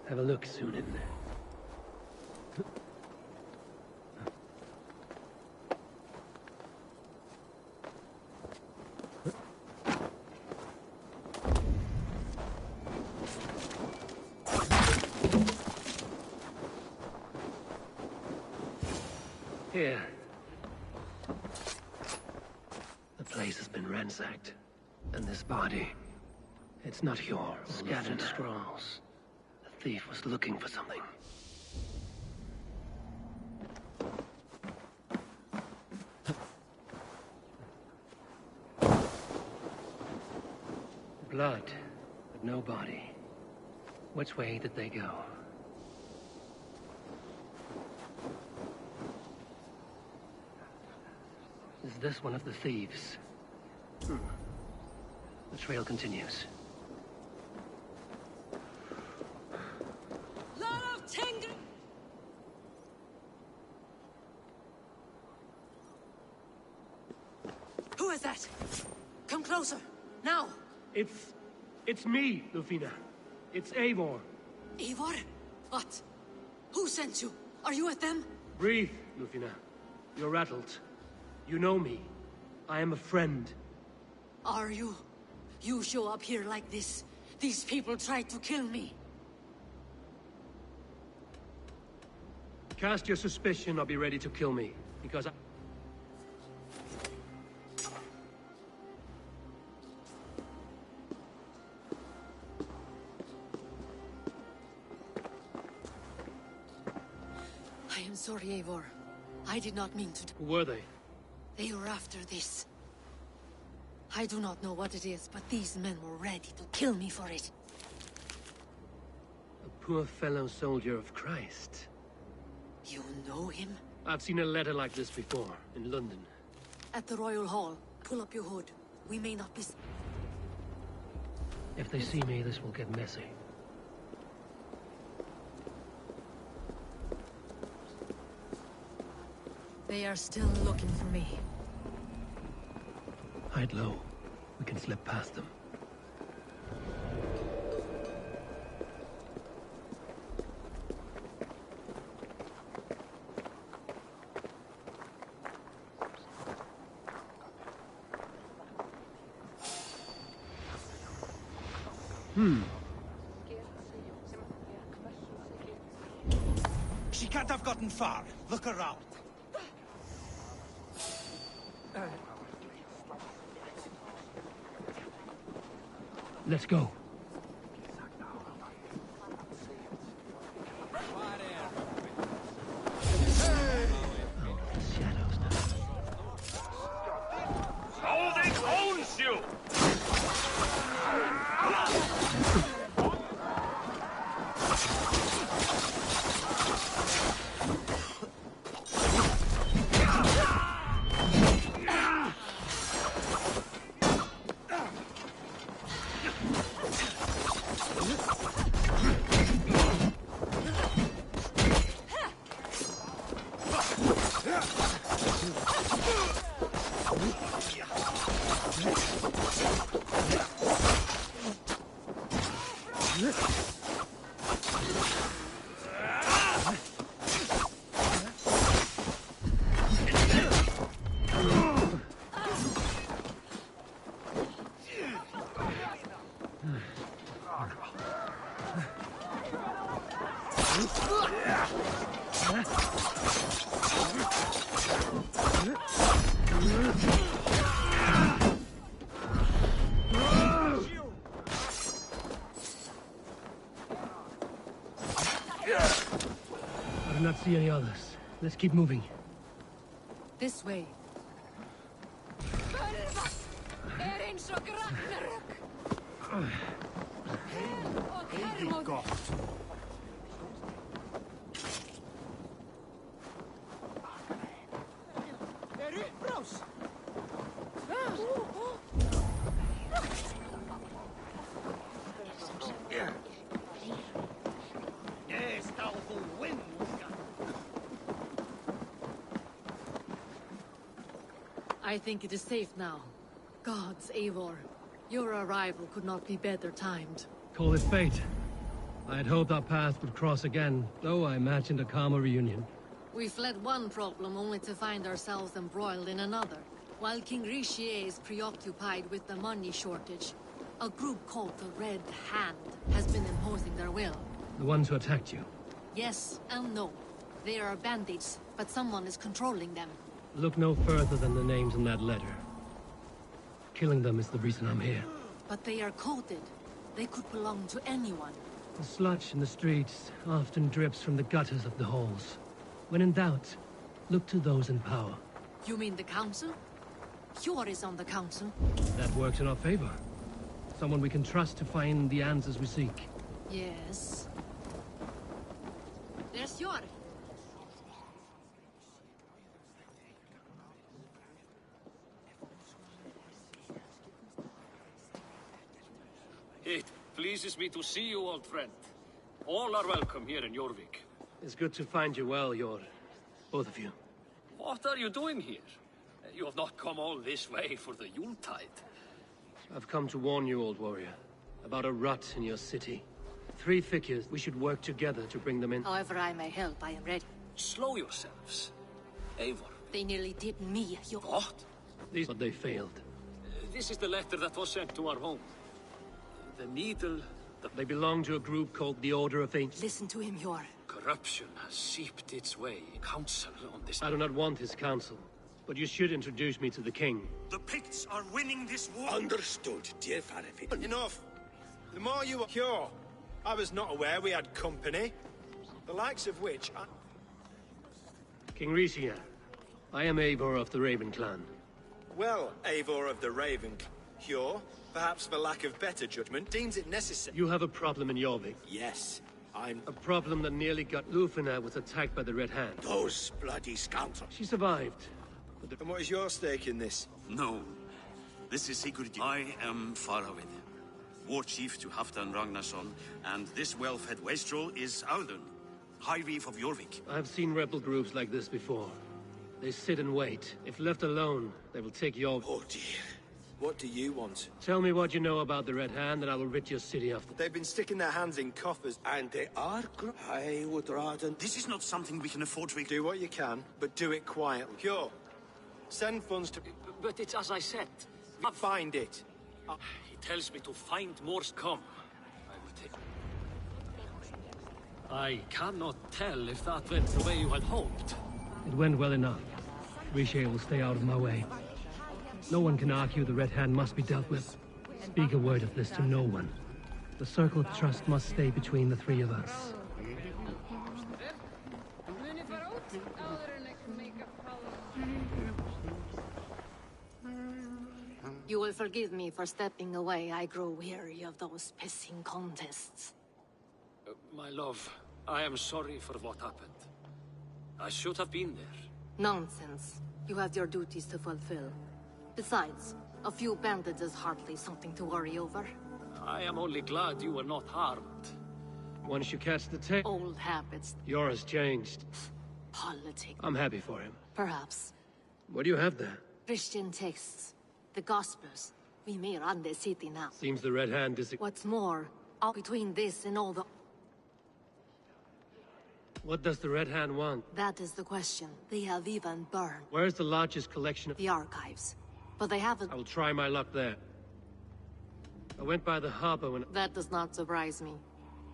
Have a look, Sunan. Here. The place has been ransacked. And this body, it's not your scattered scrolls. The thief was looking for something. Blood, but no body. Which way did they go? this one of the thieves? The trail continues. Who is that? Come closer, now! It's me, Lufina. It's Eivor. Eivor? What? Who sent you? Are you with them? Breathe, Lufina. You're rattled. You know me. I am a friend. Are you? You show up here like this. These people tried to kill me. Cast your suspicion or be ready to kill me, because I am sorry, Eivor. I did not mean to. Who were they? They were after this. I do not know what it is, but these men were ready to kill me for it. A poor fellow soldier of Christ. You know him? I've seen a letter like this before, in London. At the Royal Hall. Pull up your hood. We may not be... If they see me, this will get messy. They are still looking for me. Hide low. We can slip past them. She can't have gotten far. Look around. Let's go. Holding owns you! I do not see any others. Let's keep moving. This way. I think it is safe now. Gods, Eivor. Your arrival could not be better timed. Call it fate. I had hoped our paths would cross again, though I imagined a calmer reunion. We fled one problem only to find ourselves embroiled in another. While King Richier is preoccupied with the money shortage, a group called the Red Hand has been imposing their will. The ones who attacked you? Yes and no. They are bandits, but someone is controlling them. Look no further than the names in that letter. Killing them is the reason I'm here. But they are coded. They could belong to anyone. The sludge in the streets often drips from the gutters of the halls. When in doubt, look to those in power. You mean the council? Hjor is on the council. That works in our favor. Someone we can trust to find the answers we seek. Yes. There's Hjor. It pleases me to see you, old friend. All are welcome here in Jorvik. It's good to find you well, both of you. What are you doing here? You have not come all this way for the Yuletide. I've come to warn you, old warrior, about a rut in your city. 3 figures, we should work together to bring them in. However I may help, I am ready. Slow yourselves. Eivor. They nearly did me, What? But they failed. This is the letter that was sent to our home. The needle... They belong to a group called the Order of Ancient. Listen to him, Yor. Corruption has seeped its way. Council on this... I do not want his counsel, but you should introduce me to the king. The Picts are winning this war. Understood, dear Farafin. Enough. The more you cure. I was not aware we had company. The likes of which I... King Risia, I am Eivor of the Raven clan. Well, Eivor of the Raven, Cure, perhaps for lack of better judgment, deems it necessary. You have a problem in Jorvik. Yes, A problem that nearly got Lufina was attacked by the Red Hand. Those bloody scoundrels. She survived. And what is your stake in this? No. This is security. I am Farawid, war chief to Halfdan Ragnarsson, and this well-fed wastrel is Audun, High Reef of Jorvik. I've seen rebel groups like this before. They sit and wait. If left alone, they will take Jorvik. Oh dear. What do you want? Tell me what you know about the Red Hand, and I will rid your city of them. They've been sticking their hands in coffers. And they are... I would rather... This is not something we can afford to... Do what you can, but do it quietly. Cure. Send funds to... But it's as I said. Find it. He tells me to find more scum. I will take... I cannot tell if that went the way you had hoped. It went well enough. Riche will stay out of my way. No one can argue the Red Hand must be dealt with. Speak a word of this to no one. The circle of trust must stay between the 3 of us. You will forgive me for stepping away. I grow weary of those pissing contests. My love, I am sorry for what happened. I should have been there. Nonsense. You have your duties to fulfill. Besides, a few bandits is hardly something to worry over. I am only glad you were not harmed. Once you catch the tail... Old habits. Yours changed. Politics. I'm happy for him. Perhaps. What do you have there? Christian texts. The Gospels. We may run the city now. Seems the Red Hand is... What's more, between this and all the... What does the Red Hand want? That is the question. They have even burned. Where's the largest collection of... The archives. But they haven't... I will try my luck there. I went by the harbor when... That does not surprise me.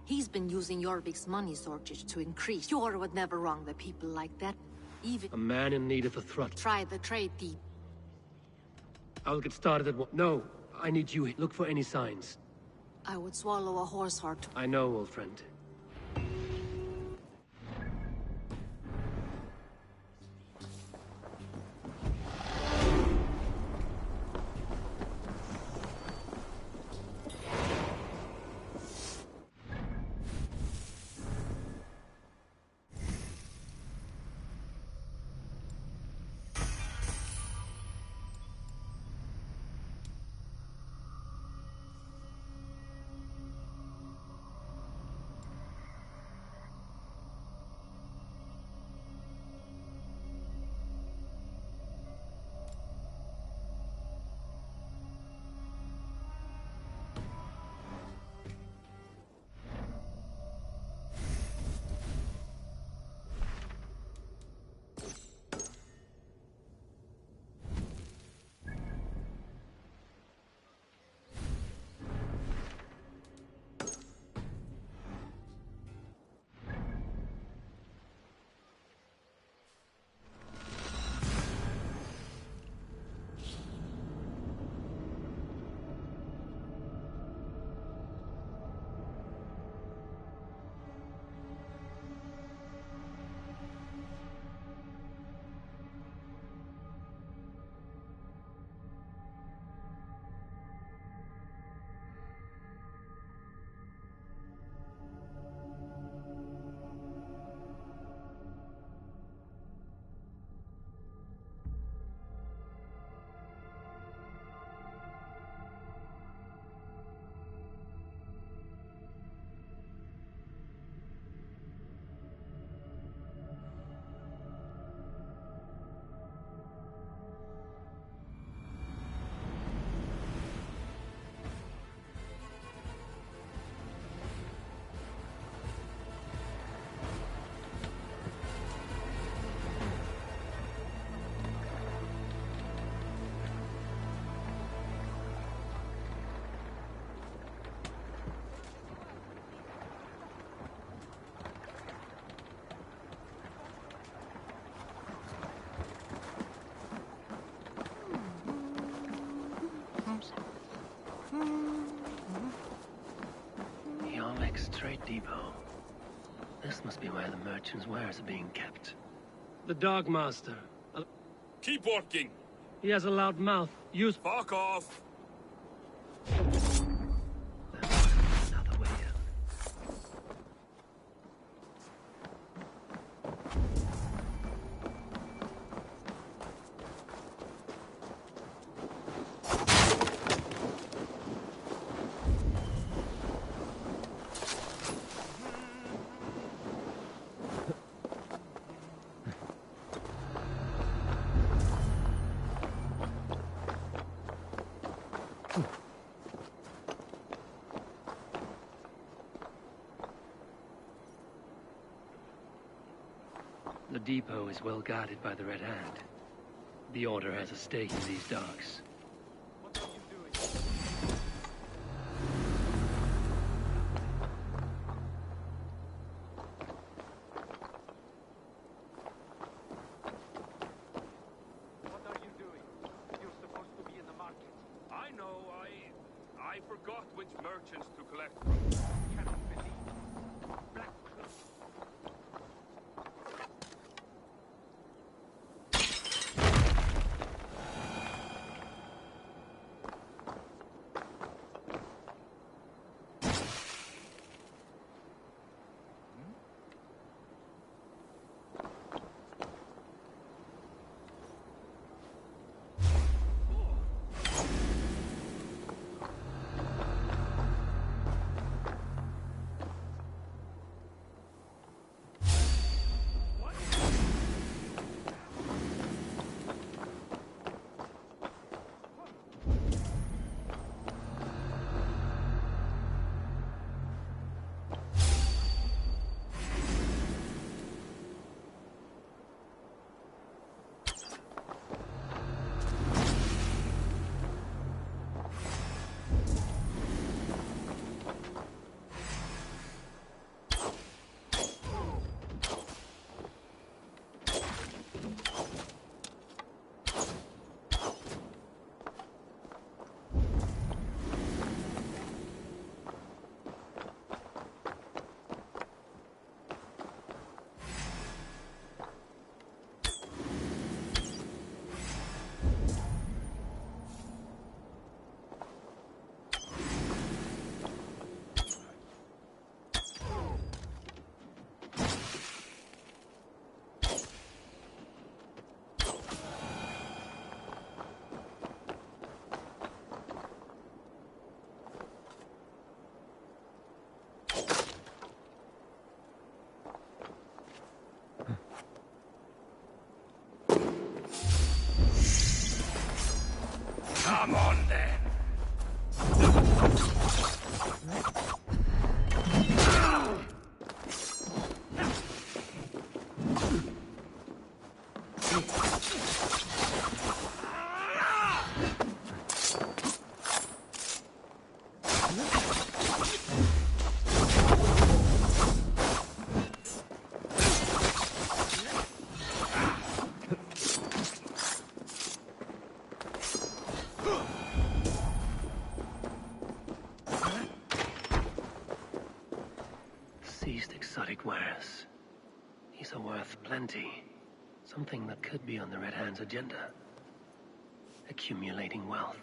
He's been using Jorvik's money shortage to increase. Yor would never wrong the people like that. Even... A man in need of a thrust. Try the trade deep. I will get started at what... No, I need you. Look for any signs. I would swallow a horse heart. I know, old friend. Next trade depot. This must be where the merchants' wares are being kept. The Dark Master. Keep working. He has a loud mouth. Use... Fuck off. Another way in. The depot is well guarded by the Red Hand. The Order has a stake in these docks. What are you doing? You're supposed to be in the market. I know, I forgot which merchants to collect from. Cannot believe. Black Come on, then. Seized exotic wares. These are worth plenty. Something that could be on the Red Hand's agenda. Accumulating wealth.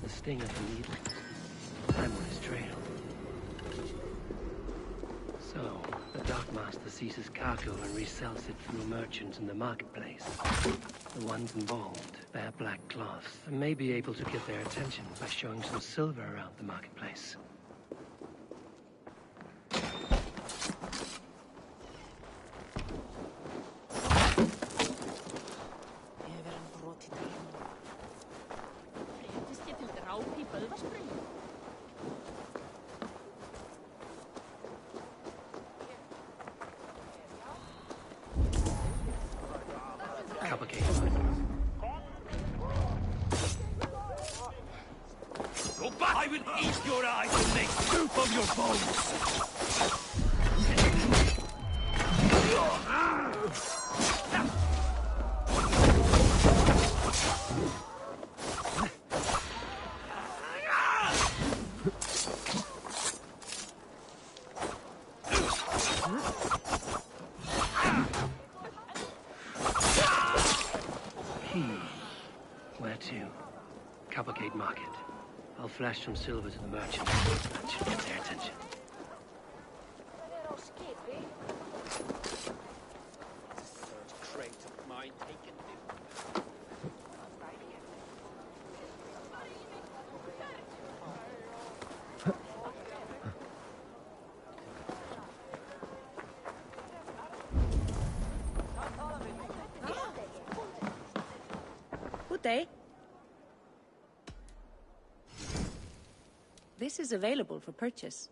Sting of the needle. I'm on his trail. So, the Dark Master seizes cargo and resells it through merchants in the marketplace. The ones involved bear black cloths and may be able to get their attention by showing some silver around the marketplace. sure I can make soup of your bones! Where to? Cavalcade Market. I'll flash some silver to the merchant. That should get their attention. Good day. This is available for purchase.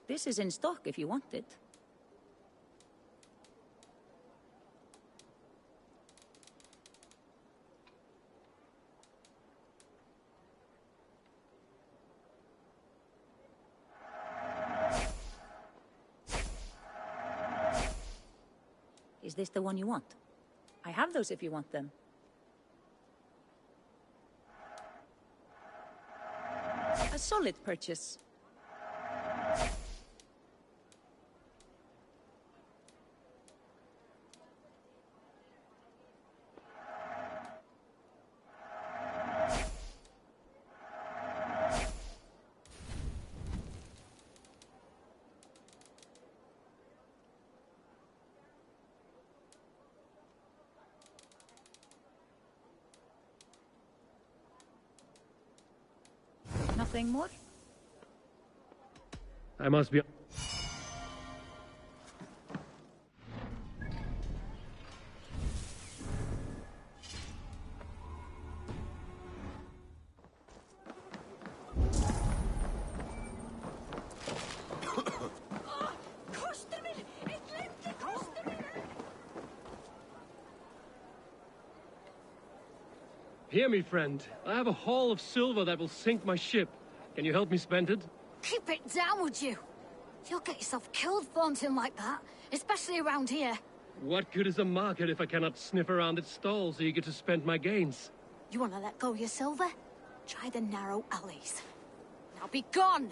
This is in stock if you want it. Is this the one you want? I have those if you want them. A solid purchase. Nothing more? I must be... Hear me, friend. I have a haul of silver that will sink my ship. Can you help me spend it? Keep it down, would you? You'll get yourself killed flaunting like that, especially around here. What good is a market if I cannot sniff around its stalls eager to spend my gains? You want to let go of your silver? Try the narrow alleys. Now be gone!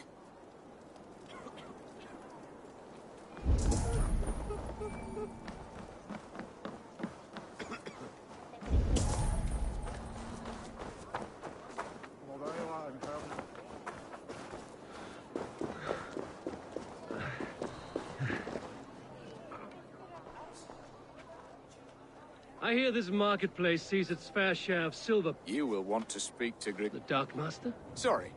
I hear this marketplace sees its fair share of silver. You will want to speak to The Dark Master? Sorry.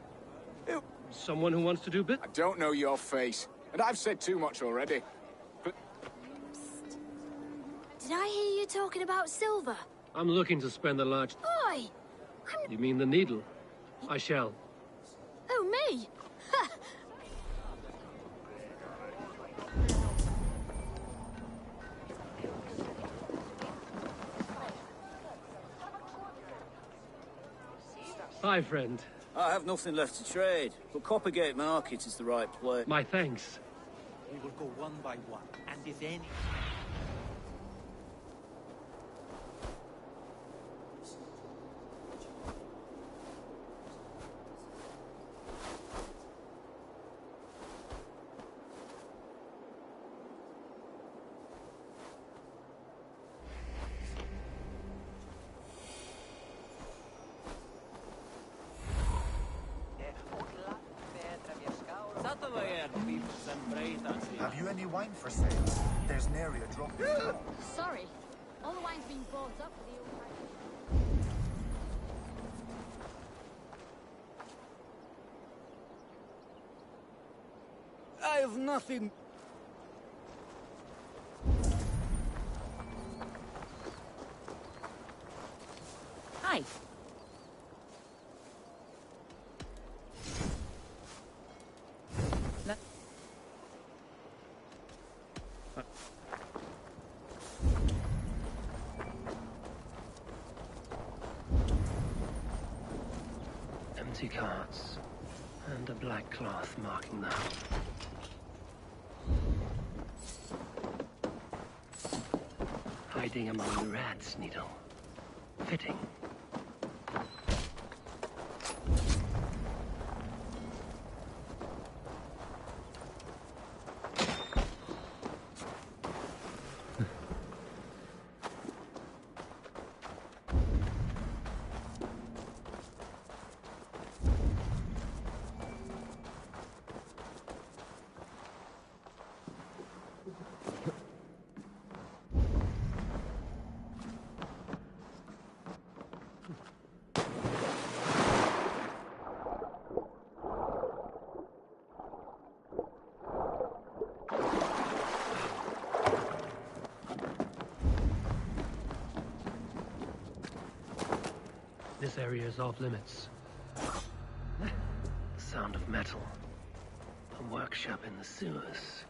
Who? Someone who wants to do bit? I don't know your face, and I've said too much already. But Did I hear you talking about silver? I'm looking to spend a large... Oi! You mean the needle? I shall. Oh, me? Ha! Hi, friend. I have nothing left to trade, but Coppergate Market is the right place. My thanks. We will go one by one, and if any... Have you any wine for sale? There's nary a drop. Sorry. All the wine's been bought up for the old I have nothing. Hi. Empty cards. And a black cloth marking them. Hiding among the rats, Needle. Fitting. This area is off limits. The sound of metal. A workshop in the sewers.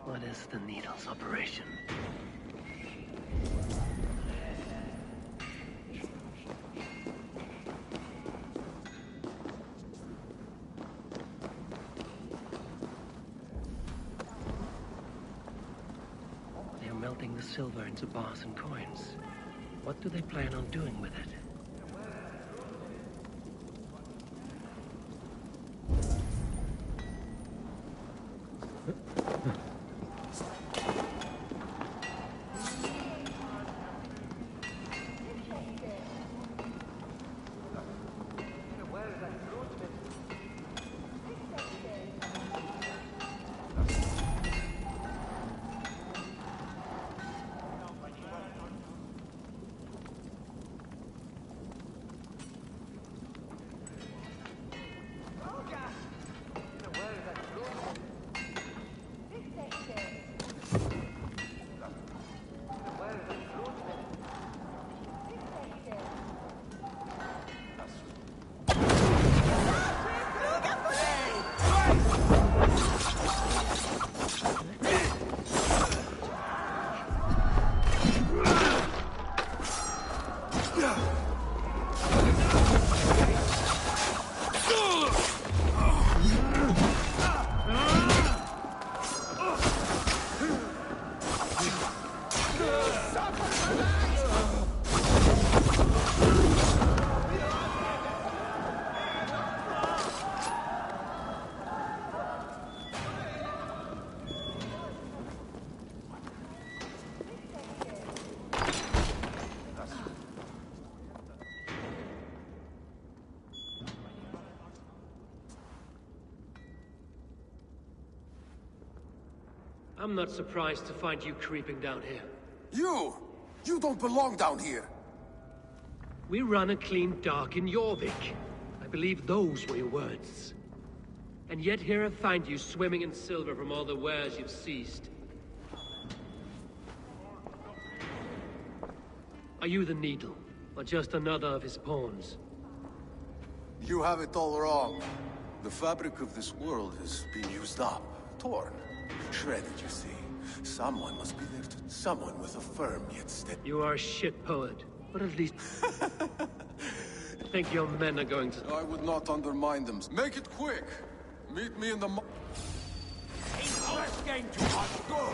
What is the Needle's operation? They are melting the silver into bars and coins. What do they plan on doing with it? I'm not surprised to find you creeping down here. You! You don't belong down here! We run a clean dock in Jorvik. I believe those were your words. And yet here I find you swimming in silver from all the wares you've seized. Are you the Needle, or just another of his pawns? You have it all wrong. The fabric of this world has been used up, torn, shredded, you see. Someone must be there to... Someone with a firm yet steady... You are a shit poet, but at least... I think your men are going to... I would not undermine them. Make it quick! Meet me in the... Let's game to us, go!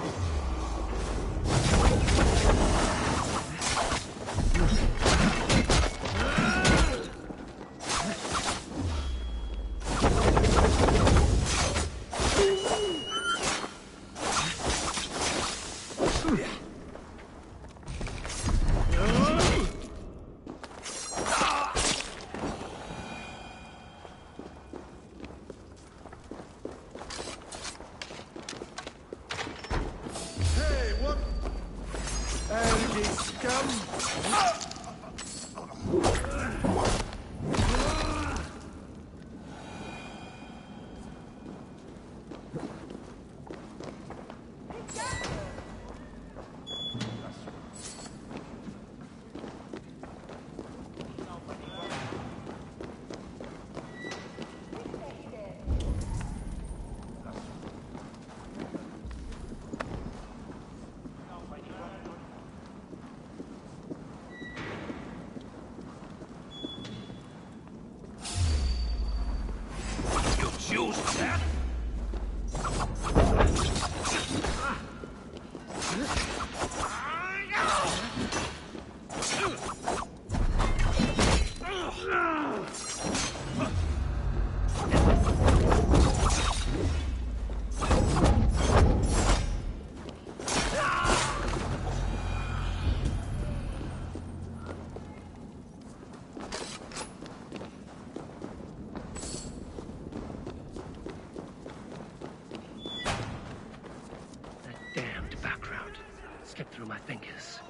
my fingers.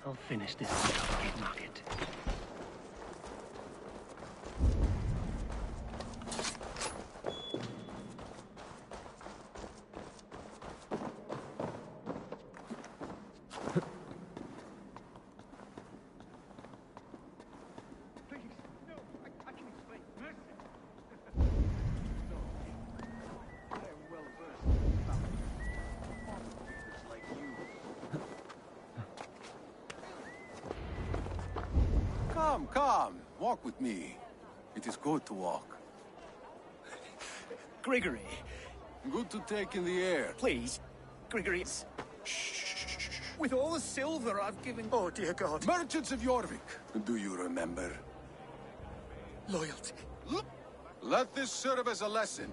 I'll finish this complicated market. Come. Walk with me. It is good to walk. Grigory. Good to take in the air. Please. Grigory. Shh. With all the silver I've given... Oh, dear God. Merchants of Jorvik. Do you remember? Loyalty. Let this serve as a lesson.